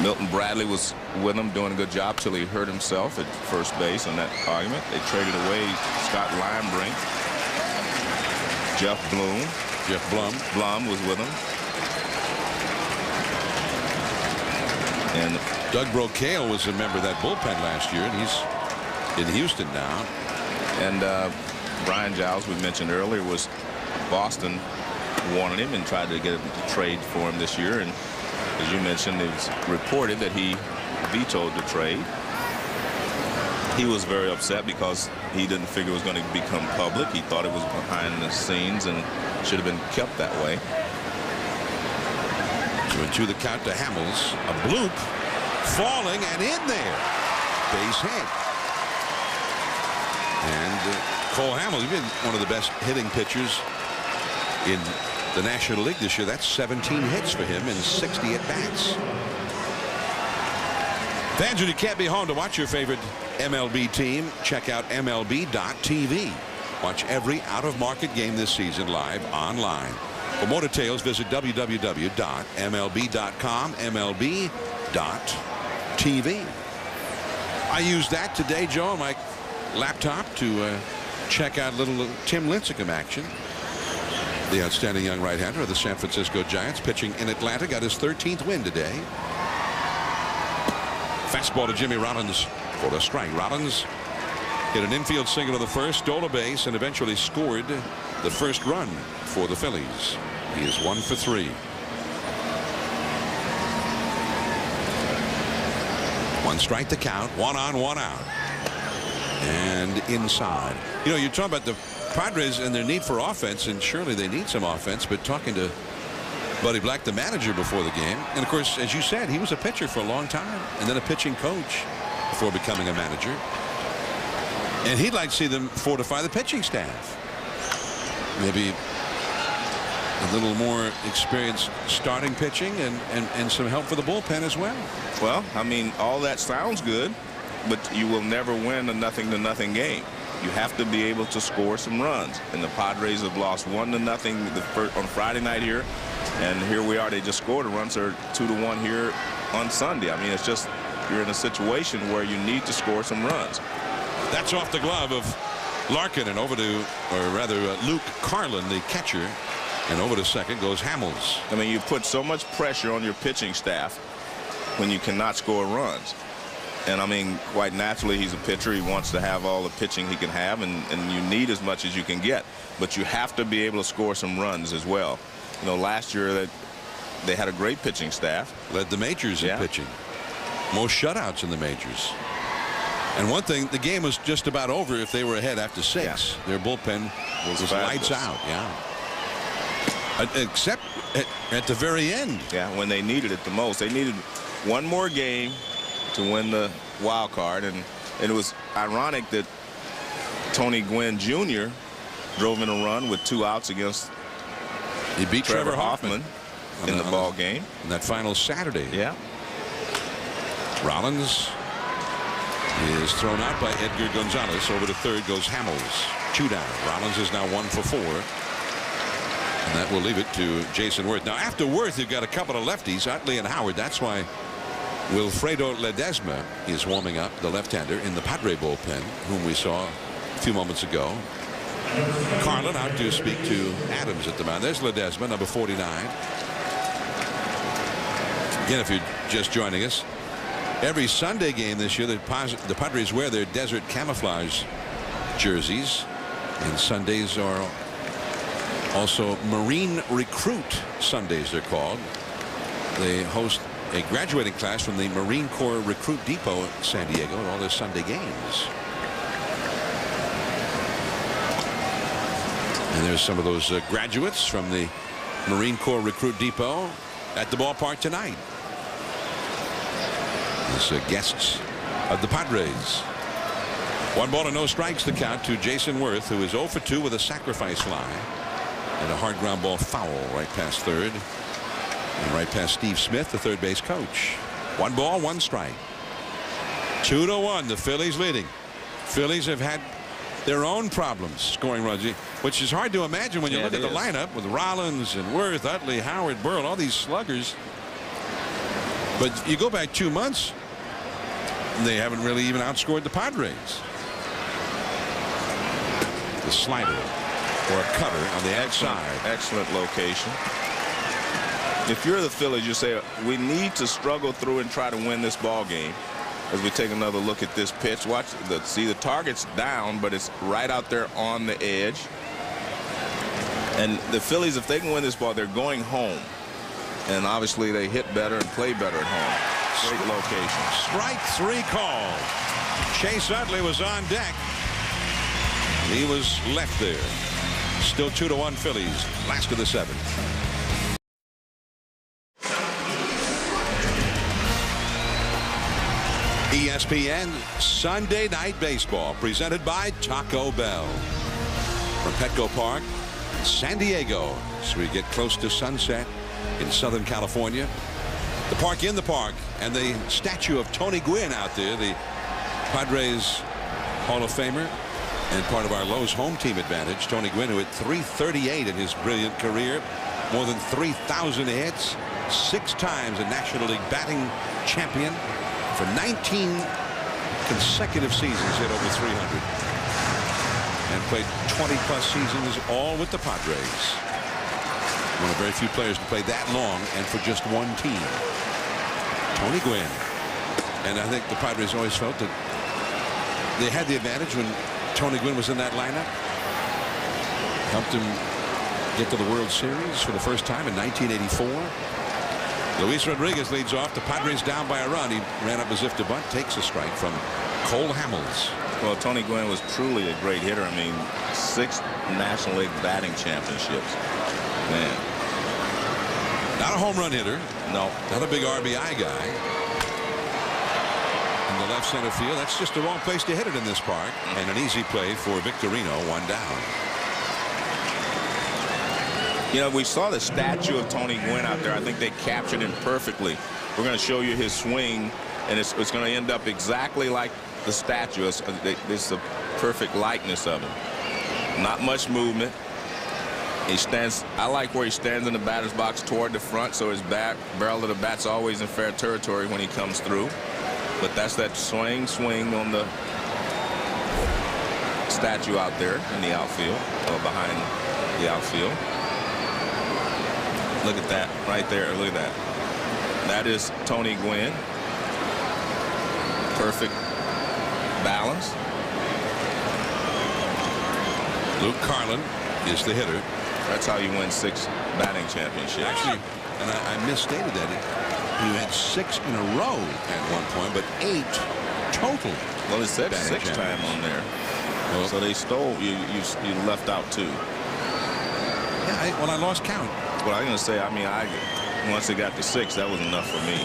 Milton Bradley was with them, doing a good job till he hurt himself at first base in that argument. They traded away Scott Limebrink. Jeff Blum was with them. And Doug Brocail was a member of that bullpen last year, and he's in Houston now. And Brian Giles, we mentioned earlier, was Boston wanted him and tried to get him to trade for him this year. And as you mentioned, it's reported that he vetoed the trade. He was very upset because he didn't figure it was going to become public. He thought it was behind the scenes and should have been kept that way. To the count to Hamels. A bloop, falling and in there. Base hit. And Cole Hamels, he's been one of the best hitting pitchers in the National League this year. That's 17 hits for him in 60 at-bats. Fans, when you can't be home to watch your favorite MLB team, check out MLB.tv. Watch every out-of-market game this season live online. For more details, visit www.mlb.com, MLB.tv. I used that today, Joe, on my laptop to check out little Tim Lincecum action. The outstanding young right-hander of the San Francisco Giants, pitching in Atlanta, got his 13th win today. Fastball to Jimmy Rollins for the strike. Rollins hit an infield single to the first, stole a base, and eventually scored the first run for the Phillies. He is 1 for 3. One strike to count, 1 on, 1 out. And inside. You know, you're talking about the Padres and their need for offense, and surely they need some offense, but talking to Buddy Black, the manager, before the game, and of course, as you said, he was a pitcher for a long time and then a pitching coach before becoming a manager. And he'd like to see them fortify the pitching staff. Maybe a little more experienced starting pitching and some help for the bullpen as well. Well, I mean, all that sounds good, but you will never win a 0-0 game. You have to be able to score some runs. And the Padres have lost 1-0 on Friday night here. And here we are. They just scored a run, so 2-1 here on Sunday. I mean, it's just you're in a situation where you need to score some runs. That's off the glove of Larkin and over to, or rather, Luke Carlin, the catcher. And over to second goes Hamels. I mean, you put so much pressure on your pitching staff when you cannot score runs. And I mean, quite naturally, he's a pitcher. He wants to have all the pitching he can have, and you need as much as you can get. But you have to be able to score some runs as well. You know, last year they had a great pitching staff. Led the majors in pitching. Most shutouts in the majors. And one thing, the game was just about over if they were ahead after 6. Their bullpen was lights out. Yeah. Except at the very end. Yeah, when they needed it the most. They needed one more game to win the wild card, and it was ironic that Tony Gwynn Jr. drove in a run with 2 outs against He beat Trevor Hoffman in the ball game. On that final Saturday. Yeah. Rollins is thrown out by Edgar Gonzalez. Over to third goes Hamels. 2 down. Rollins is now 1 for 4. And that will leave it to Jason Worth. Now, after Worth, you've got a couple of lefties, Utley and Howard. That's why Wilfredo Ledesma is warming up, the left-hander, in the Padre bullpen, whom we saw a few moments ago. Carlin out to speak to Adams at the mound. There's Ledesma, number 49. Again, if you're just joining us, every Sunday game this year, the Padres wear their desert camouflage jerseys, and Sundays are also Marine Recruit Sundays, they're called. They host a graduating class from the Marine Corps Recruit Depot in San Diego at all their Sunday games. And there's some of those graduates from the Marine Corps Recruit Depot at the ballpark tonight as guests of the Padres. 1 ball and no strikes the count to Jason Worth, who is 0 for 2 with a sacrifice fly and a hard ground ball foul right past third and right past Steve Smith, the third base coach. 1 ball, 1 strike. 2-1, the Phillies leading. Phillies have had their own problems scoring runs, which is hard to imagine when you look at the lineup with Rollins and Worth, Utley, Howard, Burrell, all these sluggers. But you go back 2 months, they haven't really even outscored the Padres. The slider or a cutter on the outside. Excellent location. If you're the Phillies, you say we need to struggle through and try to win this ball game. As we take another look at this pitch, watch see the target's down, but it's right out there on the edge. And the Phillies, if they can win this ball, they're going home. And obviously they hit better and play better at home. Great location. Strike 3 call. Chase Utley was on deck. He was left there. Still 2-1 Phillies. Last of the 7th. ESPN Sunday Night Baseball, presented by Taco Bell. From Petco Park, San Diego, as we get close to sunset in Southern California. The park in the park, and the statue of Tony Gwynn out there, the Padres Hall of Famer and part of our Lowe's home team advantage. Tony Gwynn, who hit .338 in his brilliant career, more than 3,000 hits, 6 times a National League batting champion. For 19 consecutive seasons, hit over 300 and played 20-plus seasons, all with the Padres. One of very few players to play that long and for just one team. Tony Gwynn. And I think the Padres always felt that they had the advantage when Tony Gwynn was in that lineup. Helped him get to the World Series for the first time in 1984. Luis Rodriguez leads off. The Padres down by a run. He ran up as if to bunt, takes a strike from Cole Hamels. Well, Tony Gwynn was truly a great hitter. I mean, 6 National League batting championships. Man. Not a home run hitter. No. Not a big RBI guy. In the left center field, that's just the wrong place to hit it in this park. And an easy play for Victorino, 1 down. You know, we saw the statue of Tony Gwynn out there. I think they captured him perfectly. We're going to show you his swing, and it's going to end up exactly like the statue. It's a perfect likeness of him. Not much movement. He stands. I like where he stands in the batter's box toward the front, so his barrel of the bat's always in fair territory when he comes through. But that's that swing on the statue out there in the outfield, or behind the outfield. Look at that right there. Look at that. That is Tony Gwynn. Perfect balance. Luke Carlin is the hitter. That's how you win 6 batting championships. Actually, and I misstated that. You had 6 in a row at one point, but 8 total. Well, it said 6 time on there. Well, so they stole. You left out 2. Yeah, I lost count. Well, I'm going to say, I mean, once it got to 6, that was enough for me.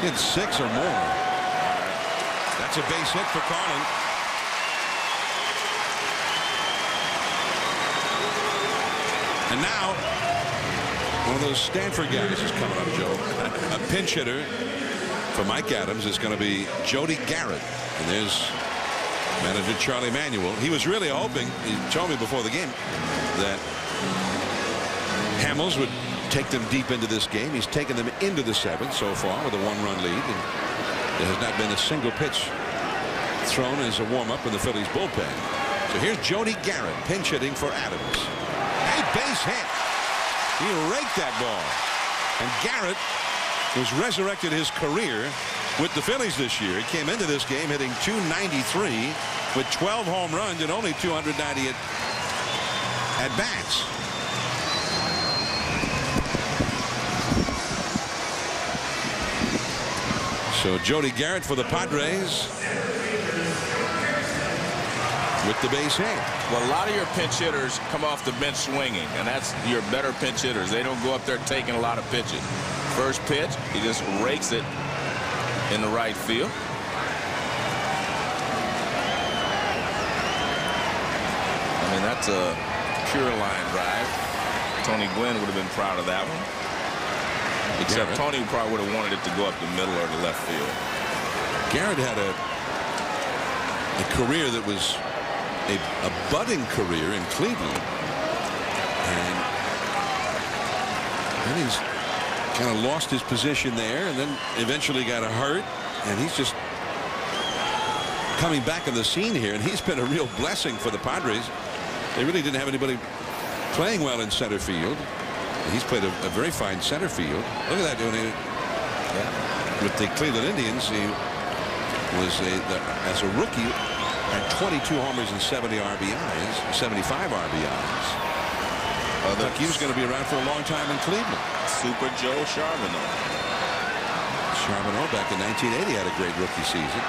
He had 6 or more. That's a base hit for Carlin. And now, one of those Stanford guys is coming up, Joe. A pinch hitter for Mike Adams is going to be Jody Garrett. And there's manager Charlie Manuel. He was really hoping, he told me before the game, that Hamels would take them deep into this game. He's taken them into the 7th so far with a 1-run lead. And there has not been a single pitch thrown as a warm-up in the Phillies bullpen. So here's Jody Garrett pinch hitting for Adams. A base hit. He raked that ball. And Garrett has resurrected his career with the Phillies this year. He came into this game hitting .293 with 12 home runs and only 290 at bats. So Jody Garrett for the Padres with the base hit. Well, a lot of your pinch hitters come off the bench swinging, and that's your better pinch hitters. They don't go up there taking a lot of pitches. First pitch, he just rakes it in the right field. I mean, that's a pure line drive. Tony Gwynn would have been proud of that one. Except Garrett. Tony probably would have wanted it to go up the middle or the left field. Garrett had a career that was a budding career in Cleveland. And then he's kind of lost his position there and then eventually got hurt. And he's just coming back on the scene here. And he's been a real blessing for the Padres. They really didn't have anybody playing well in center field. He's played a very fine center field. Look at that. With the Cleveland Indians, he was as a rookie at 22 homers and 70 RBIs, 75 RBIs. Look, he was going to be around for a long time in Cleveland. Super Joe Charbonneau. Charbonneau back in 1980 had a great rookie season.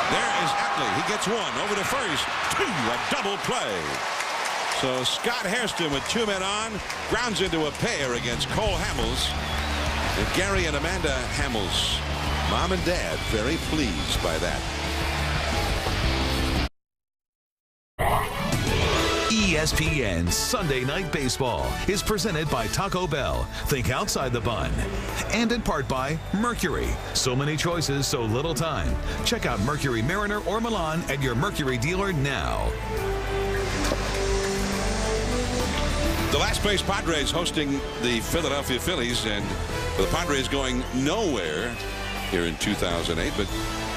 There is Utley. He gets one over to first. A double play. So Scott Hairston with 2 men on grounds into a pair against Cole Hamels. And Gary and Amanda Hamels, mom and dad, very pleased by that. ESPN Sunday Night Baseball is presented by Taco Bell. Think outside the bun. And in part by Mercury. So many choices, so little time. Check out Mercury Mariner or Milan at your Mercury dealer now. The last place Padres hosting the Philadelphia Phillies, and the Padres going nowhere here in 2008, but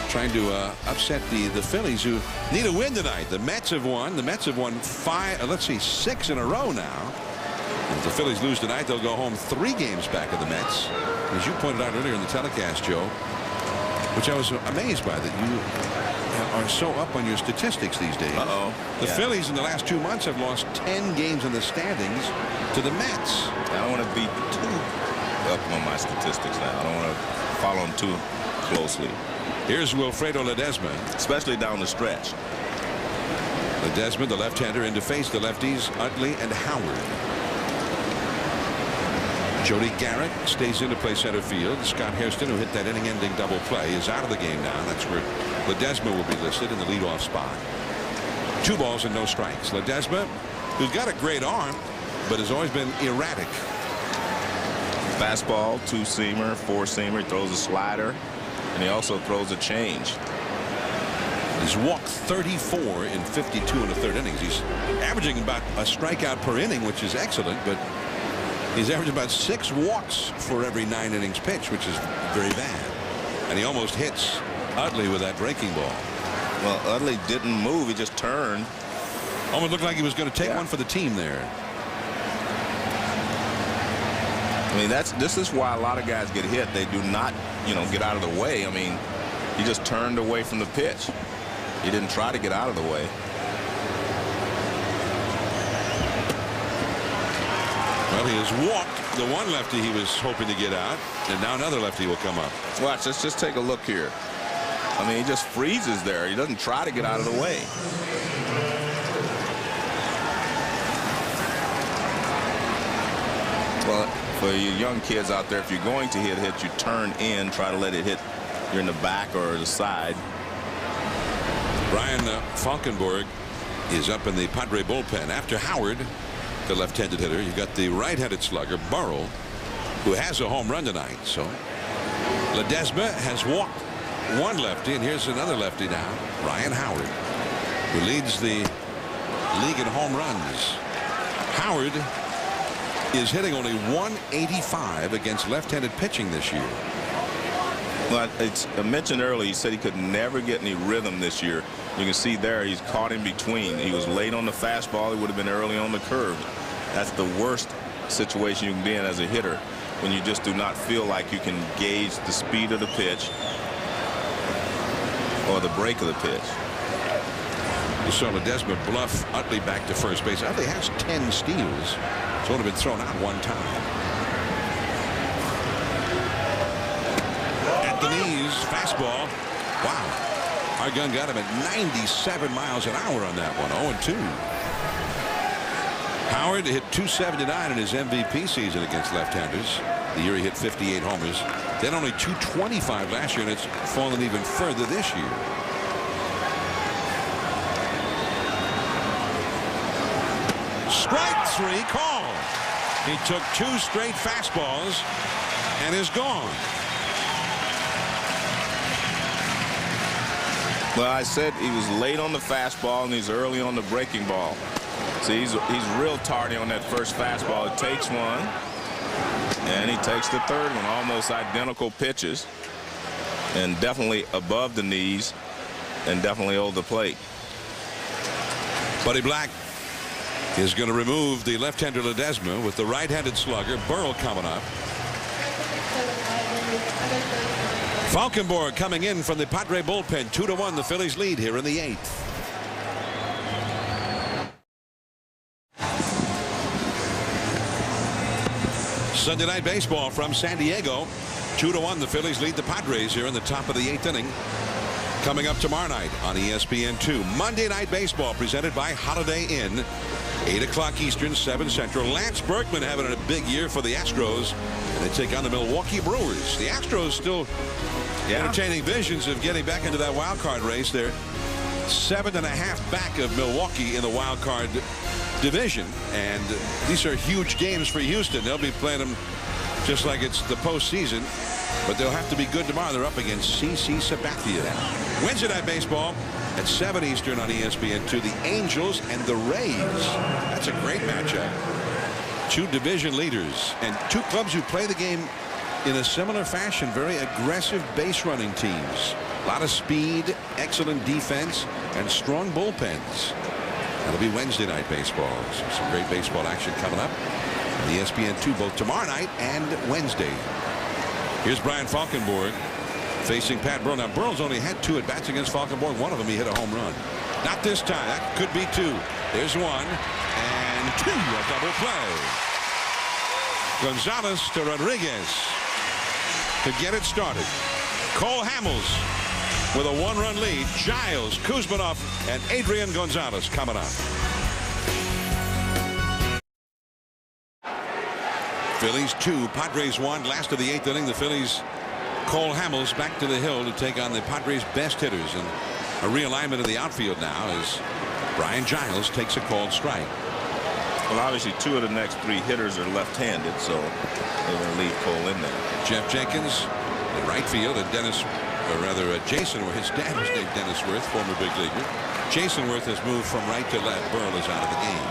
trying to upset the Phillies, who need a win tonight. The Mets have won. The Mets have won 6 in a row now. If the Phillies lose tonight, they'll go home 3 games back of the Mets. As you pointed out earlier in the telecast, Joe, which I was amazed by, that you are so up on your statistics these days. The Phillies in the last 2 months have lost 10 games in the standings to the Mets. I don't want to be too up on my statistics now. I don't want to follow them too closely. Here's Wilfredo Ledesma. Especially down the stretch. Ledesma, the left-hander, in to face the lefties, Utley and Howard. Jody Garrett stays in to play center field. Scott Hairston, who hit that inning-ending double play, is out of the game now. That's where Ledesma will be listed in the leadoff spot. 2 balls and no strikes. Ledesma, who's got a great arm, but has always been erratic. Fastball, 2-seamer, 4-seamer. He throws a slider, and he also throws a change. He's walked 34 in 52 in the 3rd innings. He's averaging about a strikeout per inning, which is excellent, but he's averaging about 6 walks for every 9 innings pitched, which is very bad. And he almost hits Utley with that breaking ball. Well, Utley didn't move. He just turned. Almost looked like he was going to take one for the team there. I mean, this is why a lot of guys get hit. They do not, get out of the way. I mean, he just turned away from the pitch. He didn't try to get out of the way. Well, he has walked the one lefty he was hoping to get out, and now another lefty will come up. Watch, let's just take a look here. I mean, he just freezes there. He doesn't try to get out of the way. Well, for you young kids out there, if you're going to hit, you turn in, try to let it hit. You're in the back or the side. Brian Falkenborg is up in the Padre bullpen. After Howard, the left-handed hitter, you got the right-handed slugger, Burrell, who has a home run tonight. So Ledesma has walked one lefty, and here's another lefty now, Ryan Howard, who leads the league in home runs. Howard is hitting only .185 against left-handed pitching this year. Well, I mentioned earlier, he said he could never get any rhythm this year. You can see there he's caught in between. He was late on the fastball. He would have been early on the curve. That's the worst situation you can be in as a hitter, when you just do not feel like you can gauge the speed of the pitch or the break of the pitch. You saw Ledesma bluff Utley back to first base. Utley has 10 steals. It's only been thrown out one time. At the knees, fastball. Wow. Our gun got him at 97 miles an hour on that one. 0-2. Howard hit .279 in his MVP season against left-handers. The year he hit 58 homers. Then only .225 last year, and it's fallen even further this year. Strike three call. He took 2 straight fastballs and is gone. Well, I said he was late on the fastball and he's early on the breaking ball. See, he's real tardy on that first fastball. It takes one, and he takes the third one. Almost identical pitches, and definitely above the knees, and definitely over the plate. Buddy Black is going to remove the left-hander Ledesma with the right-handed slugger Burrell coming up. Falkenborg coming in from the Padre bullpen. 2-1 the Phillies lead here in the 8th. Sunday night baseball from San Diego. 2-1 the Phillies lead the Padres here in the top of the 8th inning. Coming up tomorrow night on ESPN2. Monday Night Baseball presented by Holiday Inn. 8 o'clock Eastern, 7 Central. Lance Berkman having a big year for the Astros, and they take on the Milwaukee Brewers. The Astros still entertaining visions of getting back into that wild card race. They're 7.5 back of Milwaukee in the wild card division, and these are huge games for Houston. They'll be playing them just like it's the postseason, but they'll have to be good tomorrow. They're up against CC Sabathia. Wednesday Night Baseball at 7 Eastern on ESPN2. The Angels and the Rays. That's a great matchup. 2 division leaders and 2 clubs who play the game in a similar fashion. Very aggressive base running teams. A lot of speed, excellent defense, and strong bullpens. That'll be Wednesday Night Baseball. So some great baseball action coming up on ESPN2 both tomorrow night and Wednesday. Here's Brian Falkenborg facing Pat Burrell. Now, Burrell's only had 2 at-bats against Falkenborg. One of them he hit a home run. Not this time. That could be 2. There's 1 and 2. A double play. Gonzalez to Rodriguez to get it started. Cole Hamels with a 1-run lead. Giles, Kuzminoff, and Adrian Gonzalez coming up. Phillies 2, Padres 1. Last of the 8th inning. The Phillies, Cole Hamels back to the hill to take on the Padres' best hitters. And a realignment of the outfield now as Brian Giles takes a called strike. Well, obviously 2 of the next 3 hitters are left-handed, so they're going to leave Cole in there. Jeff Jenkins in right field, and Jason, or his dad was named Dennis Worth, former big leaguer. Jason Worth has moved from right to left. Burrell is out of the game.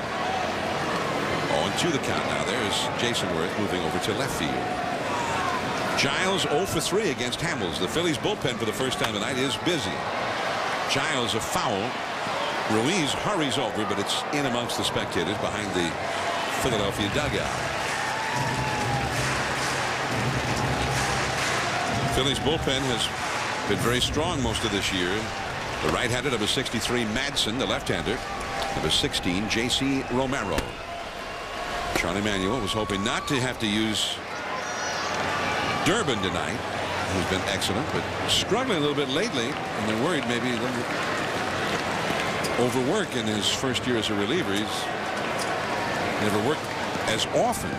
0-2 the count now. There's Jason Worth moving over to left field. Giles 0 for 3 against Hamels. The Phillies bullpen for the first time tonight is busy. Giles a foul. Ruiz hurries over, but it's in amongst the spectators behind the Philadelphia dugout. Phillies bullpen has been very strong most of this year. The right-handed number 63 Madsen, the left-hander number 16 J.C. Romero. Charlie Manuel was hoping not to have to use Durbin tonight. who's been excellent, but struggling a little bit lately, and they're worried maybe he'll overwork in his first year as a reliever. He's never worked as often.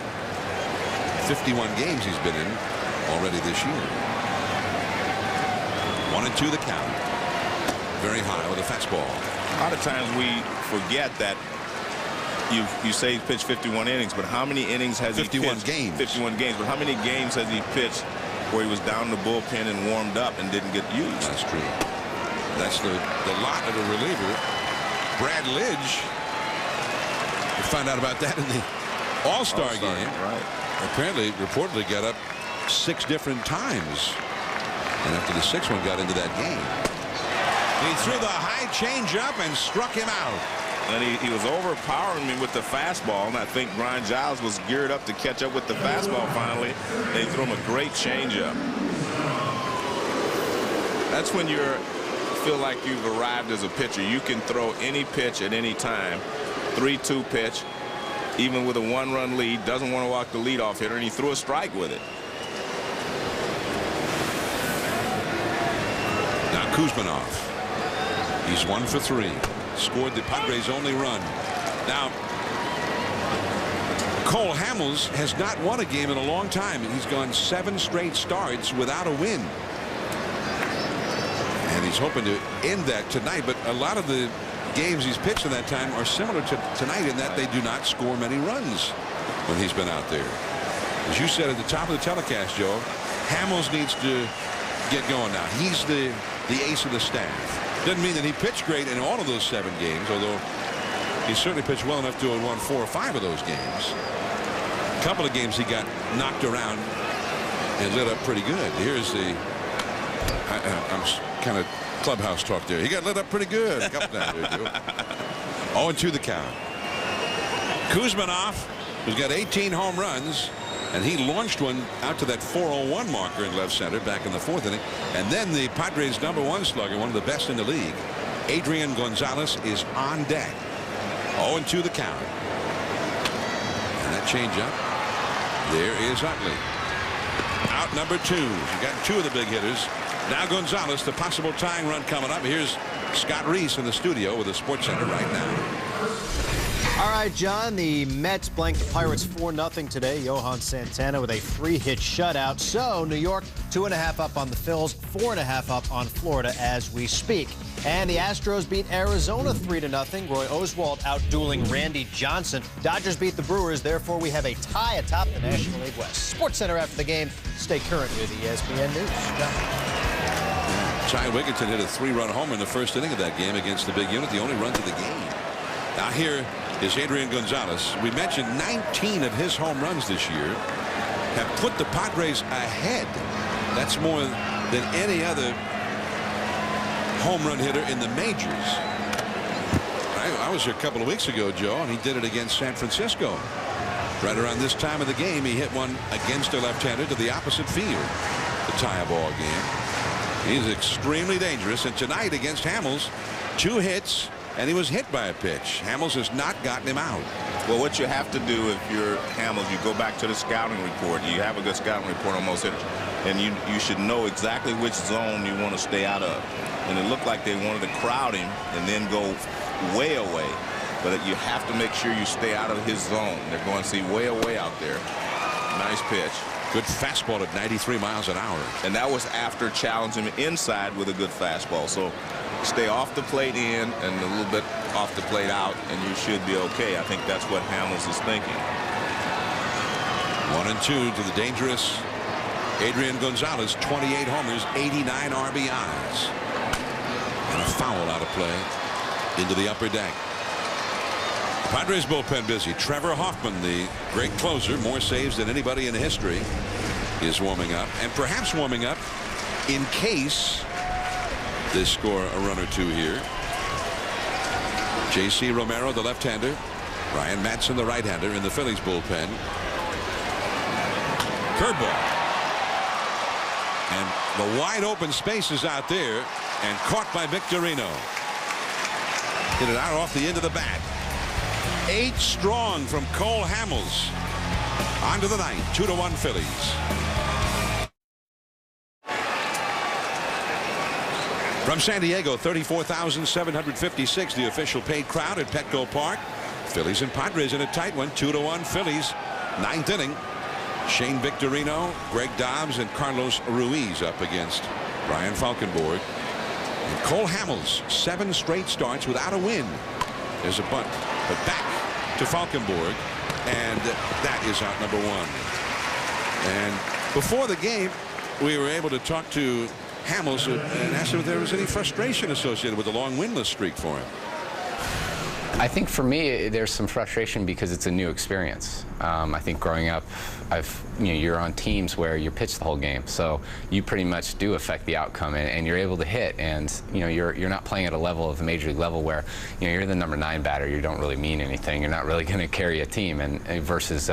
51 games he's been in already this year. 1-2 the count. Very high with a fastball. A lot of times we forget that you say he pitched 51 innings, but how many innings has he pitched? 51 games. 51 games. But how many games has he pitched where he was down in the bullpen and warmed up and didn't get used? That's true. That's the lot of a reliever. Brad Lidge. We found out about that in the All-Star game. Right. Apparently, reportedly got up 6 different times. And after the 6th one got into that game, he threw the high changeup and struck him out. And he was overpowering me with the fastball, and I think Brian Giles was geared up to catch up with the fastball finally. They threw him a great changeup. That's when you feel like you've arrived as a pitcher. You can throw any pitch at any time. 3-2 pitch, even with a 1-run lead, doesn't want to walk the leadoff hitter, and he threw a strike with it. Now Kuzmanov. He's 1 for 3. Scored the Padres' only run. Now, Cole Hamels has not won a game in a long time. He's gone 7 straight starts without a win. And he's hoping to end that tonight. But a lot of the games he's pitched in that time are similar to tonight in that they do not score many runs when he's been out there. As you said at the top of the telecast, Joe, Hamels needs to get going now. He's the ace of the staff. Doesn't mean that he pitched great in all of those 7 games, although he certainly pitched well enough to have won 4 or 5 of those games. A couple of games he got knocked around and lit up pretty good. Here's the I'm kind of clubhouse talk there. He got lit up pretty good a couple times. 0-2 the count. Kuzmanov, who's got 18 home runs, and he launched one out to that 401 marker in left center back in the 4th inning. And then the Padres' #1 slugger, one of the best in the league, Adrian Gonzalez, is on deck. 0-2 the count. And that changeup. There is Utley. Out number 2. You got 2 of the big hitters. Now Gonzalez, the possible tying run coming up. Here's Scott Reese in the studio with the Sports Center right now. All right, John, the Mets blanked the Pirates 4-0 today. Johan Santana with a 3-hit shutout. So New York 2.5 up on the Phils, 4.5 up on Florida as we speak. And the Astros beat Arizona 3-0. Roy Oswalt out-dueling Randy Johnson. Dodgers beat the Brewers. Therefore, we have a tie atop the National League West. Sports Center after the game. Stay current with ESPN News. John. Ty Wigginton hit a 3-run homer in the first inning of that game against the big unit, the only runs of the game. Now here is Adrian Gonzalez. We mentioned 19 of his home runs this year have put the Padres ahead. That's more than any other home run hitter in the majors. I was here a couple of weeks ago, Joe, and he did it against San Francisco. Right around this time of the game, he hit one against a left-hander to the opposite field to tie a ball game. He's extremely dangerous, and tonight against Hamels, 2 hits, and he was hit by a pitch. Hamels has not gotten him out. Well, what you have to do if you're Hamels, you go back to the scouting report. You have a good scouting report on most hitters, and you should know exactly which zone you want to stay out of. And it looked like they wanted to crowd him and then go way away. But you have to make sure you stay out of his zone. They're going to see way away out there. Nice pitch. Good fastball at 93 miles an hour. And that was after challenging him inside with a good fastball. So stay off the plate in and a little bit off the plate out, and you should be okay. I think that's what Hamels is thinking. 1-2 to the dangerous Adrian Gonzalez. 28 homers, 89 RBIs. And a foul out of play into the upper deck. Padres bullpen busy. Trevor Hoffman, the great closer, more saves than anybody in history, is warming up, and perhaps warming up in case they score a run or 2 here. J.C. Romero, the left-hander. Ryan Madson, the right-hander, in the Phillies bullpen. Curveball. And the wide open space is out there, and caught by Victorino. Hit it out off the end of the bat. 8 strong from Cole Hamels. On to the ninth. 2-1 Phillies. From San Diego, 34,756, the official paid crowd at Petco Park. Phillies and Padres in a tight one, 2-1 Phillies. 9th inning. Shane Victorino, Greg Dobbs, and Carlos Ruiz up against Brian Falkenborg. And Cole Hamels, 7 straight starts without a win. There's a bunt, but back to Falkenborg, and that is out number 1. And before the game, we were able to talk to Hamels and asked him if there was any frustration associated with the long winless streak for him. I think for me, there's some frustration because it's a new experience. I think growing up, you're on teams where you're pitched the whole game, so you pretty much do affect the outcome, and you're able to hit, and you're not playing at a level of the major league level where you're the number 9 batter. You don't really mean anything. You're not really going to carry a team, and versus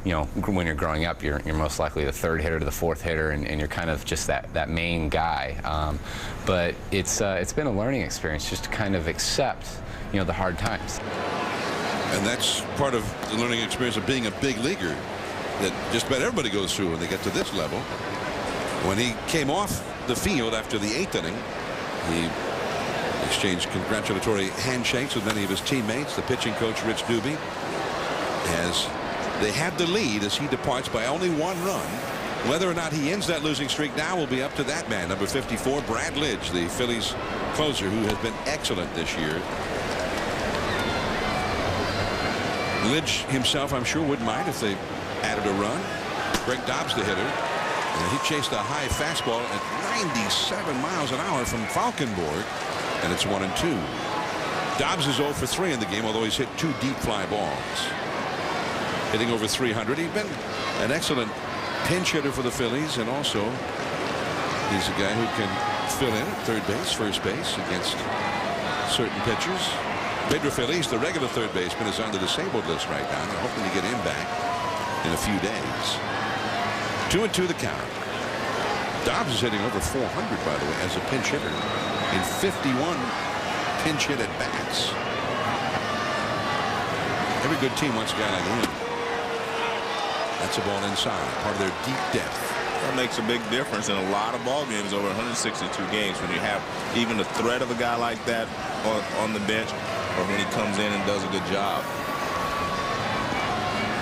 when you're growing up, you're most likely the 3rd hitter to the 4th hitter, and you're kind of just that main guy. But it's been a learning experience just to kind of accept the hard times. And that's part of the learning experience of being a big leaguer that just about everybody goes through when they get to this level. When he came off the field after the 8th inning, he exchanged congratulatory handshakes with many of his teammates. The pitching coach, Rich Doobie, as they have the lead as he departs by only 1 run. Whether or not he ends that losing streak now will be up to that man, number 54, Brad Lidge, the Phillies closer, who has been excellent this year. Lidge himself, I'm sure, wouldn't mind if they added a run. Greg Dobbs, the hitter, and he chased a high fastball at 97 miles an hour from Falkenborg, and it's 1-2. Dobbs is 0 for 3 in the game, although he's hit 2 deep fly balls. Hitting over 300. He's been an excellent pinch hitter for the Phillies, and also he's a guy who can fill in at third base, first base against certain pitchers. Pedro Phillies, the regular third baseman, is on the disabled list right now. They're hoping to get him back in a few days. 2-2 the count. Dobbs is hitting over 400, by the way, as a pinch hitter in 51 pinch hit at bats. Every good team wants a guy like him. That's a ball inside, part of their deep depth. That makes a big difference in a lot of ball games over 162 games when you have even the threat of a guy like that on the bench, or when he comes in and does a good job.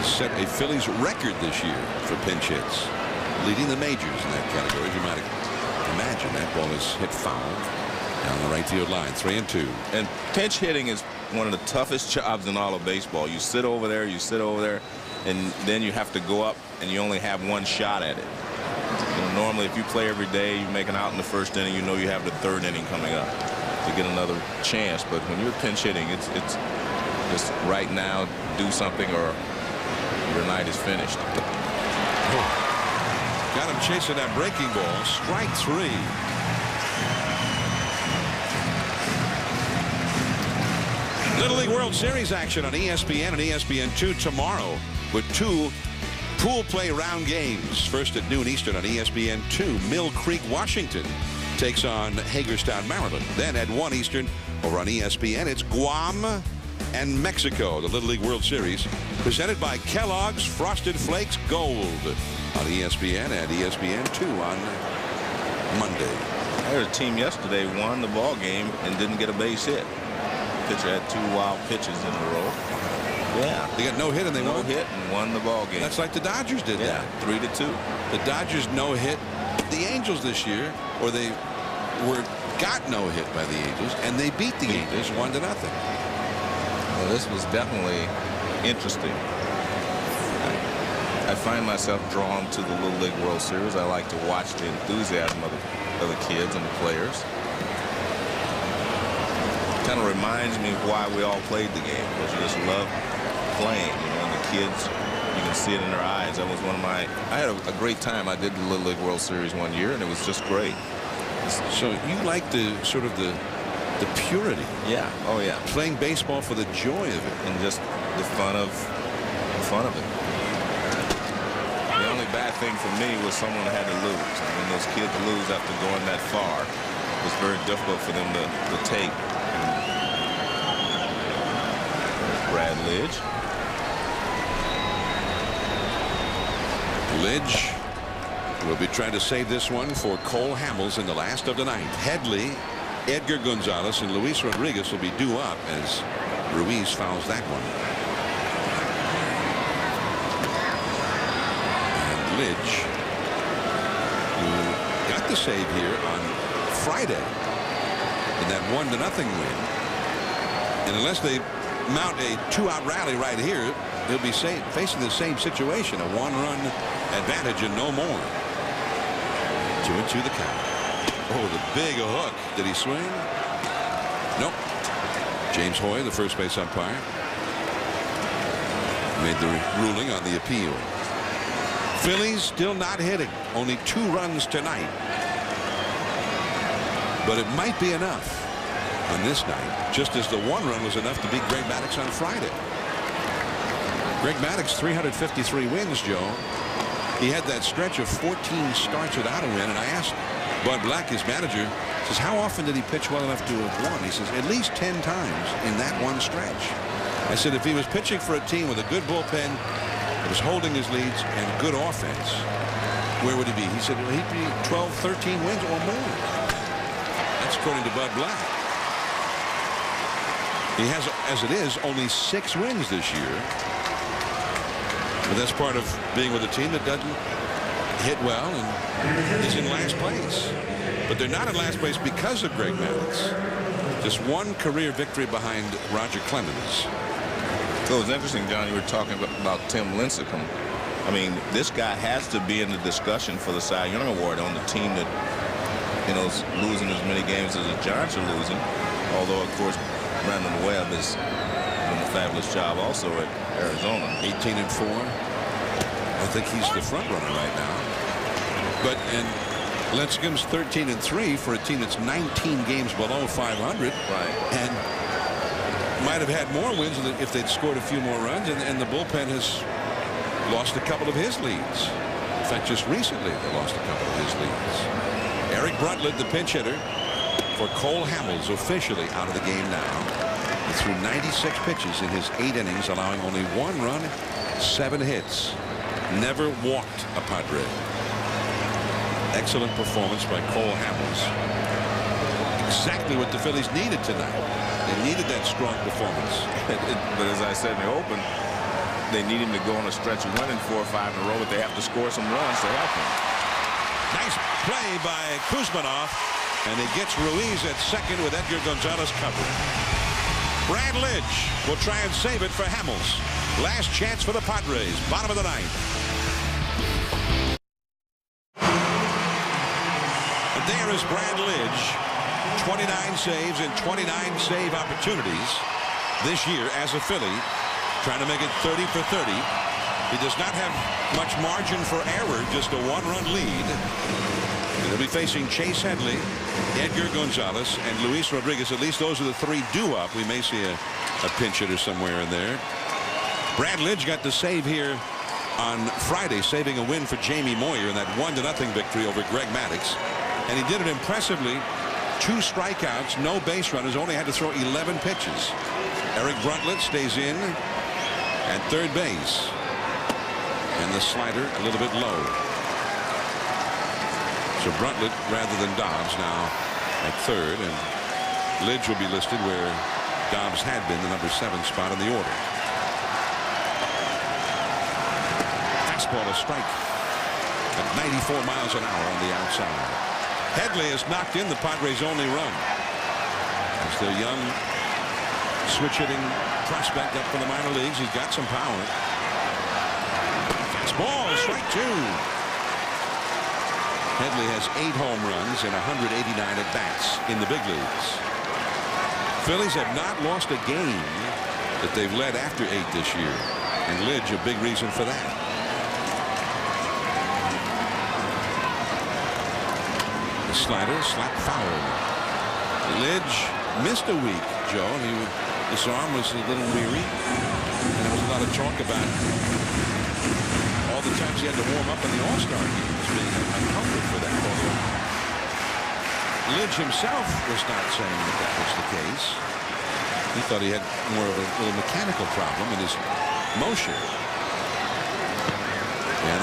Set a Phillies record this year for pinch hits, leading the majors in that category. As you might imagine, that ball is hit foul down the right field line. 3-2. And pinch hitting is one of the toughest jobs in all of baseball. You sit over there, and then you have to go up, and you only have 1 shot at it. Normally, if you play every day, you make an out in the 1st inning, you have the 3rd inning coming up to get another chance. But when you're pinch hitting, it's just right now, do something, or your night is finished. Got him chasing that breaking ball. Strike 3. Little League World Series action on ESPN and ESPN2 tomorrow with 2 pool play round games. First at noon Eastern on ESPN2. Mill Creek, Washington takes on Hagerstown, Maryland. Then at 1 Eastern over on ESPN, it's Guam and Mexico. The Little League World Series presented by Kellogg's Frosted Flakes Gold on ESPN and ESPN2 on Monday. I heard a team yesterday won the ball game and didn't get a base hit. Pitcher had 2 wild pitches in a row. Yeah, they got no hit and they won. No hit and won the ball game. That's like the Dodgers did that. 3-2. The Dodgers no hit the Angels this year, or they got no hit by the Angels, and they beat the Angels 1-0. Well, this was definitely interesting. I find myself drawn to the Little League World Series. I like to watch the enthusiasm of the kids and the players. Kind of reminds me of why we all played the game, because you just love playing, and the kids, you can see it in their eyes. That was one of my, I had a great time. I did the Little League World Series one year, and it was just great. So you like the sort of the purity. Yeah. Oh yeah. Playing baseball for the joy of it, and just the fun of it. The only bad thing for me was someone had to lose. I mean, those kids lose after going that far. It was very difficult for them to take. Brad Lidge. Lidge will be trying to save this one for Cole Hamels in the last of the ninth. Headley Edgar Gonzalez and Luis Rodriguez will be due up as Ruiz fouls that one. And Lidge, who got the save here on Friday in that 1-0 win, and unless they mount a 2-out rally right here, he'll be facing the same situation, a 1-run advantage and no more. 2-2 the count. Oh, the big hook. Did he swing? Nope. James Hoy, the first base umpire, made the ruling on the appeal. Phillies still not hitting. Only 2 runs tonight. But it might be enough on this night, just as the 1 run was enough to beat Greg Maddux on Friday. Greg Maddux, 353 wins, Joe. He had that stretch of 14 starts without a win, and I asked Bud Black, his manager, says, how often did he pitch well enough to have won? He says, at least 10 times in that one stretch. I said, if he was pitching for a team with a good bullpen, that was holding his leads, and good offense, where would he be? He said, well, he'd be 12, 13 wins or more. That's according to Bud Black. He has, as it is, only 6 wins this year. But that's part of being with a team that doesn't hit well and is in last place. But they're not in last place because of Greg Maddux. Just 1 career victory behind Roger Clemens. So it's interesting, John, you were talking about Tim Lincecum. I mean, this guy has to be in the discussion for the Cy Young Award on the team that, you know, is losing as many games as the Giants are losing. Although, of course, Brandon Webb is doing a fabulous job also at Arizona. 18-4. I think he's the front runner right now. But and Lincecum's 13-3 for a team that's 19 games below 500. Right. And might have had more wins if they'd scored a few more runs. And the bullpen has lost a couple of his leads. In fact, just recently they lost a couple of his leads. Eric Bruntlett, the pinch hitter for Cole Hamels, officially out of the game now. He threw 96 pitches in his 8 innings, allowing only 1 run, 7 hits. Never walked a Padre. Excellent performance by Cole Hamels. Exactly what the Phillies needed tonight. They needed that strong performance. But as I said in the open, they need him to go on a stretch of winning 4 or 5 in a row, but they have to score some runs to help him. Nice play by Kuzminoff, and he gets Ruiz at second with Edgar Gonzalez covering. Brad Lidge will try and save it for Hamels. Last chance for the Padres, bottom of the 9th. And there is Brad Lidge, 29 saves and 29 save opportunities this year as a Philly, trying to make it 30 for 30. He does not have much margin for error, just a 1-run lead. And he'll be facing Chase Headley, Edgar Gonzalez, and Luis Rodriguez. At least those are the 3 due up. We may see a pinch hitter somewhere in there. Brad Lidge got the save here on Friday, saving a win for Jamie Moyer in that 1-0 victory over Greg Maddux. And he did it impressively. 2 strikeouts, no base runners, only had to throw 11 pitches. Eric Bruntlett stays in at third base. And the slider a little bit low. So Bruntlett rather than Dobbs now at third, and Lidge will be listed where Dobbs had been, the number 7 spot in the order. Fastball a strike at 94 miles an hour on the outside. Headley has knocked in the Padres' only run. As their young switch hitting prospect up from the minor leagues, he's got some power. Fastball, strike 2. Headley has 8 home runs and 189 at bats in the big leagues. Phillies have not lost a game that they've led after 8 this year, and Lidge a big reason for that. The slider slap foul. Lidge missed a week, Joe, and his arm was a little weary, and there was a lot of talk about all the times he had to warm up in the All-Star games, being uncomfortable for that. Although Lidge himself was not saying that was the case. He thought he had more of a little mechanical problem in his motion. And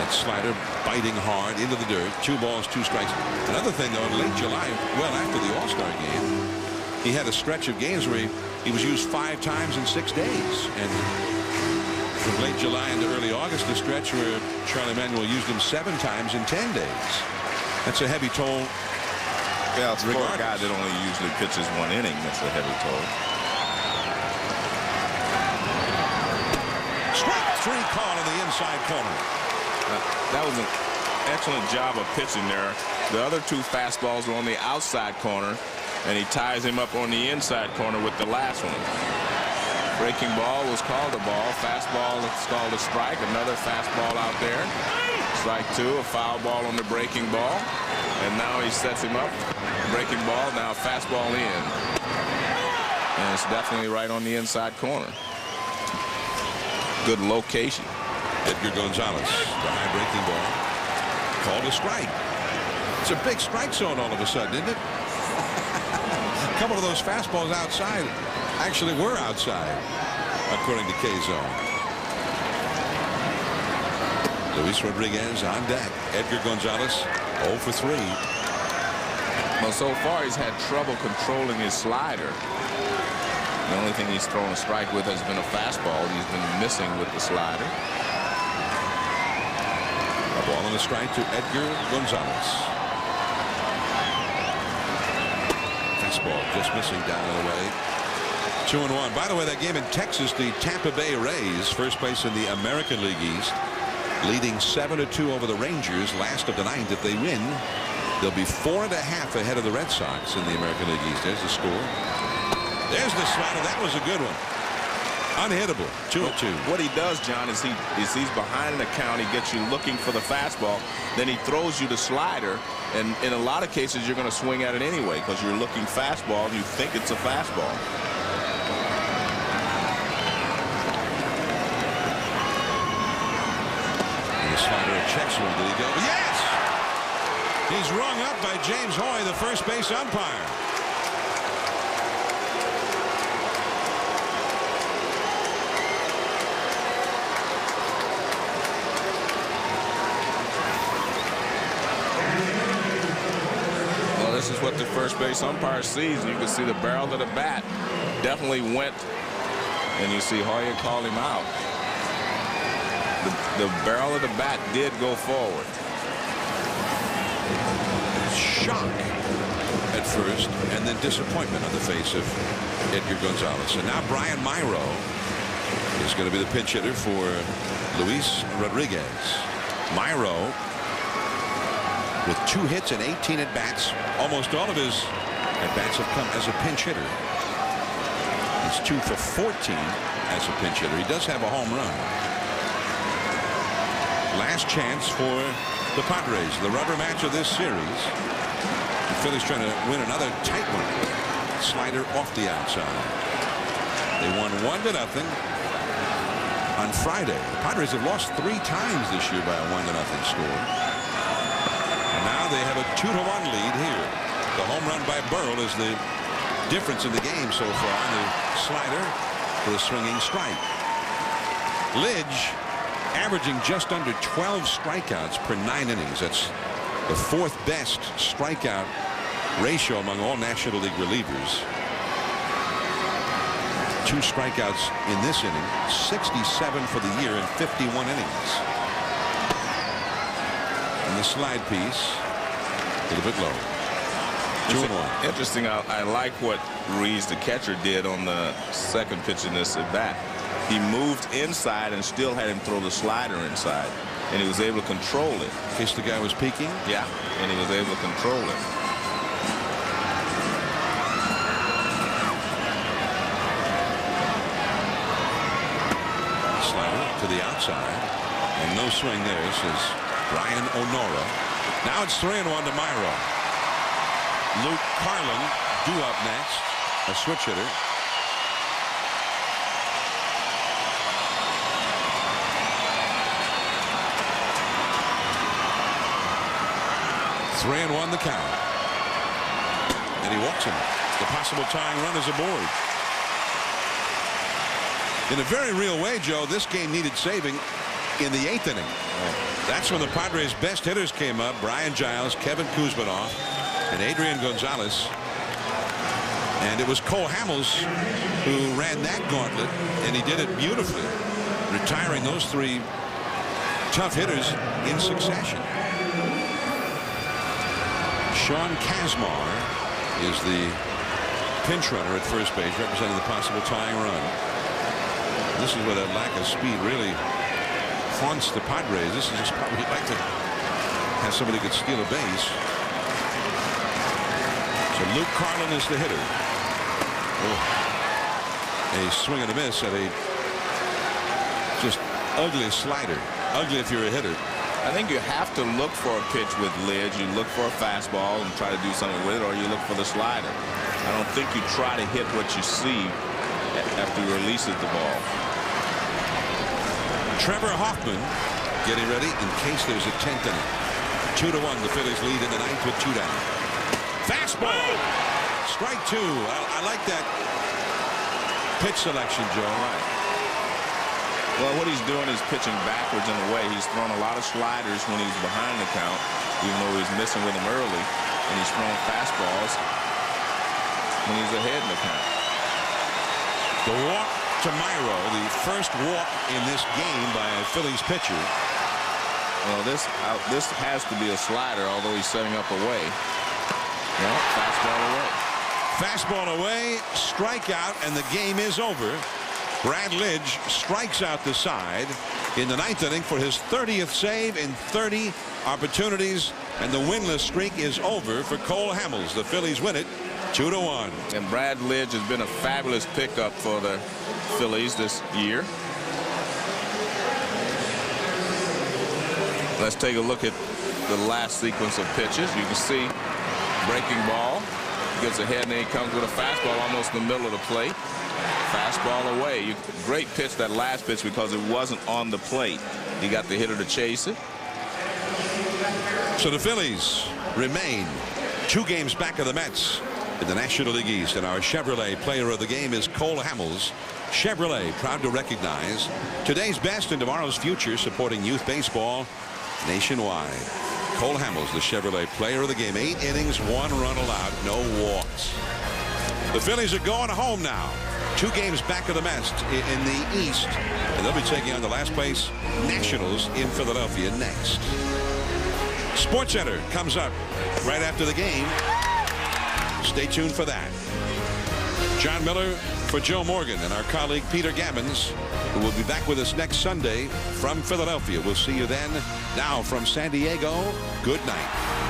That slider biting hard into the dirt. 2 balls, 2 strikes. Another thing, though, in late July, well after the All-Star game, he had a stretch of games where he was used 5 times in 6 days. And from late July into early August, a stretch where Charlie Manuel used him 7 times in 10 days. That's a heavy toll. Yeah, for a guy that only usually pitches 1 inning, that's a heavy toll. Strike 3 call in the inside corner. That was an excellent job of pitching there. The other 2 fastballs were on the outside corner, and he ties him up on the inside corner with the last one. Breaking ball was called a ball. Fastball is called a strike. Another fastball out there. Strike 2, a foul ball on the breaking ball. And now he sets him up. Breaking ball, now fastball in. And it's definitely right on the inside corner. Good location. Edgar Gonzalez, the high breaking ball, called a strike. It's a big strike zone all of a sudden, isn't it? A couple of those fastballs outside actually were outside, according to K-Zone. Luis Rodriguez on deck. Edgar Gonzalez 0 for 3. Well, so far he's had trouble controlling his slider. The only thing he's thrown a strike with has been a fastball. He's been missing with the slider. A ball and a strike to Edgar Gonzalez. Fastball just missing down and away. 2-1. By the way, that game in Texas, the Tampa Bay Rays, first place in the American League East, leading 7-2 over the Rangers, last of the 9th. If they win, they'll be 4.5 ahead of the Red Sox in the American League East. There's the score. There's the slider. That was a good one. Unhittable. 2-2. What he does, John, is he's behind an account. He gets you looking for the fastball. Then he throws you the slider. And in a lot of cases, you're going to swing at it anyway because you're looking fastball and you think it's a fastball. And the slider checks one. Did he go? Yes! He's rung up by James Hoy, the first base umpire. This is what the first base umpire sees. You can see the barrel of the bat definitely went, and you see Hoyer call him out. The barrel of the bat did go forward. Shock at first, and then disappointment on the face of Edgar Gonzalez. And now Brian Myro is going to be the pinch hitter for Luis Rodriguez. Myro, with 2 hits and 18 at-bats, almost all of his at-bats have come as a pinch hitter. He's 2 for 14 as a pinch hitter. He does have a home run. Last chance for the Padres, the rubber match of this series. The Phillies trying to win another tight one. Slider off the outside. They won 1-0 on Friday. The Padres have lost 3 times this year by a 1-0 score. Now they have a 2-1 lead here. The home run by Burrell is the difference in the game so far. The slider for the swinging strike. Lidge averaging just under 12 strikeouts per 9 innings. That's the 4th best strikeout ratio among all National League relievers. 2 strikeouts in this inning, 67 for the year in 51 innings. And the slide piece a little bit low. 2-1. Interesting. I like what Reeves, the catcher, did on the second pitch in this at bat. He moved inside and still had him throw the slider inside, and he was able to control it. In case the guy was peeking. Yeah, and he was able to control it. Slider to the outside, and no swing there, says Brian Onora. Now it's 3-1 to Myro. Luke Carlin due up next, a switch hitter. Three and 1 the count. And he walks him. The possible tying run is aboard. In a very real way, Joe, this game needed saving. in the 8th inning. That's when the Padres' best hitters came up: Brian Giles, Kevin Kuzminoff, and Adrian Gonzalez. And it was Cole Hamels who ran that gauntlet, and he did it beautifully, retiring those 3 tough hitters in succession. Sean Kazmar is the pinch runner at first base, representing the possible tying run. This is where that lack of speed really haunts the Padres. This is just probably like to have somebody who could steal a base. So Luke Carlin is the hitter. A swing and a miss at a just ugly slider. Ugly if you're a hitter. I think you have to look for a pitch with Lidge. You look for a fastball and try to do something with it, or you look for the slider. I don't think you try to hit what you see after he releases the ball. Trevor Hoffman getting ready in case there's a 10th inning. 2-1, the Phillies lead in the 9th with 2 down. Fastball. Strike 2. I like that pitch selection, Joe. Right. Well, what he's doing is pitching backwards in a way. He's thrown a lot of sliders when he's behind the count, even though he's missing with them early, and he's throwing fastballs when he's ahead in the count. The walk to Myro, the first walk in this game by a Phillies pitcher. Well, this has to be a slider, although he's setting up away. Well, fastball away. Fastball away, strikeout, and the game is over. Brad Lidge strikes out the side in the 9th inning for his 30th save in 30 opportunities, and the winless streak is over for Cole Hamels. The Phillies win it 2-1. And Brad Lidge has been a fabulous pickup for the Phillies this year. Let's take a look at the last sequence of pitches. You can see breaking ball, gets ahead, and then he comes with a fastball almost in the middle of the plate. Fastball away. Great pitch, that last pitch, because it wasn't on the plate. He got the hitter to chase it. So the Phillies remain 2 games back of the Mets in the National League East, and our Chevrolet player of the game is Cole Hamels. Chevrolet proud to recognize today's best and tomorrow's future, supporting youth baseball nationwide. Cole Hamels, the Chevrolet player of the game. 8 innings, 1 run allowed, no walks. The Phillies are going home now. 2 games back of the Mets in the East, and they'll be taking on the last place Nationals in Philadelphia next. SportsCenter comes up right after the game. Stay tuned for that. John Miller for Joe Morgan and our colleague Peter Gammons, who will be back with us next Sunday from Philadelphia. We'll see you then. Now from San Diego, good night.